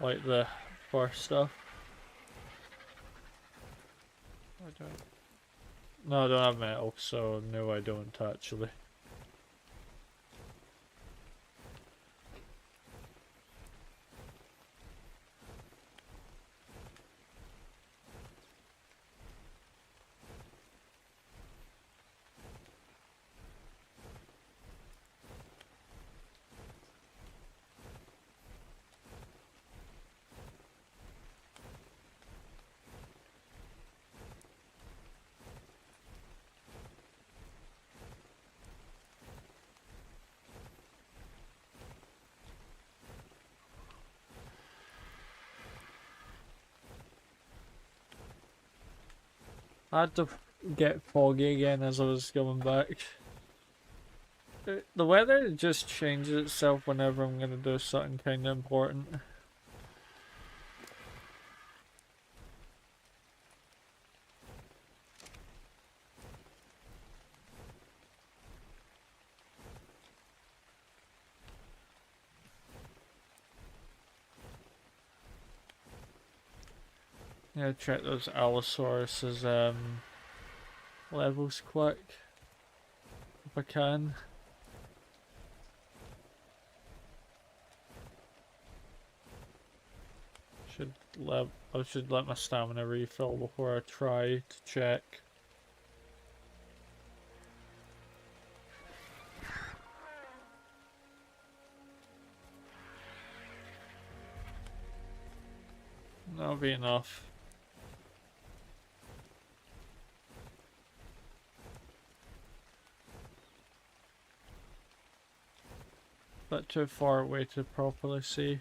Like the first stuff. No, I don't have metal, so no I don't actually. I had to get foggy again as I was going back. The weather just changes itself whenever I'm gonna do something kinda important. Yeah, check those Allosaurus's levels quick. If I can. I should let my stamina refill before I try to check. That'll be enough. But too far away to properly see.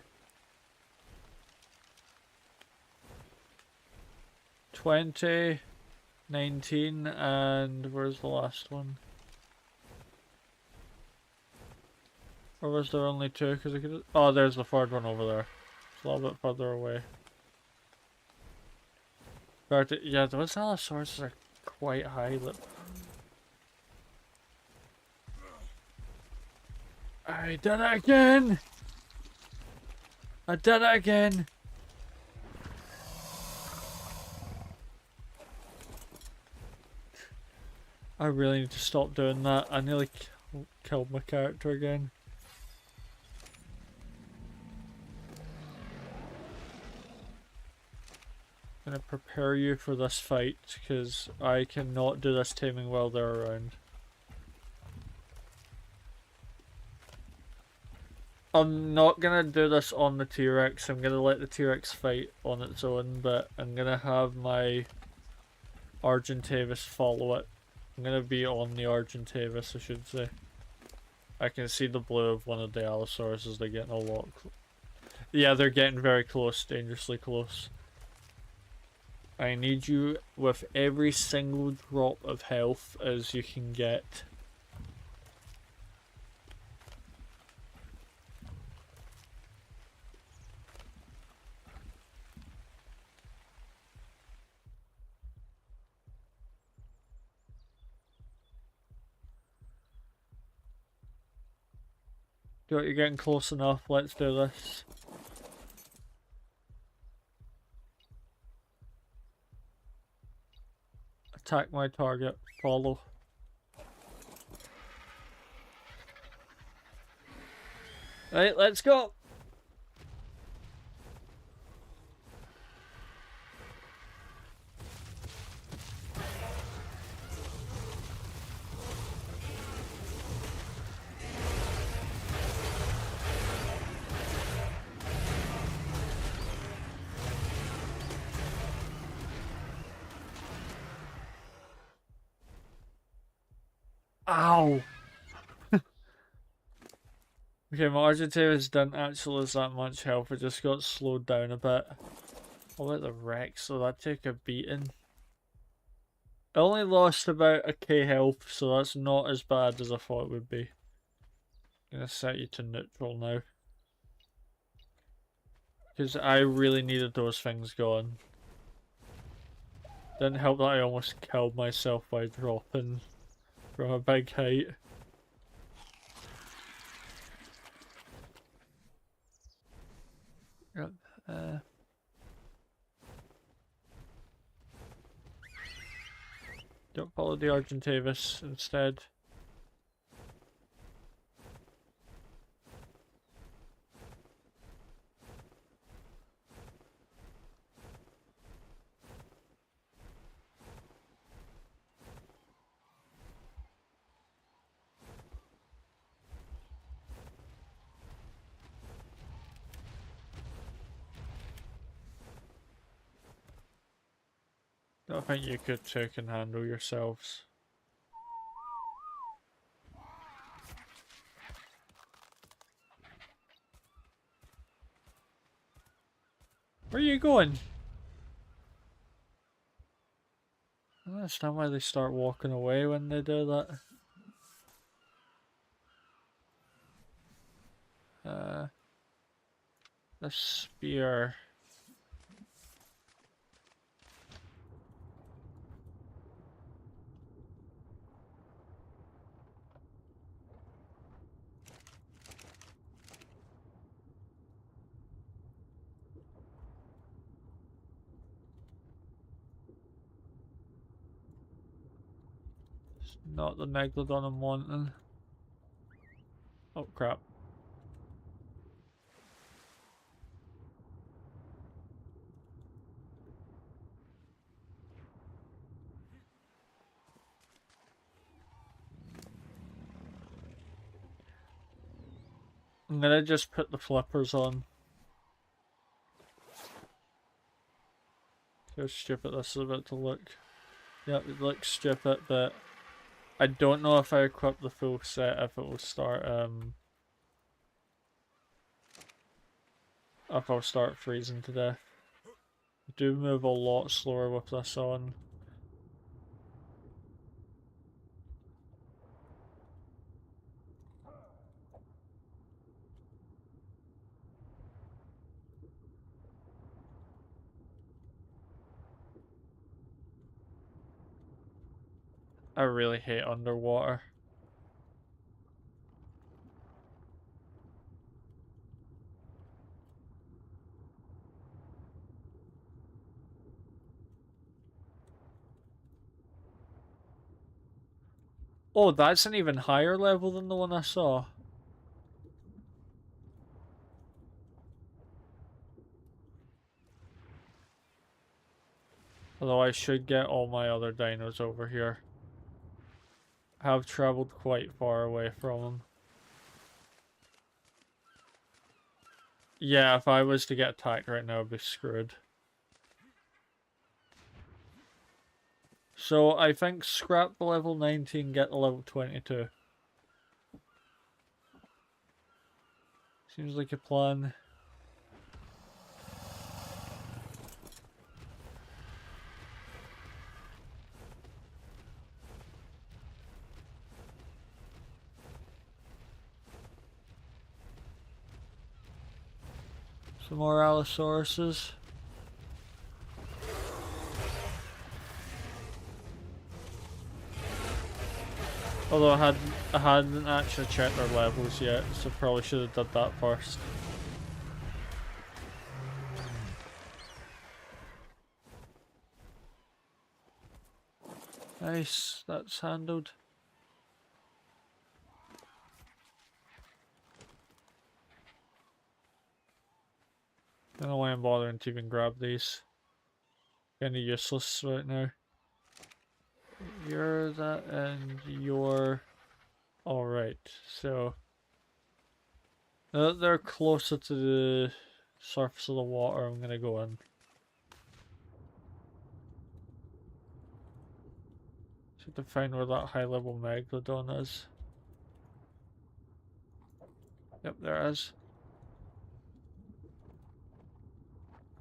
20, 19, and where's the last one? Or was there only two? Cause I could. Oh, there's the third one over there. It's a little bit further away. But yeah, those Allosauruses are quite high. I did it again! I did it again! I really need to stop doing that. I nearly killed my character again. I'm gonna prepare you for this fight, because I cannot do this taming while they're around. I'm not gonna do this on the T-Rex, I'm gonna let the T-Rex fight on its own, but I'm gonna have my Argentavis follow it. I'm gonna be on the Argentavis, I should say. I can see the blue of one of the Allosauruses, they're getting a lot yeah, they're getting very close, dangerously close. I need you with every single drop of health as you can get. You're getting close enough, let's do this. Attack my target, follow. Right, let's go! Ow! Okay, my Argentavis didn't actually lose that much health, it just got slowed down a bit. What about the Rex? So that took a beating. I only lost about a K health, so that's not as bad as I thought it would be. I'm gonna set you to neutral now. Because I really needed those things gone. Didn't help that I almost killed myself by dropping from a big height. Yep. Don't follow the Argentavis instead. I think you could two can handle yourselves. Where are you going? I don't understand why they start walking away when they do that. The spear. It's not the Megalodon I'm wanting. Oh crap. I'm gonna just put the flippers on. How stupid this is about to look. Yep, it looks stupid, but I don't know if I equip the full set if it will start if I'll start freezing to death. I do move a lot slower with this on. I really hate underwater. Oh, that's an even higher level than the one I saw. Although I should get all my other dinos over here. I have travelled quite far away from them. Yeah, if I was to get attacked right now, I'd be screwed. So I think scrap the level 19, get the level 22. Seems like a plan. Some more Allosauruses. Although I hadn't actually checked their levels yet, so probably should have done that first. Nice, that's handled. Don't know why I'm bothering to even grab these. Kinda useless right now. You're that and you're... Alright, so... Now that they're closer to the surface of the water, I'm gonna go in. Just have to find where that high level Megalodon is. Yep, there it is.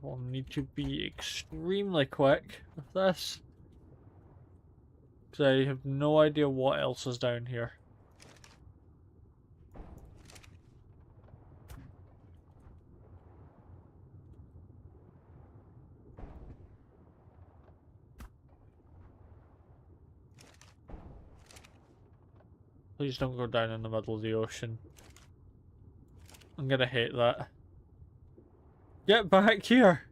We'll need to be extremely quick with this. Because I have no idea what else is down here. Please don't go down in the middle of the ocean. I'm gonna hate that. Get back here!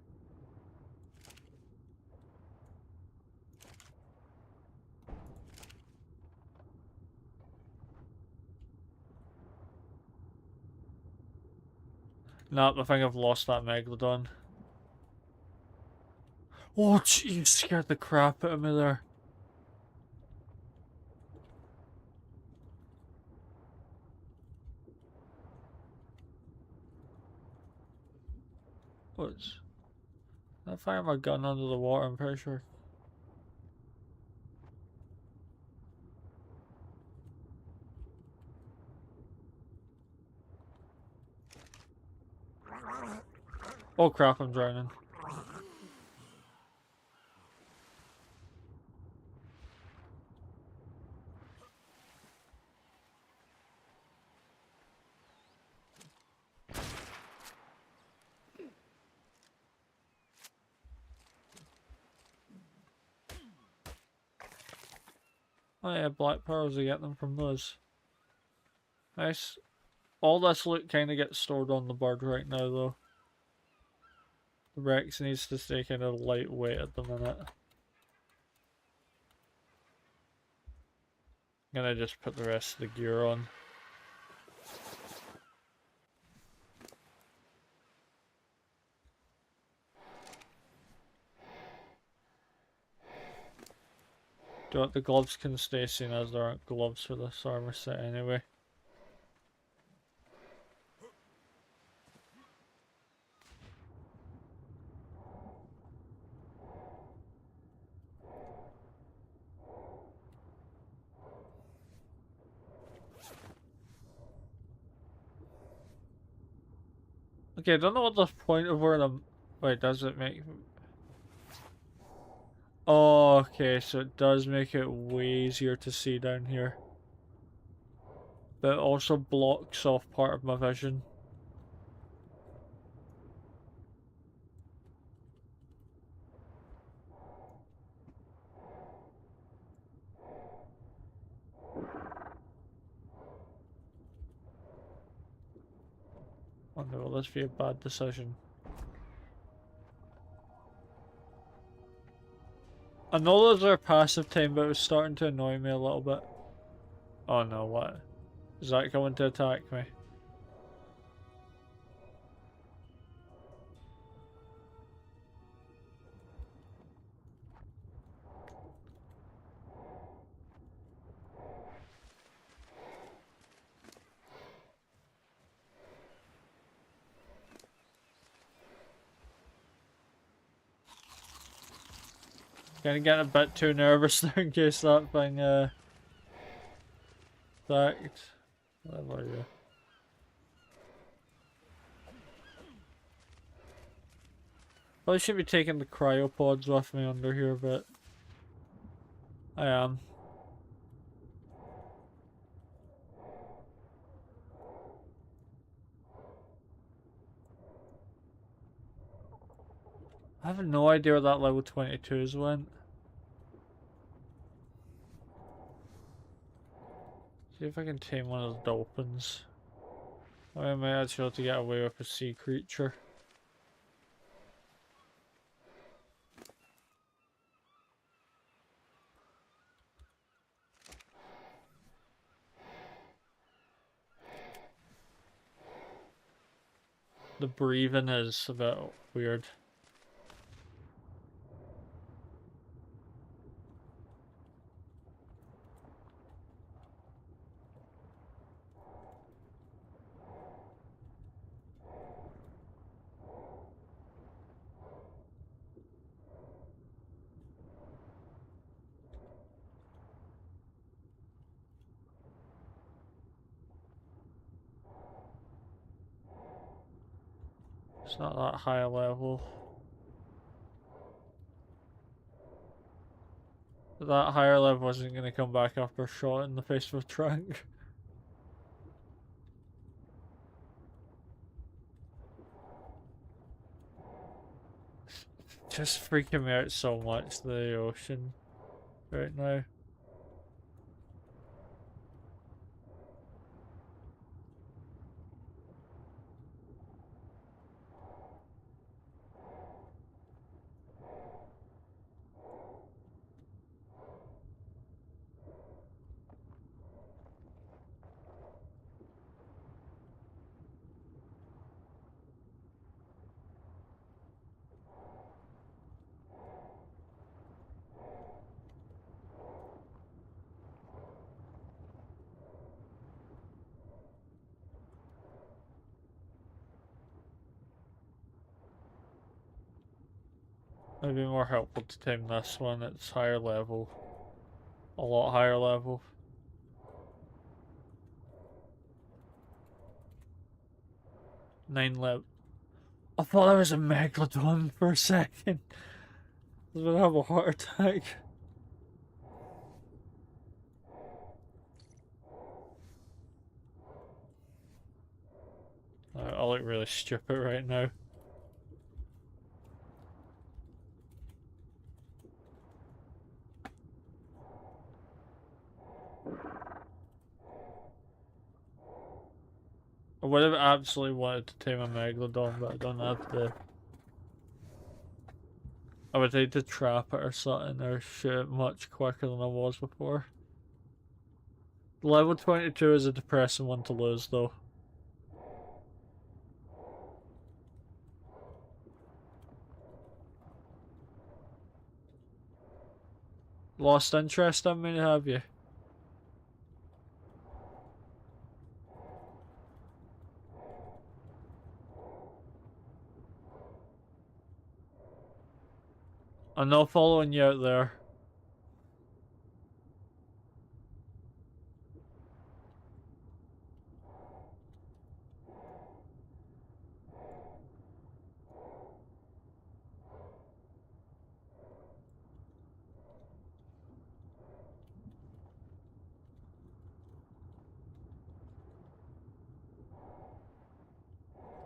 Nah, I think I've lost that Megalodon. Oh, jeez, scared the crap out of me there. What's... I fired my gun under the water, I'm pretty sure. Oh crap, I'm drowning. Oh yeah, black pearls, I get them from those. Nice. All this loot kind of gets stored on the bird right now though. The Rex needs to stay kind of lightweight at the minute. I'm gonna just put the rest of the gear on. The gloves can stay seen as there aren't gloves for this armor set anyway. Okay, I don't know what the point of where the... Wait, does it make... Oh, okay, so it does make it way easier to see down here. But it also blocks off part of my vision. Oh no, will this be a bad decision? I know those are passive time, but it was starting to annoy me a little bit. Oh no, what? Is that going to attack me? Gonna get a bit too nervous there in case that thing attacked. Whatever, yeah. Probably should be taking the cryopods with me under here, but I am. I have no idea where that level 22s went. See if I can tame one of the dolphins. I might actually be able to get away with a sea creature. The breathing is a bit weird. It's not that high a level. That higher level wasn't going to come back after a shot in the face of a tank. Just freaking me out so much, the ocean right now. It'd be more helpful to tame this one. It's higher level. A lot higher level. Nine level. I thought that was a Megalodon for a second. I was gonna have a heart attack. I look really stupid right now. I would have absolutely wanted to tame a Megalodon, but I don't have the... I would need to trap it or something or shoot it much quicker than I was before. Level 22 is a depressing one to lose though. Lost interest, I mean, have you? I'm not following you out there.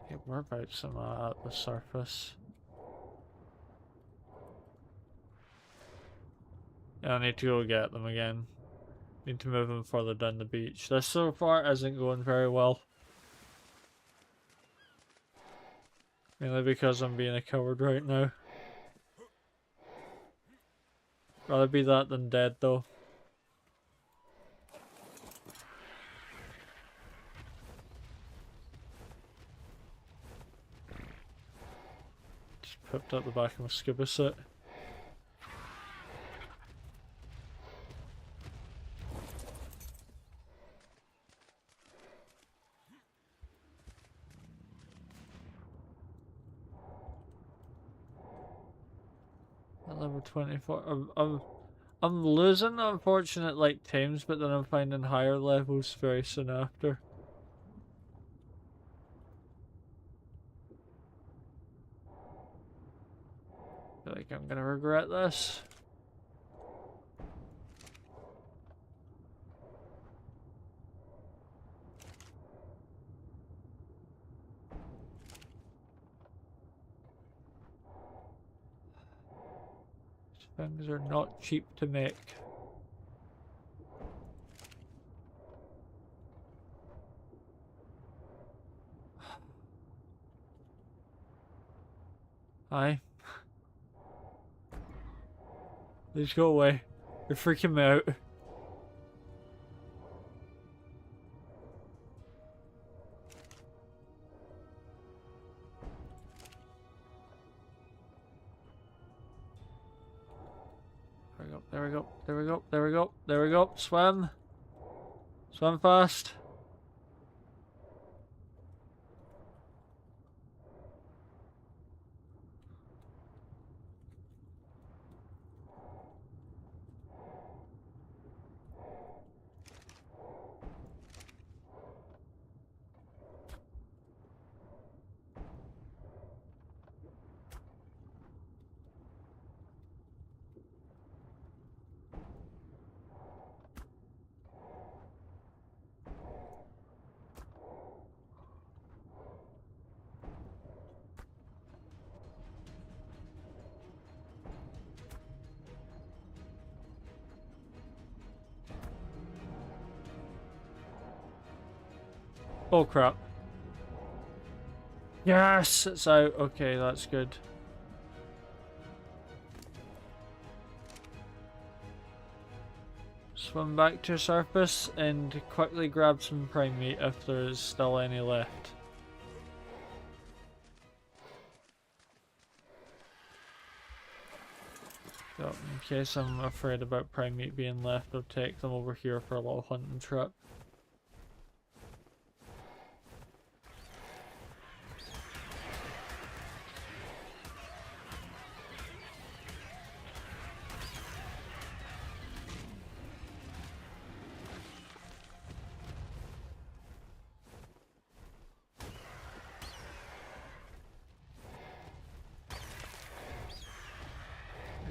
Okay, whereabouts am I at the surface? Yeah, I need to go get them again. Need to move them further down the beach. This so far isn't going very well. Mainly because I'm being a coward right now. Rather be that than dead though. Just popped out the back of my scuba suit. At level 24. I'm losing unfortunate like times, but then I'm finding higher levels very soon after. I feel like I'm gonna regret this. Things are not cheap to make. Hi. Please go away. You're freaking me out. There we go, there we go, there we go, there we go. Swim. Swim fast. Oh crap. Yes, it's out. Okay, that's good. Swim back to surface and quickly grab some prime meat if there's still any left. So, in case I'm afraid about prime meat being left, I'll take them over here for a little hunting trip.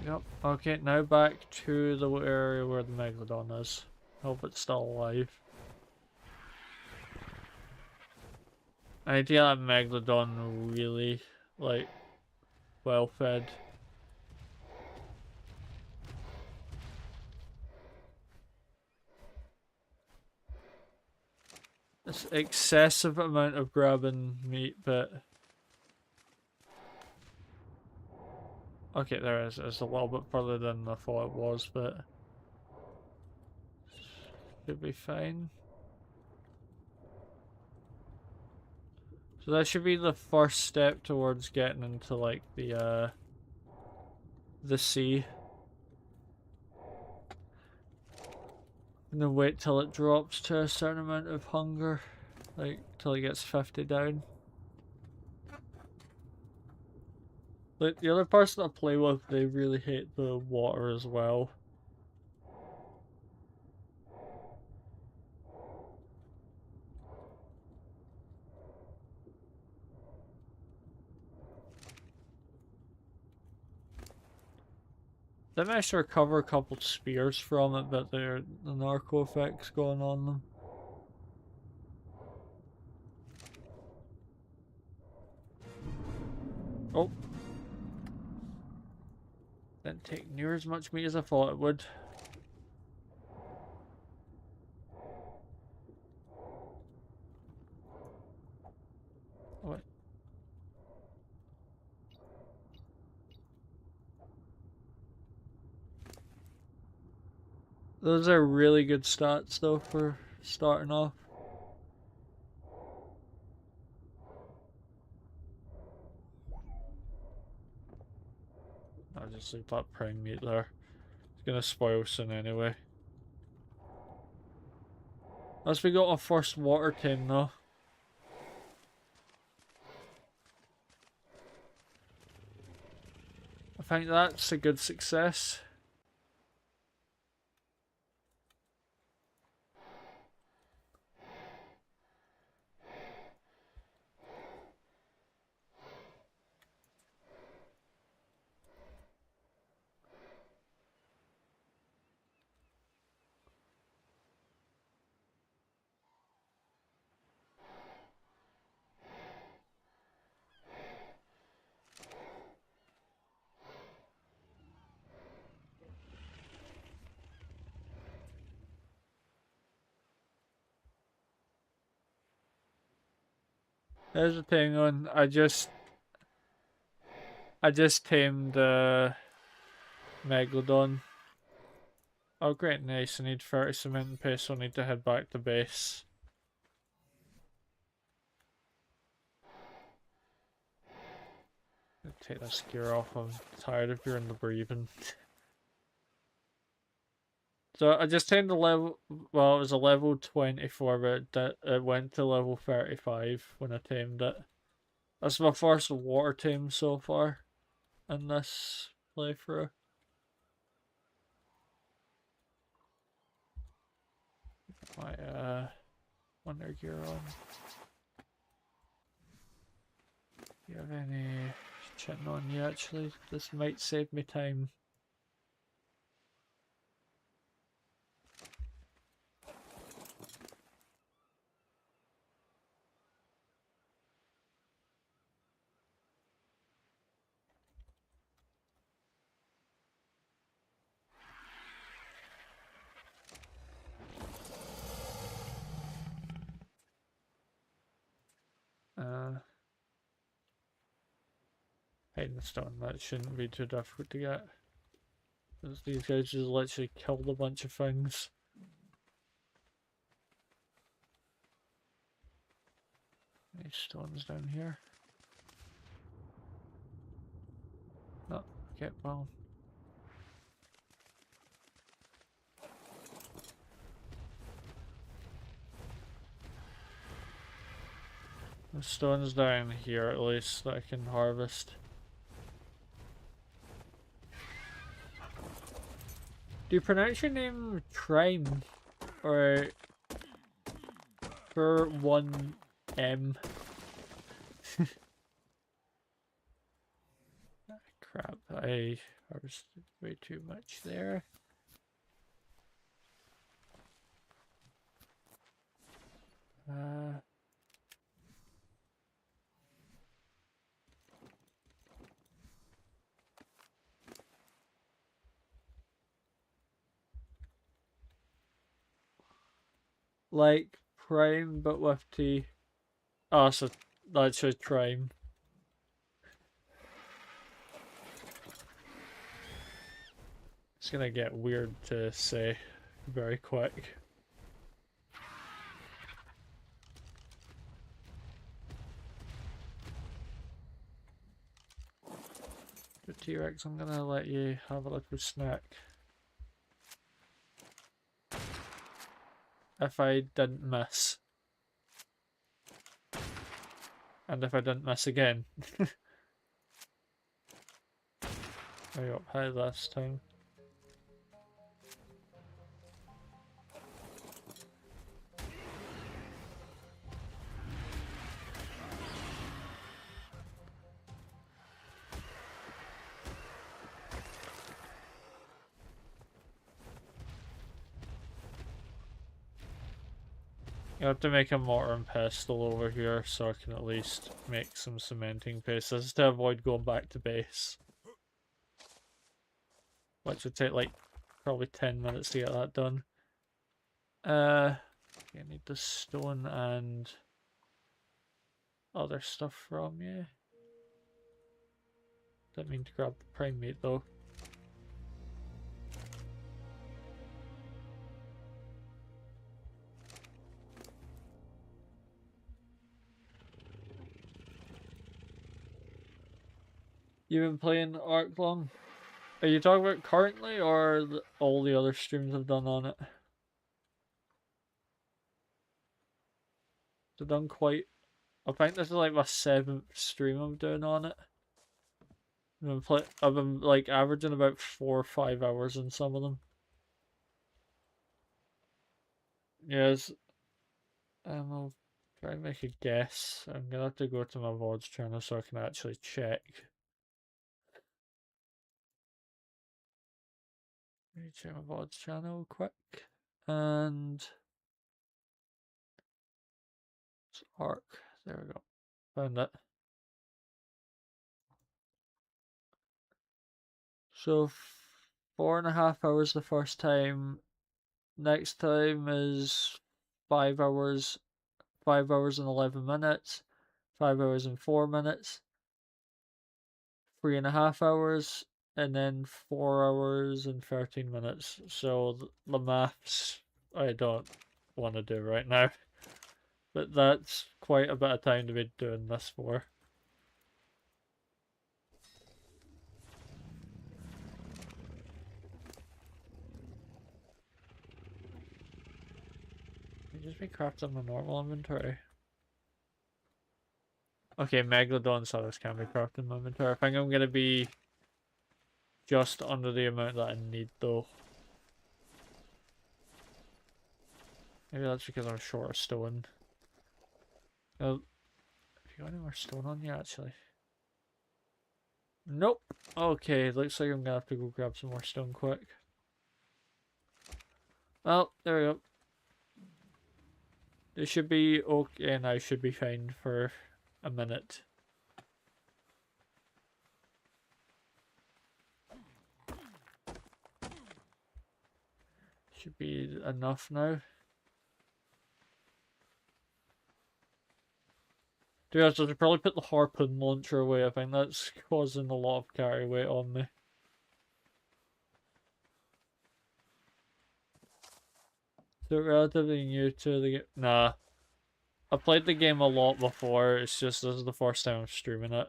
Yep. Okay, now back to the area where the Megalodon is. Hope it's still alive. Idea that Megalodon really, like, well fed. It's excessive amount of grabbing meat, but okay, there is. It's a little bit further than I thought it was, but should be fine. So that should be the first step towards getting into like the sea. And then wait till it drops to a certain amount of hunger, like till it gets 50 down. Like the other person I play with, they really hate the water as well. They managed to recover a couple spears from it, but the narco effects going on them. Oh. Didn't take near as much meat as I thought it would. What? Those are really good stats though for starting off. I'll just leave that prime meat there. It's gonna spoil soon anyway. As we got our first water tame though. I think that's a good success. There's the thing on. I just tamed Megalodon. Oh great, nice. I need 30 cement and paste, so I need to head back to base. Take this gear off, I'm tired of hearing the breathing. So I just tamed the level, well it was a level 24, but it went to level 35 when I tamed it. That's my first water tame so far in this playthrough. My wonder gear on. Do you have any chatting on you actually? This might save me time. hiding stone. That shouldn't be too difficult to get. Because these guys just literally killed a bunch of things. Any stones down here? No, okay, well. The stones down here at least that I can harvest. Do you pronounce your name Trime or for 1M? Crap, I harvested way too much there. Like Prime but with T. Oh, so that's a Trime. It's gonna get weird to say very quick. The T-Rex, I'm gonna let you have a little snack. If I didn't miss. And if I didn't miss again. I got high last time. You have to make a mortar and pestle over here so I can at least make some cementing paste. This is to avoid going back to base. Which would take like probably 10 minutes to get that done. I need the stone and other stuff from you. Didn't mean to grab the prime meat though. You've been playing Ark long? Are you talking about currently or all the other streams I've done on it? I've done quite... I think this is like my 7th stream I'm doing on it. I've been like averaging about 4 or 5 hours in some of them. Yes. I'll try and make a guess. I'm gonna have to go to my VODs channel so I can actually check. Let me check my VODs channel quick. And it's Ark. There we go. Found it. So 4.5 hours the first time. Next time is 5 hours. 5 hours and 11 minutes. 5 hours and 4 minutes. 3.5 hours. And then 4 hours and 13 minutes. So the maths I don't want to do right now. But that's quite a bit of time to be doing this for. Just be crafting my normal inventory. Okay, Megalodon saddles can be crafted in my inventory. I think I'm gonna be just under the amount that I need though. Maybe that's because I'm short of stone. Have you got any more stone on you actually? Nope. Okay, looks like I'm gonna have to go grab some more stone quick. Well, there we go. It should be okay, and I should be fine for a minute. Should be enough now. To be honest, I should probably put the harpoon launcher away. I think that's causing a lot of carry weight on me. So relatively new to the game. Nah. I played the game a lot before, it's just this is the first time I'm streaming it.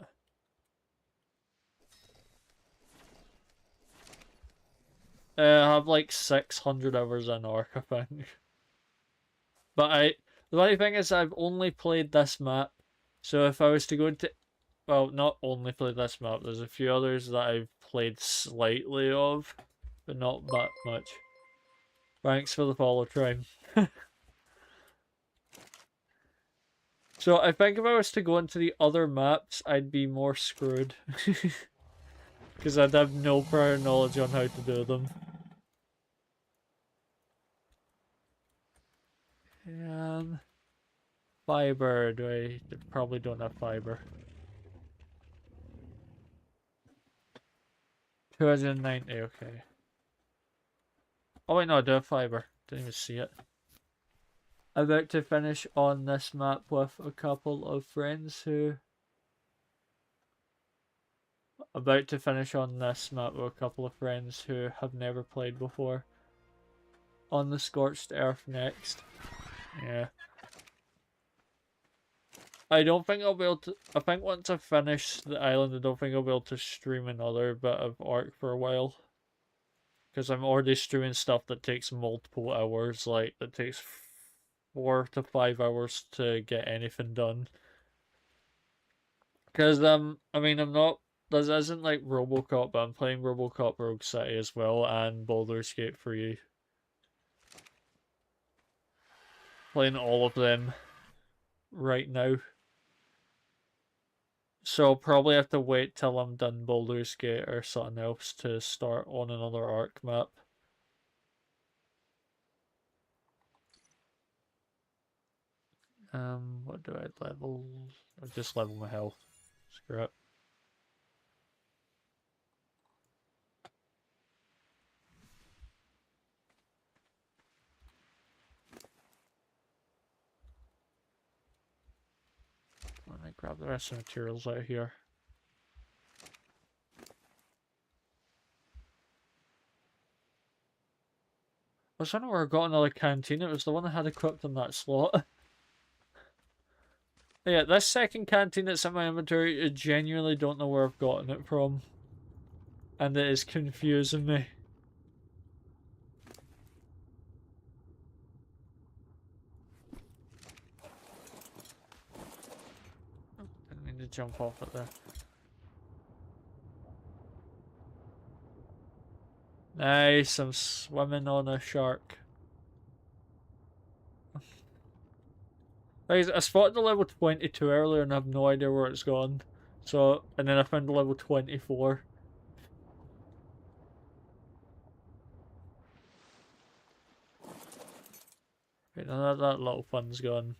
I have like 600 hours in Ark, I think. But the funny thing is I've only played this map, so if I was to go into, well, not only played this map, there's a few others that I've played slightly of, but not that much. Thanks for the follow, Trine. So I think if I was to go into the other maps, I'd be more screwed. Because I'd have no prior knowledge on how to do them. Fiber, probably don't have fiber. 290, okay. Oh wait, no, I do have fiber. Didn't even see it. About to finish on this map with a couple of friends who... About to finish on this map with a couple of friends who have never played before. On the Scorched Earth next. Yeah. I don't think I'll be able to... I think once I finish the island, I don't think I'll be able to stream another bit of Ark for a while. Because I'm already streaming stuff that takes multiple hours, like, that takes 4 to 5 hours to get anything done. Because, I mean, I'm not... This isn't like Robocop, but I'm playing Robocop Rogue City as well, and Baldur's Gate 3. Playing all of them right now. So I'll probably have to wait till I'm done Baldur's Gate or something else to start on another Ark map. What do I level? I just level my health. Screw it. Let me grab the rest of the materials out here. I was wondering where I got another canteen. It was the one I had equipped in that slot. Yeah, this second canteen that's in my inventory, I genuinely don't know where I've gotten it from. And it is confusing me. Oh, didn't mean to jump off it there. Nice, I'm swimming on a shark. I spotted the level 22 earlier and I have no idea where it's gone. So, and then I found the level 24. Right, now that little fun's gone.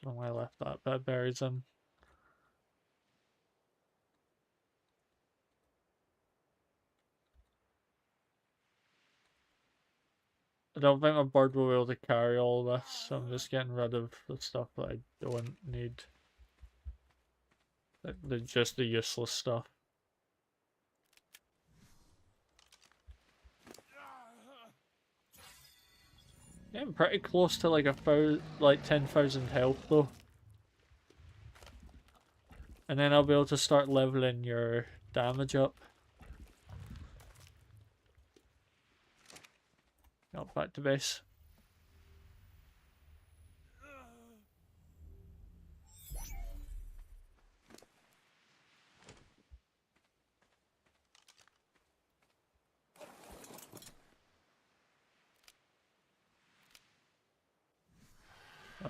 Don't know why I left that bit buried in. I don't think my bird will be able to carry all this, so I'm just getting rid of the stuff that I don't need. Just the useless stuff. Yeah, I'm pretty close to like 10,000 health though. And then I'll be able to start leveling your damage up. Got back to base.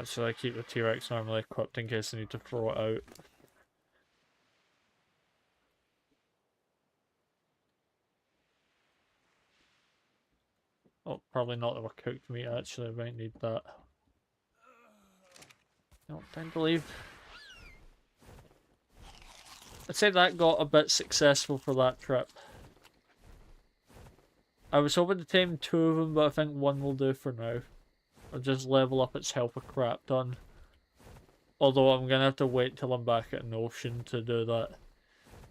So I keep the T-Rex normally equipped in case I need to throw it out. Oh, probably not overcooked meat actually, I might need that. No, time to leave. I'd say that got a bit successful for that trip. I was hoping to tame 2 of them, but I think 1 will do for now. I'll just level up its health a crap ton. Although I'm gonna have to wait till I'm back at an ocean to do that.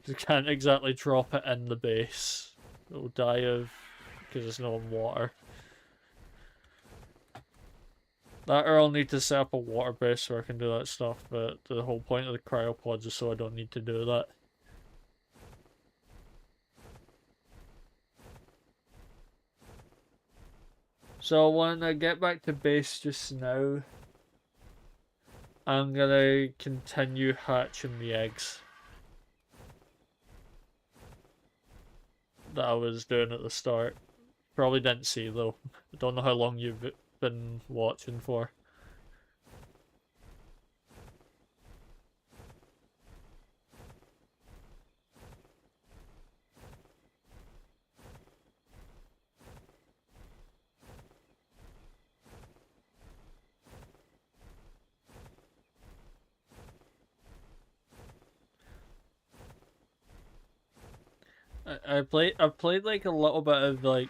You can't exactly drop it in the base. It'll die of... because it's not in water. That or I'll need to set up a water base so I can do that stuff, but the whole point of the cryopods is so I don't need to do that. So when I get back to base just now, I'm gonna continue hatching the eggs that I was doing at the start. Probably didn't see though. I don't know how long you've been watching for. I've played like a little bit of like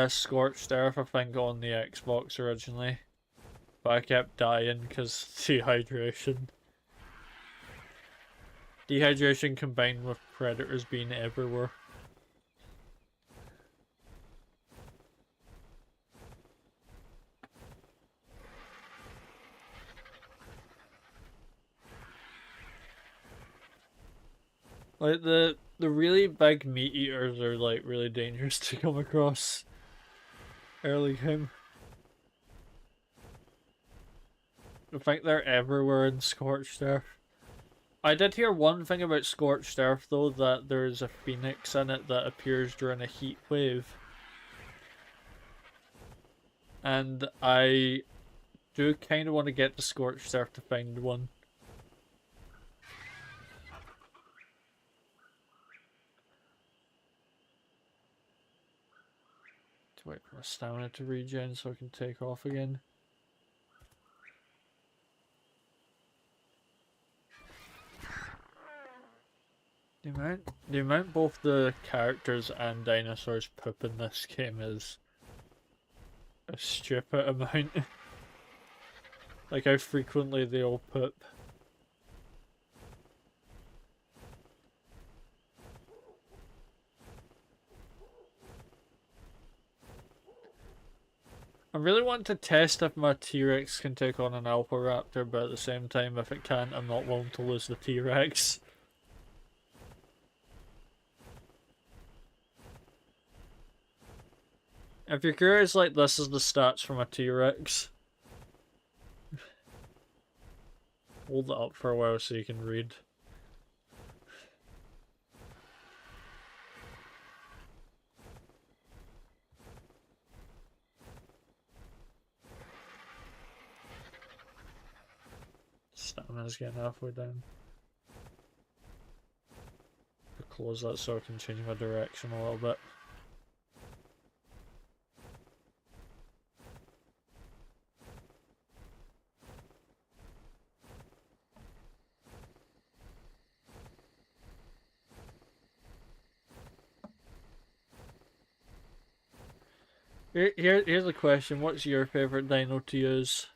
Scorched Earth, I think, on the Xbox originally, but I kept dying because dehydration. Dehydration combined with predators being everywhere. Like the really big meat eaters are like really dangerous to come across early game. I think they're everywhere in Scorched Earth. I did hear one thing about Scorched Earth though, that there's a phoenix in it that appears during a heat wave. And I do kind of want to get to Scorched Earth to find one. To wait for my stamina to regen so I can take off again. The amount both the characters and dinosaurs poop in this game is a stupid amount. Like how frequently they all poop. I really want to test if my T-Rex can take on an Alpha Raptor, but at the same time, if it can't, I'm not willing to lose the T-Rex. If you're curious, like, this is the stats from a T-Rex. Hold it up for a while so you can read. Stamina's getting halfway down. I'll close that so I can change my direction a little bit. Here's a question. What's your favourite dino to use?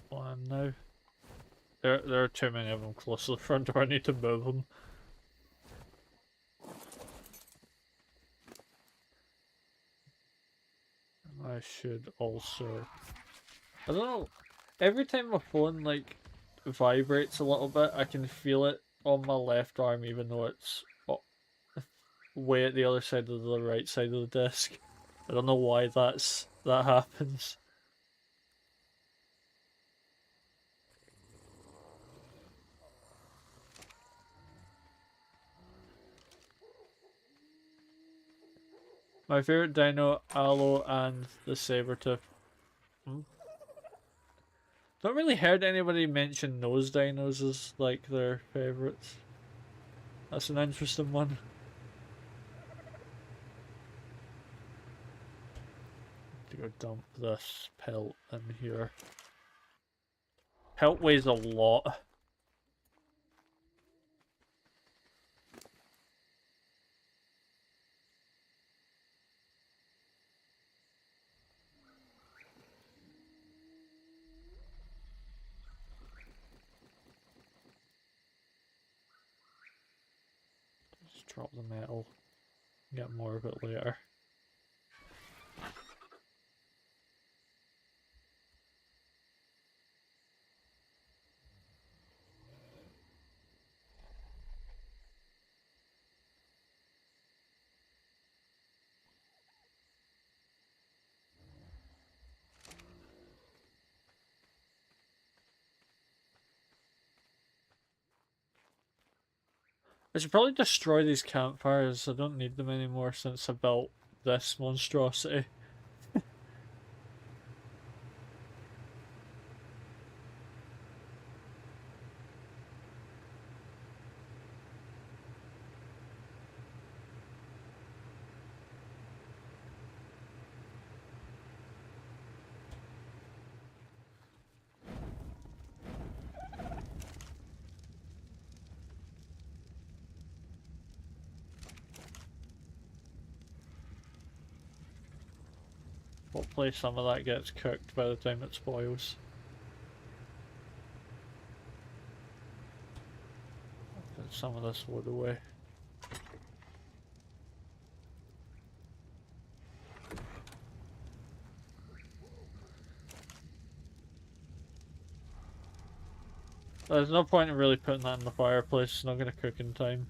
One now. There are too many of them close to the front door. I need to move them. I should also... I don't know. Every time my phone, like, vibrates a little bit. I can feel it on my left arm, even though it's way at the other side of the right side of the disc. I don't know why that happens. My favorite dino, Aloe and the Sabertooth. Don't really heard anybody mention those dinos as like their favorites. That's an interesting one. To go dump this pelt in here. Pelt weighs a lot. Just drop the metal. Get more of it later. I should probably destroy these campfires. I don't need them anymore since I built this monstrosity. Hopefully some of that gets cooked by the time it spoils. Put some of this wood away. There's no point in really putting that in the fireplace, it's not going to cook in time.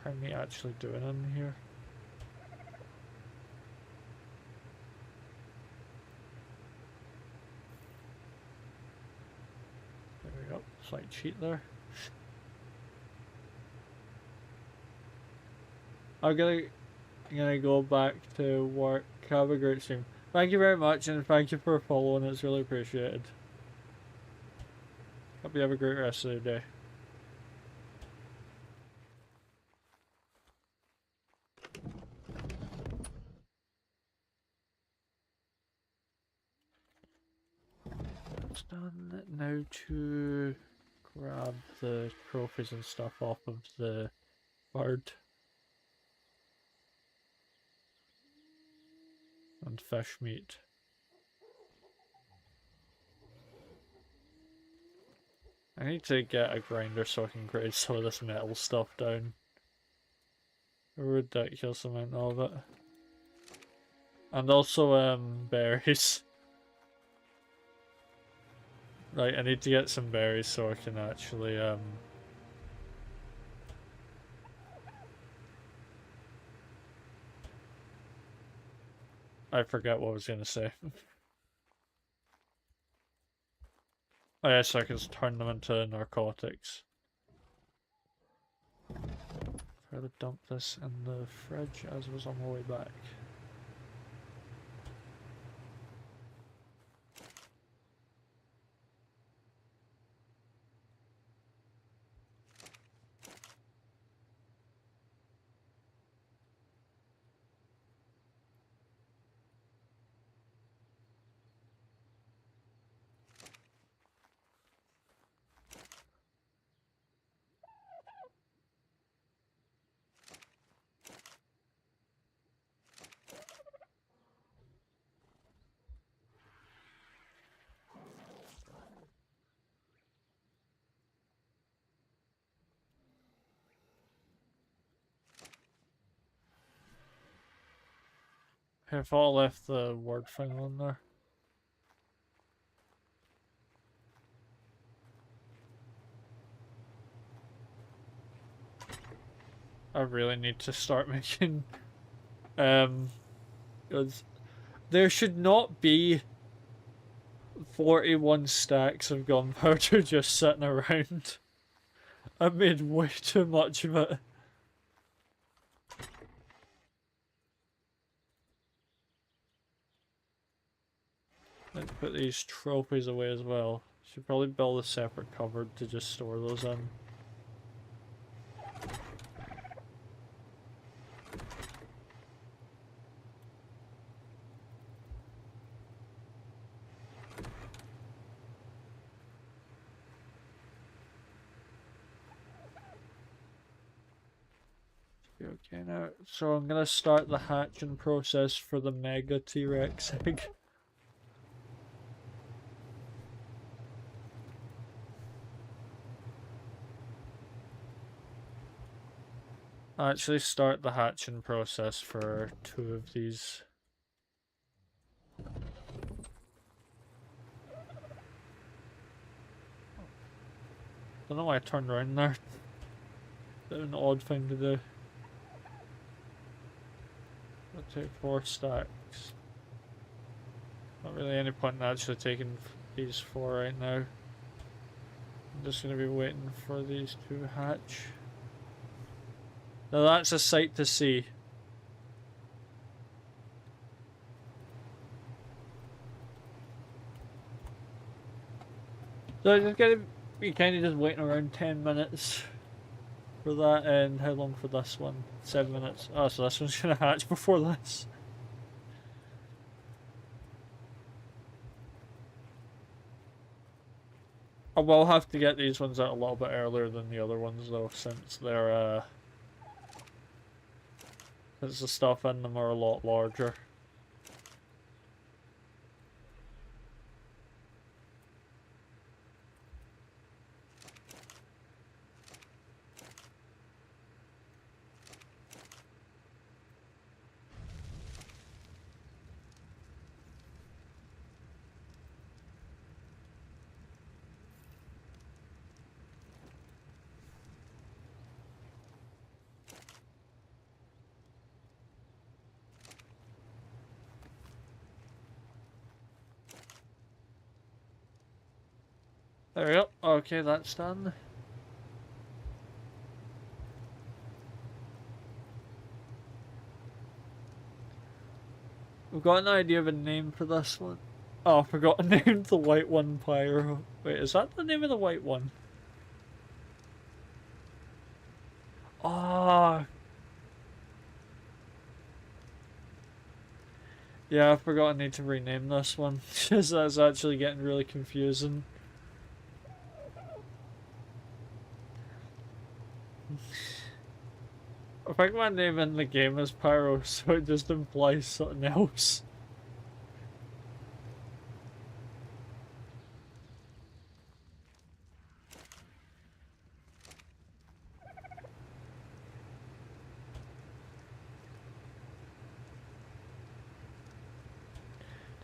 What am I actually doing in here? There we go, slight cheat there. I'm gonna go back to work. Have a great stream. Thank you very much, and thank you for following. It's really appreciated. Hope you have a great rest of the day. It's done now to grab the trophies and stuff off of the bird. And fish meat. I need to get a grinder so I can grade some of this metal stuff down. A ridiculous amount of it. And also, berries. Right, I need to get some berries so I can actually, I forget what I was gonna say. Oh yeah, so I can turn them into narcotics. Try to dump this in the fridge as I was on my way back. I thought I left the word thing on there. I really need to start making, because there should not be 41 stacks of gunpowder just sitting around. I made way too much of it. Let's put these trophies away as well. Should probably build a separate cupboard to just store those in. Okay now, so I'm gonna start the hatching process for the Mega T-Rex egg. I'll actually start the hatching process for 2 of these. Don't know why I turned around there. Bit of an odd thing to do. I'll take 4 stacks. Not really any point in actually taking these 4 right now. I'm just gonna be waiting for these to hatch. Now that's a sight to see. So I'm just gonna be kind of just waiting around 10 minutes for that, and how long for this one? 7 minutes. Oh, so this one's gonna hatch before this. I will have to get these ones out a little bit earlier than the other ones though, since they're since the stuff in them are a lot larger. There we go. Okay, that's done. We've got an idea of a name for this one. Oh, I forgot to name the white one Pyro. Wait, is that the name of the white one? Ah. Yeah, I forgot I need to rename this one. Because that's actually getting really confusing. I think my name in the game is Pyro, so it just implies something else.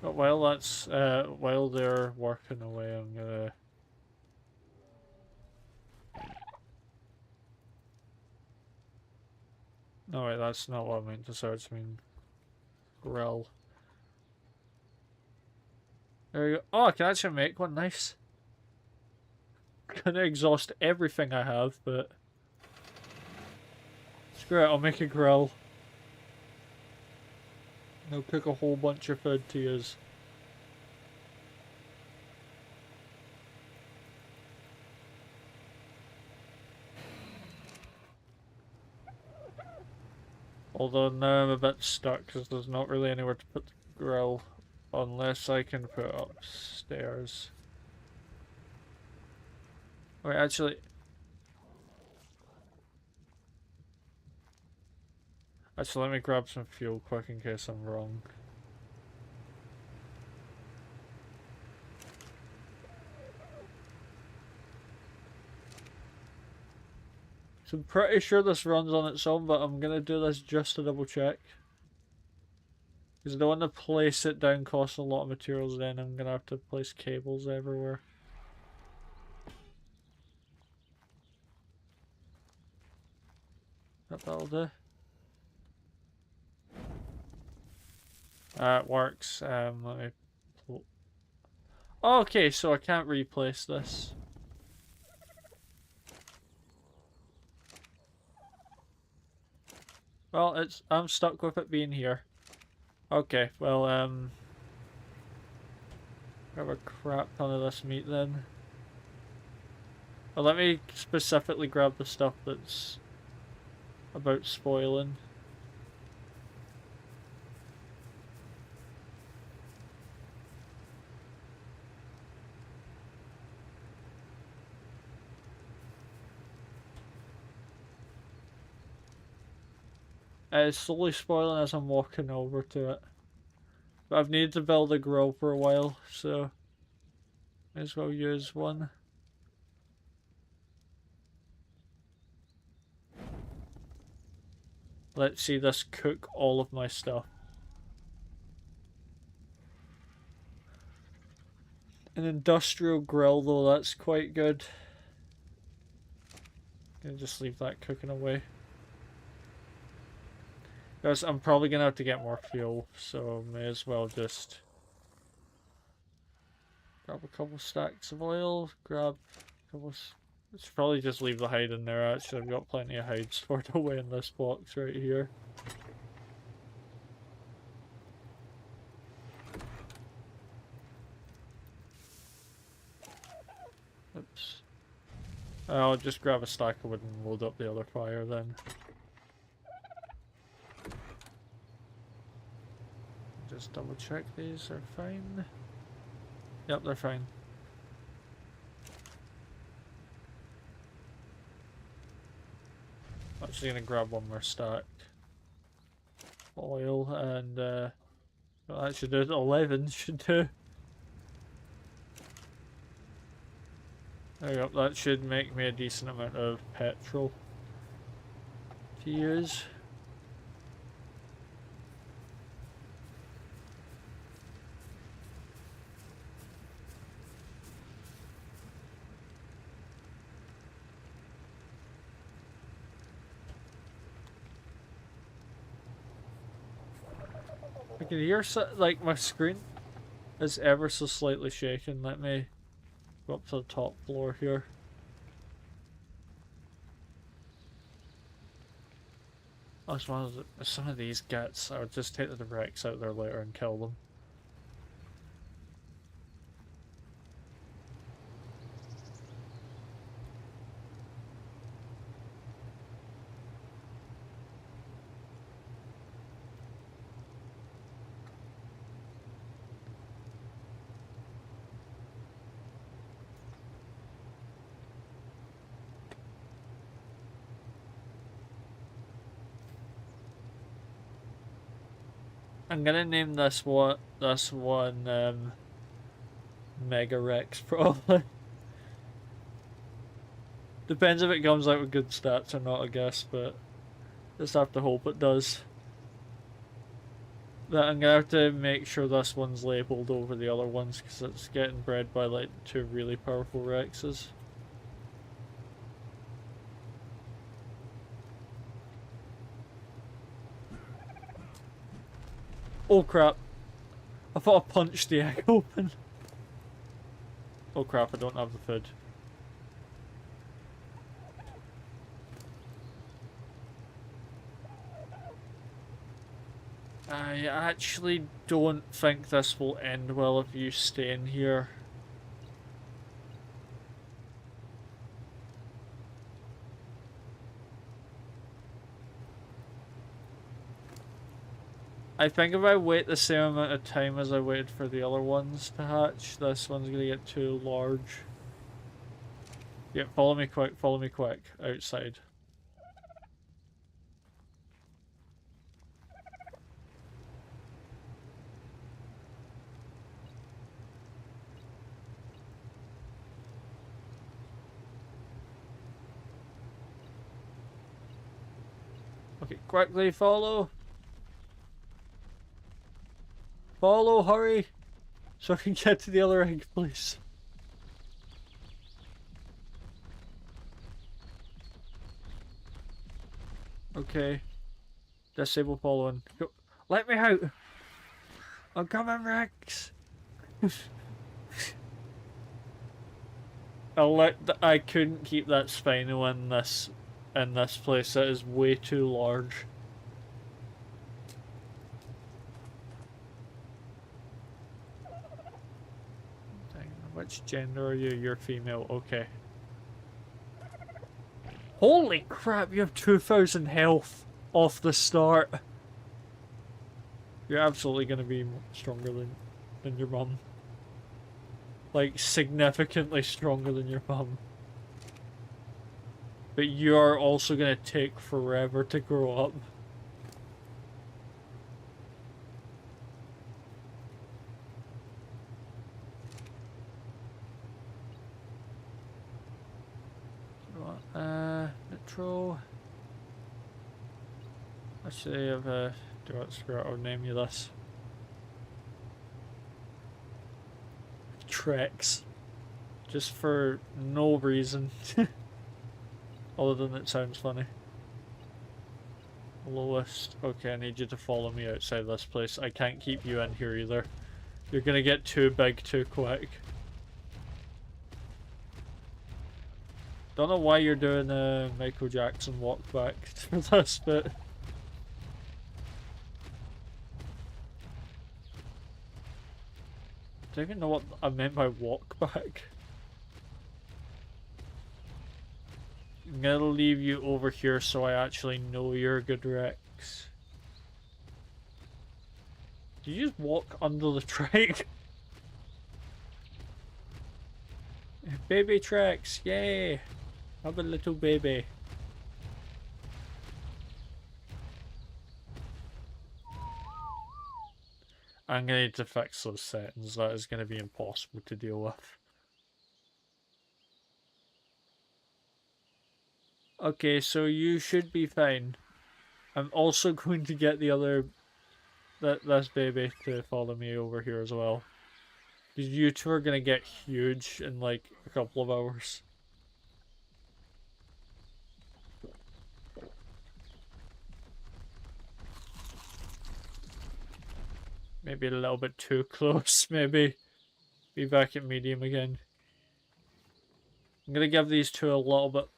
But while they're working away, I'm gonna... No wait, that's not what I meant to search, I mean grill. There you go. Oh, I can actually make one, nice. Gonna exhaust everything I have, but screw it, I'll make a grill. I'll cook a whole bunch of food to use. Although now I'm a bit stuck because there's not really anywhere to put the grill unless I can put it upstairs. Wait, actually, let me grab some fuel quick in case I'm wrong. So I'm pretty sure this runs on its own, but I'm gonna do this just to double check. Because I don't want to place it down, cost a lot of materials, then I'm gonna have to place cables everywhere. That'll do. It works. Let me... Okay, so I can't replace this. Well, I'm stuck with it being here. Okay, well, grab a crap ton of this meat then. Well, let me specifically grab the stuff that's about spoiling. It's slowly spoiling as I'm walking over to it. But I've needed to build a grill for a while, so may as well use one. Let's see this cook all of my stuff. An industrial grill though, that's quite good. Gonna just leave that cooking away. Because I'm probably gonna have to get more fuel, so may as well just grab a couple stacks of oil, grab a couple... Let's probably just leave the hide in there actually, I've got plenty of hide stored away in this box right here. Oops. I'll just grab a stack of wood and load up the other fire then. Just double check these are fine. Yep, they're fine. Actually gonna grab one more stack. Oil and well, that should do it. 11 should do. There we go, that should make me a decent amount of petrol to use. I can hear like my screen is ever so slightly shaking. Let me go up to the top floor here. That's one of some of these gets. I would just take the Rex out there later and kill them. I'm gonna name this one Mega Rex probably. Depends if it comes out with good stats or not, I guess, but just have to hope it does. That I'm gonna have to make sure this one's labelled over the other ones because it's getting bred by like 2 really powerful Rexes. Oh crap. I thought I punched the egg open. Oh crap, I don't have the food. I actually don't think this will end well if you stay in here. I think if I wait the same amount of time as I waited for the other ones to hatch, this one's gonna get too large. Yeah, follow me quick, outside. Okay, quickly follow. Follow, hurry! So I can get to the other egg, please. Okay. Disable following. Go. Let me out! I'm coming, Rex! I couldn't keep that Spino in this place. That is way too large. Dang, which gender are you? You're female. Okay. Holy crap! You have 2,000 health off the start. You're absolutely gonna be stronger than your mum. Like, significantly stronger than your mum. But you're also gonna take forever to grow up. Nitro. Actually, I've I'll name you this. Trex. Just for no reason. Other than it sounds funny. Lowest. Okay, I need you to follow me outside this place. I can't keep you in here either. You're gonna get too big too quick. Don't know why you're doing a Michael Jackson walk back for this bit. I don't even know what I meant by walk back. I'm gonna leave you over here so I actually know you're a good Rex. Did you just walk under the trike? Baby Trex, yay! Have a little baby. I'm gonna need to fix those settings. That is gonna be impossible to deal with. Okay, so you should be fine. I'm also going to get the other this baby to follow me over here as well. Because you two are gonna get huge in like a couple of hours. Maybe a little bit too close, maybe. Be back at medium again. I'm gonna give these two a little bit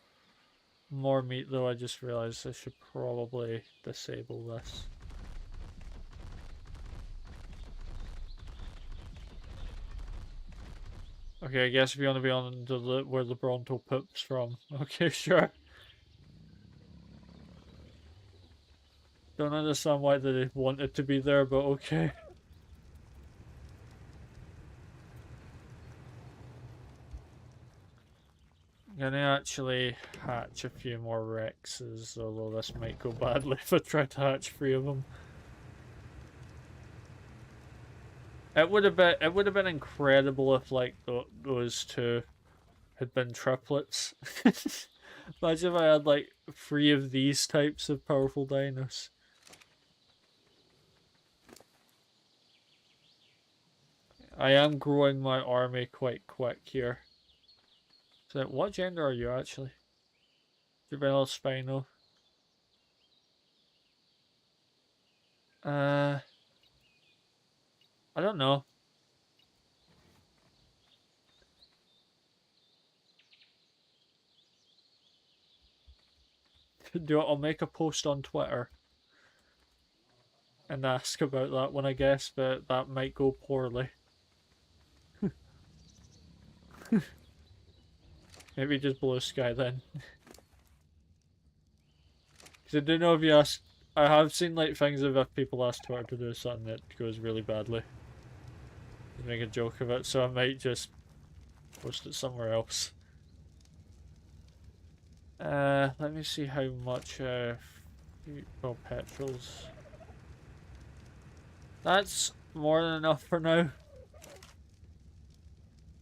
more meat though. I just realized I should probably disable this. Okay, I guess if you want to be on where the Bronto poops from. Okay, sure. Don't understand why they wanted to be there, but okay. I'm gonna actually hatch a few more Rexes, although this might go badly if I try to hatch 3 of them. It would have been incredible if like those two had been triplets. Imagine if I had like 3 of these types of powerful dinos. I am growing my army quite quick here. So what gender are you actually? Juvenile Spino. I don't know. I'll make a post on Twitter and ask about that one, I guess, but that might go poorly. Maybe just blue sky then. Because I do know if you ask, I have seen like things of if people ask Twitter to do something that goes really badly. Just make a joke of it, so I might just post it somewhere else. Let me see how much petrols. That's more than enough for now.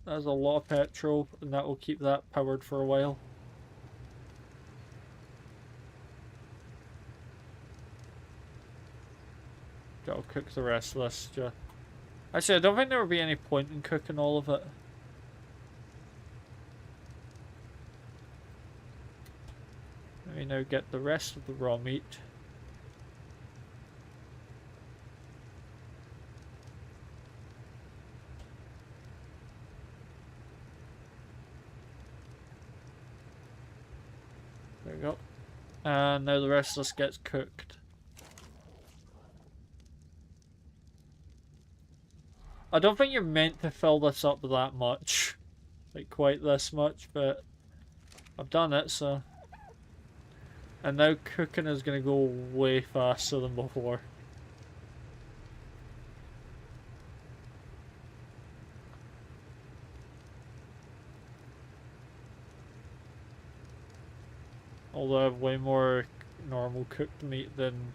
That's a lot of petrol, and that will keep that powered for a while. I'll cook the rest of this. Actually, I don't think there would be any point in cooking all of it. Let me now get the rest of the raw meat. There we go. And now the rest of this gets cooked. I don't think you're meant to fill this up that much. Like quite this much, but I've done it, so... And now cooking is going to go way faster than before. Although I have way more normal cooked meat than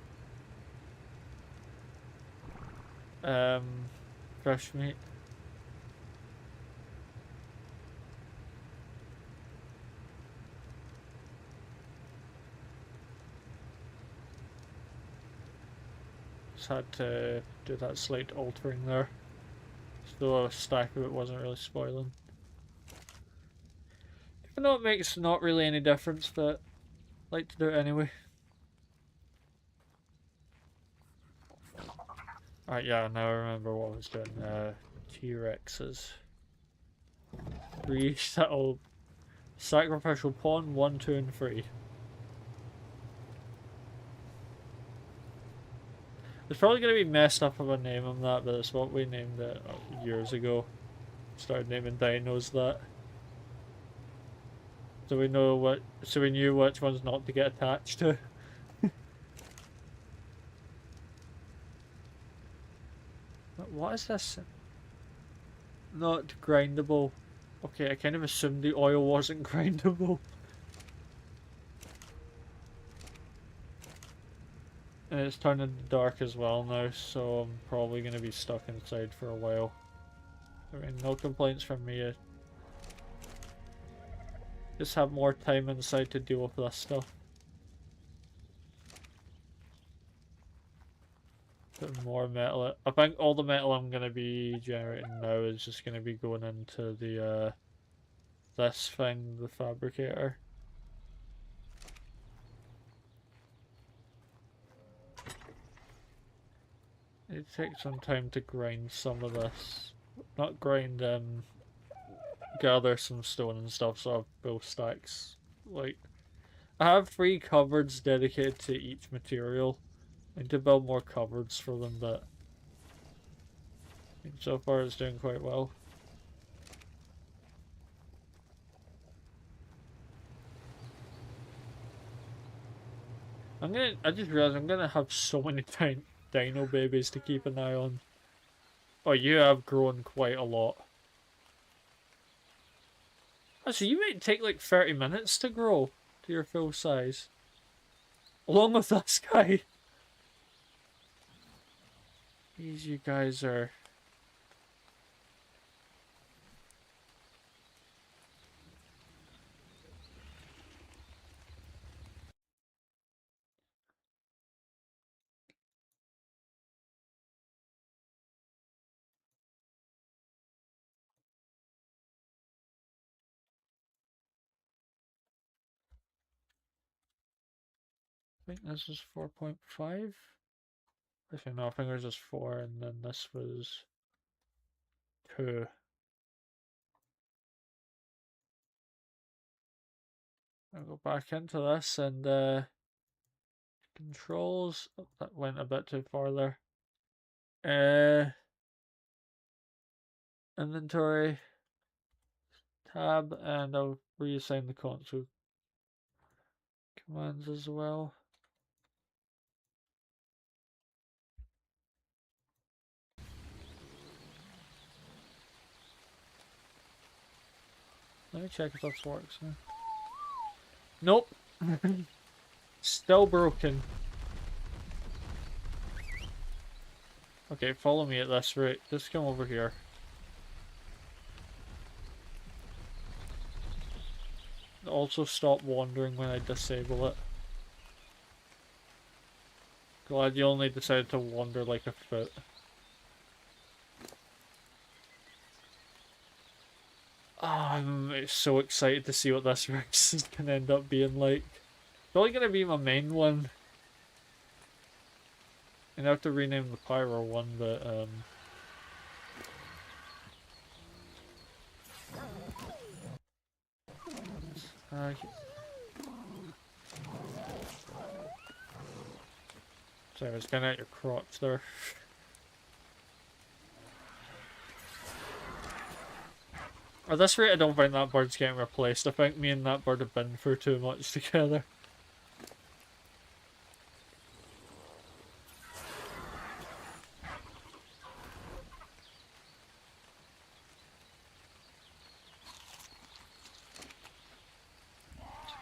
fresh meat. Just had to do that slight altering there, so a stack of it wasn't really spoiling. Even though it makes not really any difference, but I like to do it anyway. Alright, yeah, now I remember what I was doing. T-Rexes. 3 settle sacrificial pawn, 1, 2, and 3. It's probably going to be messed up if I name them that, but it's what we named it years ago. Started naming dinos that. So we know what, so we knew which ones not to get attached to. What is this? Not grindable. Okay, I kind of assumed the oil wasn't grindable. And it's turning dark as well now, so I'm probably going to be stuck inside for a while. I mean, no complaints from me. Just have more time inside to deal with this stuff. Put more metal. I think all the metal I'm going to be generating now is just going to be going into the this thing, the fabricator. It takes some time to grind some of this. Not grind, gather some stone and stuff, so I have both stacks. Like, I have 3 cupboards dedicated to each material. I need to build more cupboards for them, but I think so far it's doing quite well. I just realized I'm gonna have so many dino babies to keep an eye on. Oh, you have grown quite a lot. Oh, so you might take like 30 minutes to grow to your full size. Along with this guy. These you guys are... I think this is 4.5. Actually, no, I think there's just 4, and then this was 2. I'll go back into this and controls. Oh, that went a bit too far there. Inventory tab, and I'll reassign the console commands as well. Let me check if this works now. Nope. Still broken. Okay, follow me at this rate. Just come over here. Also stop wandering when I disable it. Glad you only decided to wander like a foot. I'm so excited to see what this race is gonna end up being like. Probably gonna be my main one. And I have to rename the Pyro one, but uh, sorry, I was kinda at your crotch there. At this rate, I don't think that bird's getting replaced. I think me and that bird have been through too much together.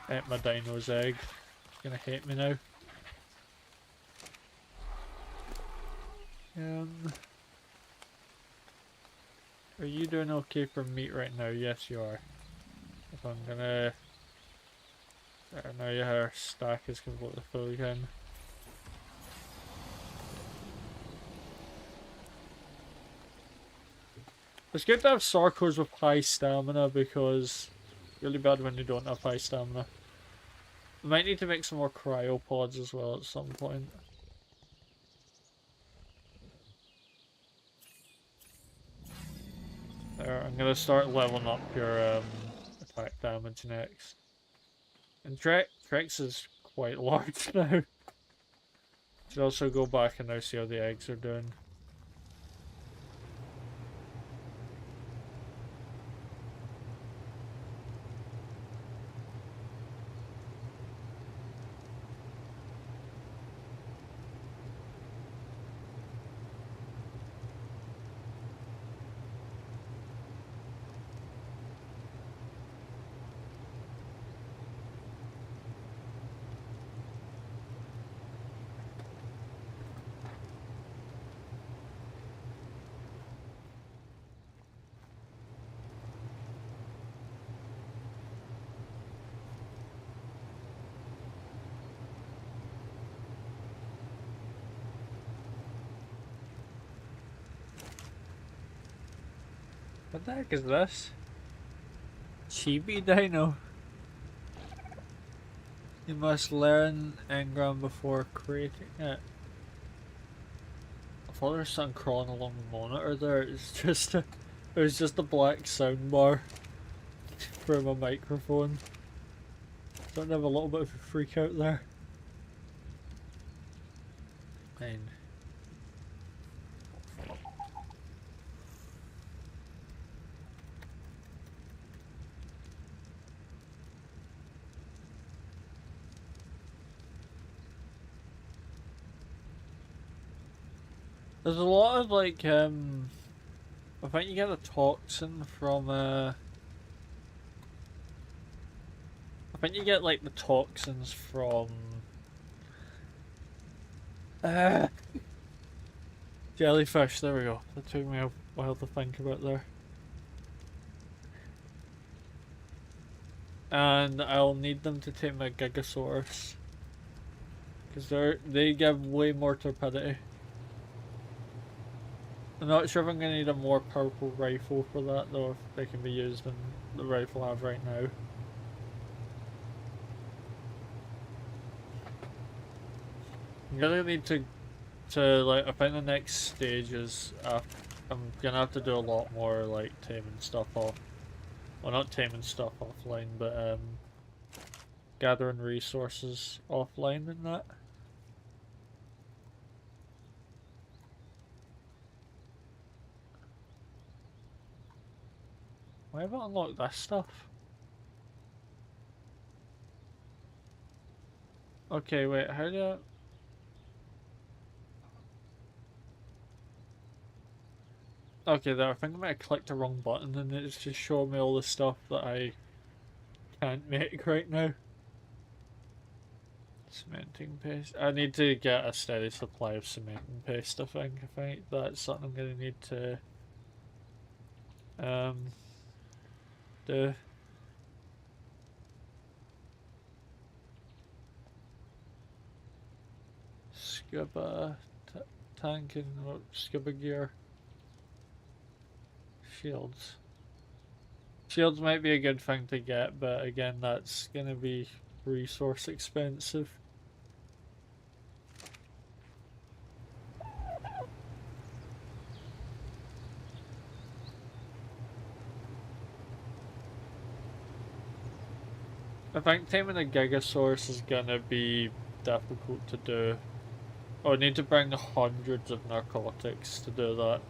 Ate my dino's egg. He's gonna hate me now. Are you doing okay for meat right now? Yes, you are. If I'm gonna... There, now your stack is completely full again. It's good to have Sarkos with high stamina because it's really bad when you don't have high stamina. We might need to make some more cryopods as well at some point. There, I'm gonna start leveling up your attack damage next. And Trex is quite large now. Should also go back and now see how the eggs are doing. What the heck is this? Chibi Dino. You must learn Engram before creating it. I thought there was something crawling along the monitor there. It's just it was just a black soundbar for my microphone. Don't have a little bit of a freak out there. Fine. There's a lot of like I think you get a toxin from I think you get like the toxins from jellyfish, there we go. That took me a while to think about there. And I'll need them to take my Gigasaurus. Because they give way more torpidity. I'm not sure if I'm going to need a more powerful rifle for that though, if they can be used in the rifle I have right now. I'm gonna need to like, I think the next stage is I'm gonna have to do a lot more like taming stuff off. Well, not taming stuff offline, but gathering resources offline and that. Why have I unlocked this stuff? Okay, wait, how do I... Okay, there, I think I might have clicked the wrong button and it's just showing me all the stuff that I can't make right now. Cementing paste. I need to get a steady supply of cementing paste, I think. I think that's something I'm gonna need to do. Scuba tank and scuba gear. Shields. Shields might be a good thing to get, but again, that's gonna be resource expensive. I think taming a Gigasaurus is gonna be difficult to do. I need to bring hundreds of narcotics to do that.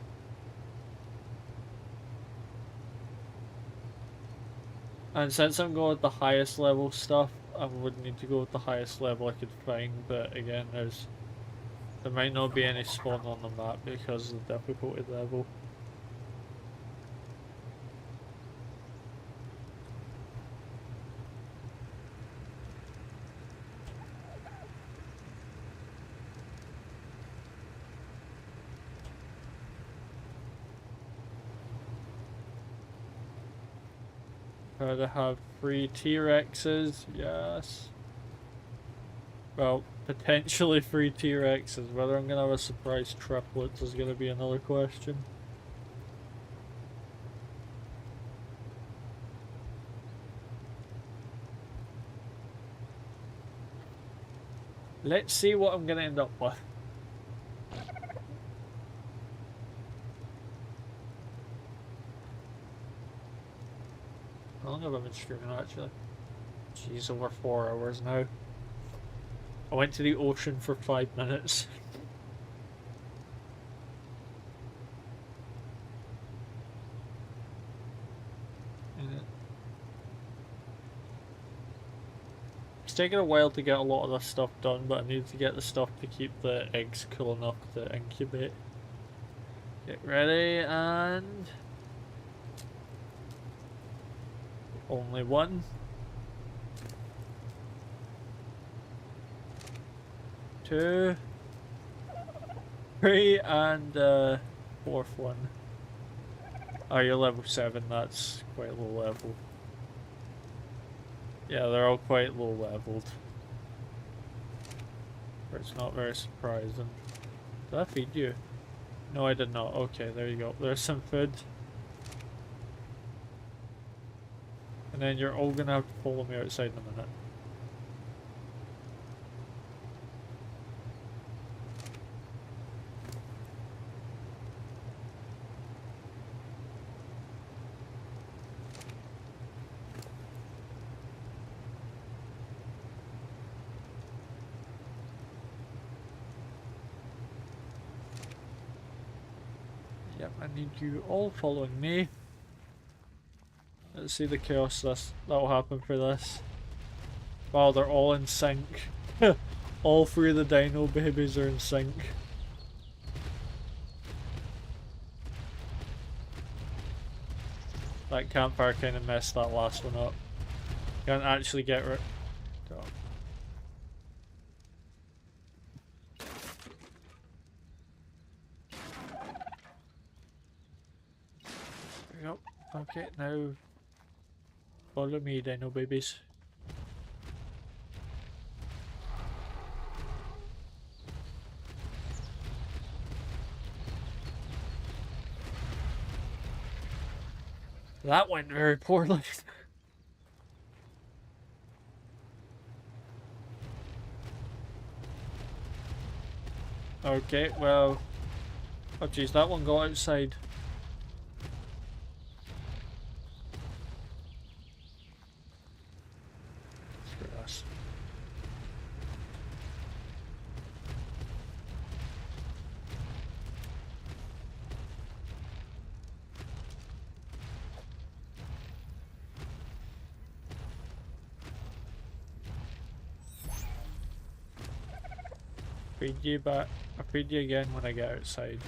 And since I'm going with the highest level stuff, I would need to go with the highest level I could find, but again, there might not be any spawn on the map because of the difficulty level. Try to have 3 T-Rexes, yes. Well, potentially 3 T-Rexes. Whether I'm gonna have a surprise triplets is gonna be another question. Let's see what I'm gonna end up with. How long have I been streaming actually? Jeez, over 4 hours now. I went to the ocean for 5 minutes. It's taken a while to get a lot of this stuff done, but I need to get the stuff to keep the eggs cool enough to incubate. Get ready, and... only 1. 2. 3, and 4th one. Oh, you're level 7, that's quite low level. Yeah, they're all quite low leveled. But it's not very surprising. Did I feed you? No, I did not. Okay, there you go. There's some food. And then you're all gonna have to follow me outside in a minute. Yep, I need you all following me. Let's see the chaos that'll happen for this. Wow, they're all in sync. All 3 of the dino babies are in sync. That campfire kind of messed that last one up. Can't actually get rid. There we go. Okay, now follow me, dino babies. That went very poorly. Okay, well... oh jeez, that one got outside. Screw us. Feed you back. I'll feed you again when I get outside.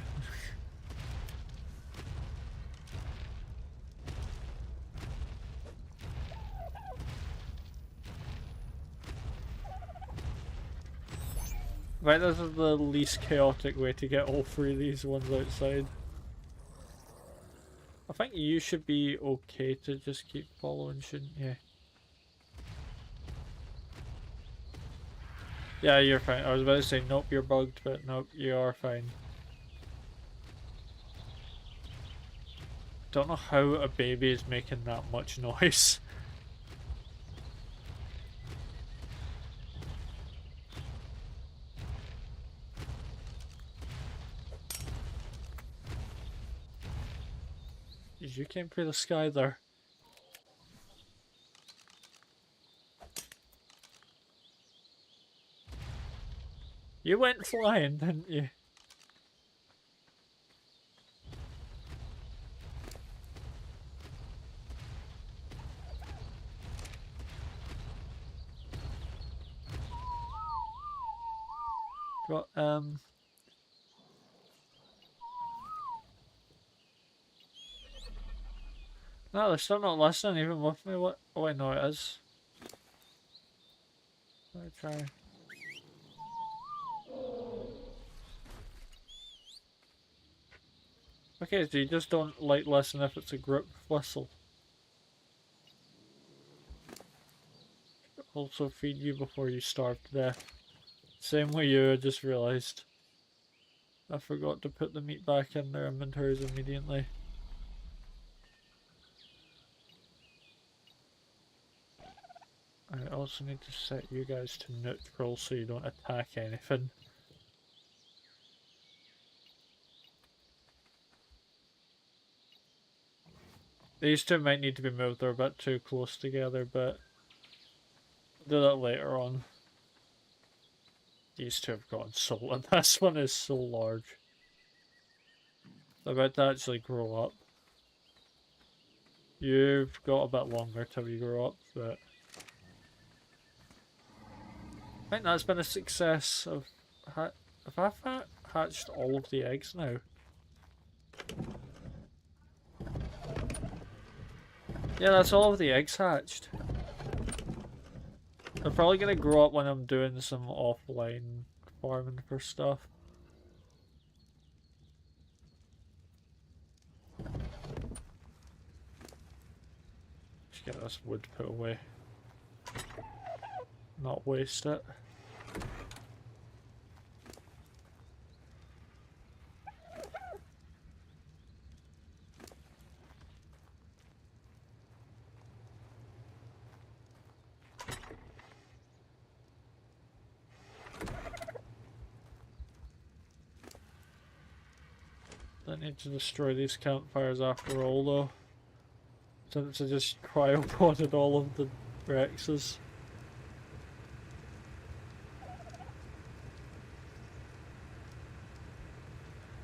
Right, this is the least chaotic way to get all 3 of these ones outside. I think you should be okay to just keep following, shouldn't you? Yeah, you're fine. I was about to say, nope, you're bugged, but nope, you are fine. Don't know how a baby is making that much noise. You came through the sky there. You went flying, didn't you? Got, no, they're still not listening even with me. What? Oh, I know it is. Let me try. Okay, so you just don't like listen if it's a group whistle. Also feed you before you starve to death. Same with you, I just realised. I forgot to put the meat back in their inventories immediately. I also need to set you guys to neutral so you don't attack anything. These two might need to be moved, they're a bit too close together, but I'll do that later on. These two have gotten so and this one is so large. They're about to actually grow up. You've got a bit longer till you grow up, but I think that's been a success. Have I hatched all of the eggs now? Yeah, that's all of the eggs hatched. They're probably gonna grow up when I'm doing some offline farming for stuff. Just get this wood put away. Not waste it. I need to destroy these campfires after all though. Since I just cryopoded all of the Rexes.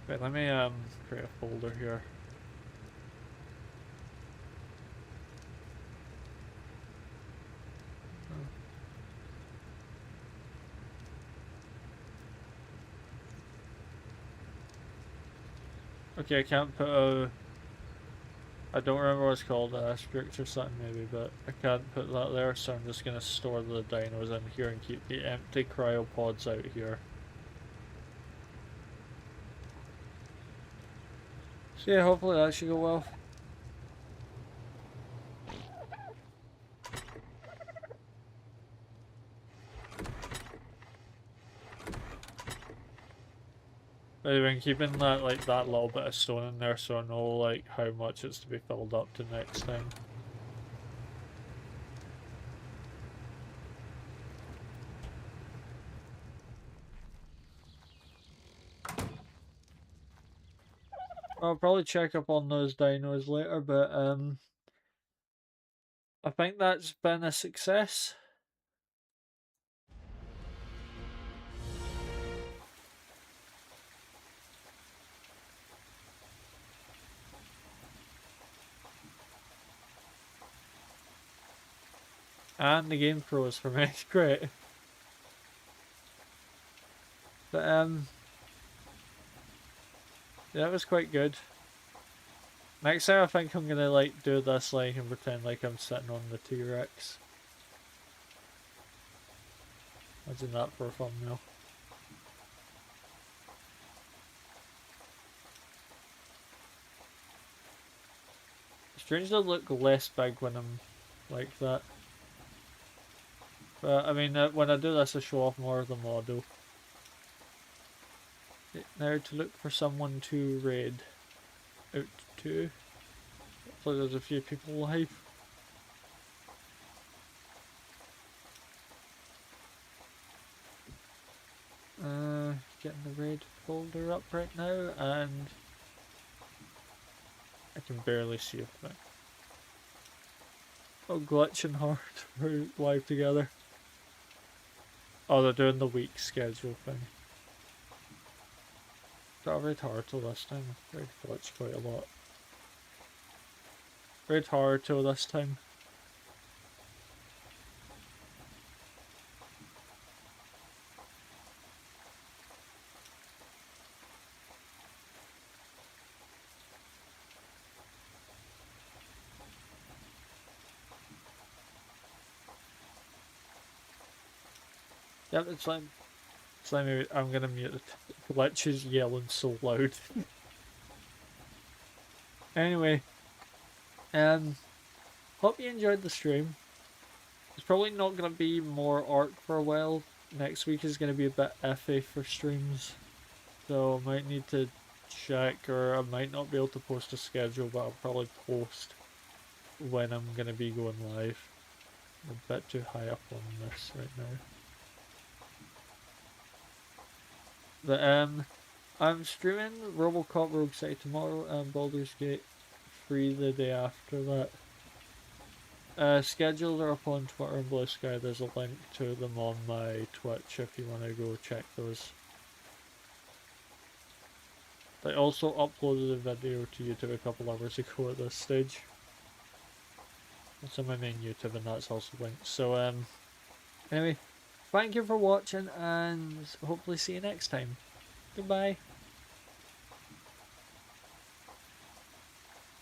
Wait, let me create a folder here. Okay, I can't put a... I don't remember what it's called, asterisk or something maybe, but I can't put that there, so I'm just gonna store the dinos in here and keep the empty cryopods out here. So yeah, hopefully that should go well. But I've been keeping that that little bit of stone in there so I know like how much it's to be filled up to next time. I'll probably check up on those dinos later, but I think that's been a success. And the game froze for me. Great. But yeah, that was quite good. Next time I think I'm gonna like do this like and pretend like I'm sitting on the T-Rex. Imagine that for a thumbnail. Strange to look less big when I'm like that. But I mean, when I do this, I show off more of the model. Now to look for someone to raid out to. hopefully there's a few people live. Getting the raid folder up right now, and I can barely see a thing. Oh, Glitch and Hard are live together. Oh, they're doing the week schedule thing. Got Raid Haruto this time. Raid Glitch quite a lot. Raid Haruto this time. Yep, it's like maybe I'm gonna mute it. Glitch is yelling so loud. Anyway, hope you enjoyed the stream. It's probably not gonna be more art for a while. Next week is gonna be a bit iffy for streams, so I might need to check, or I might not be able to post a schedule, but I'll probably post when I'm gonna be going live. I'm a bit too high up on this right now. But I'm streaming Robocop Rogue City tomorrow and Baldur's Gate 3 the day after that. Schedules are up on Twitter and Blue Sky. There's a link to them on my Twitch if you want to go check those. I also uploaded a video to YouTube a couple hours ago at this stage. It's on my main YouTube and that's also linked. So anyway, thank you for watching and hopefully see you next time. Goodbye.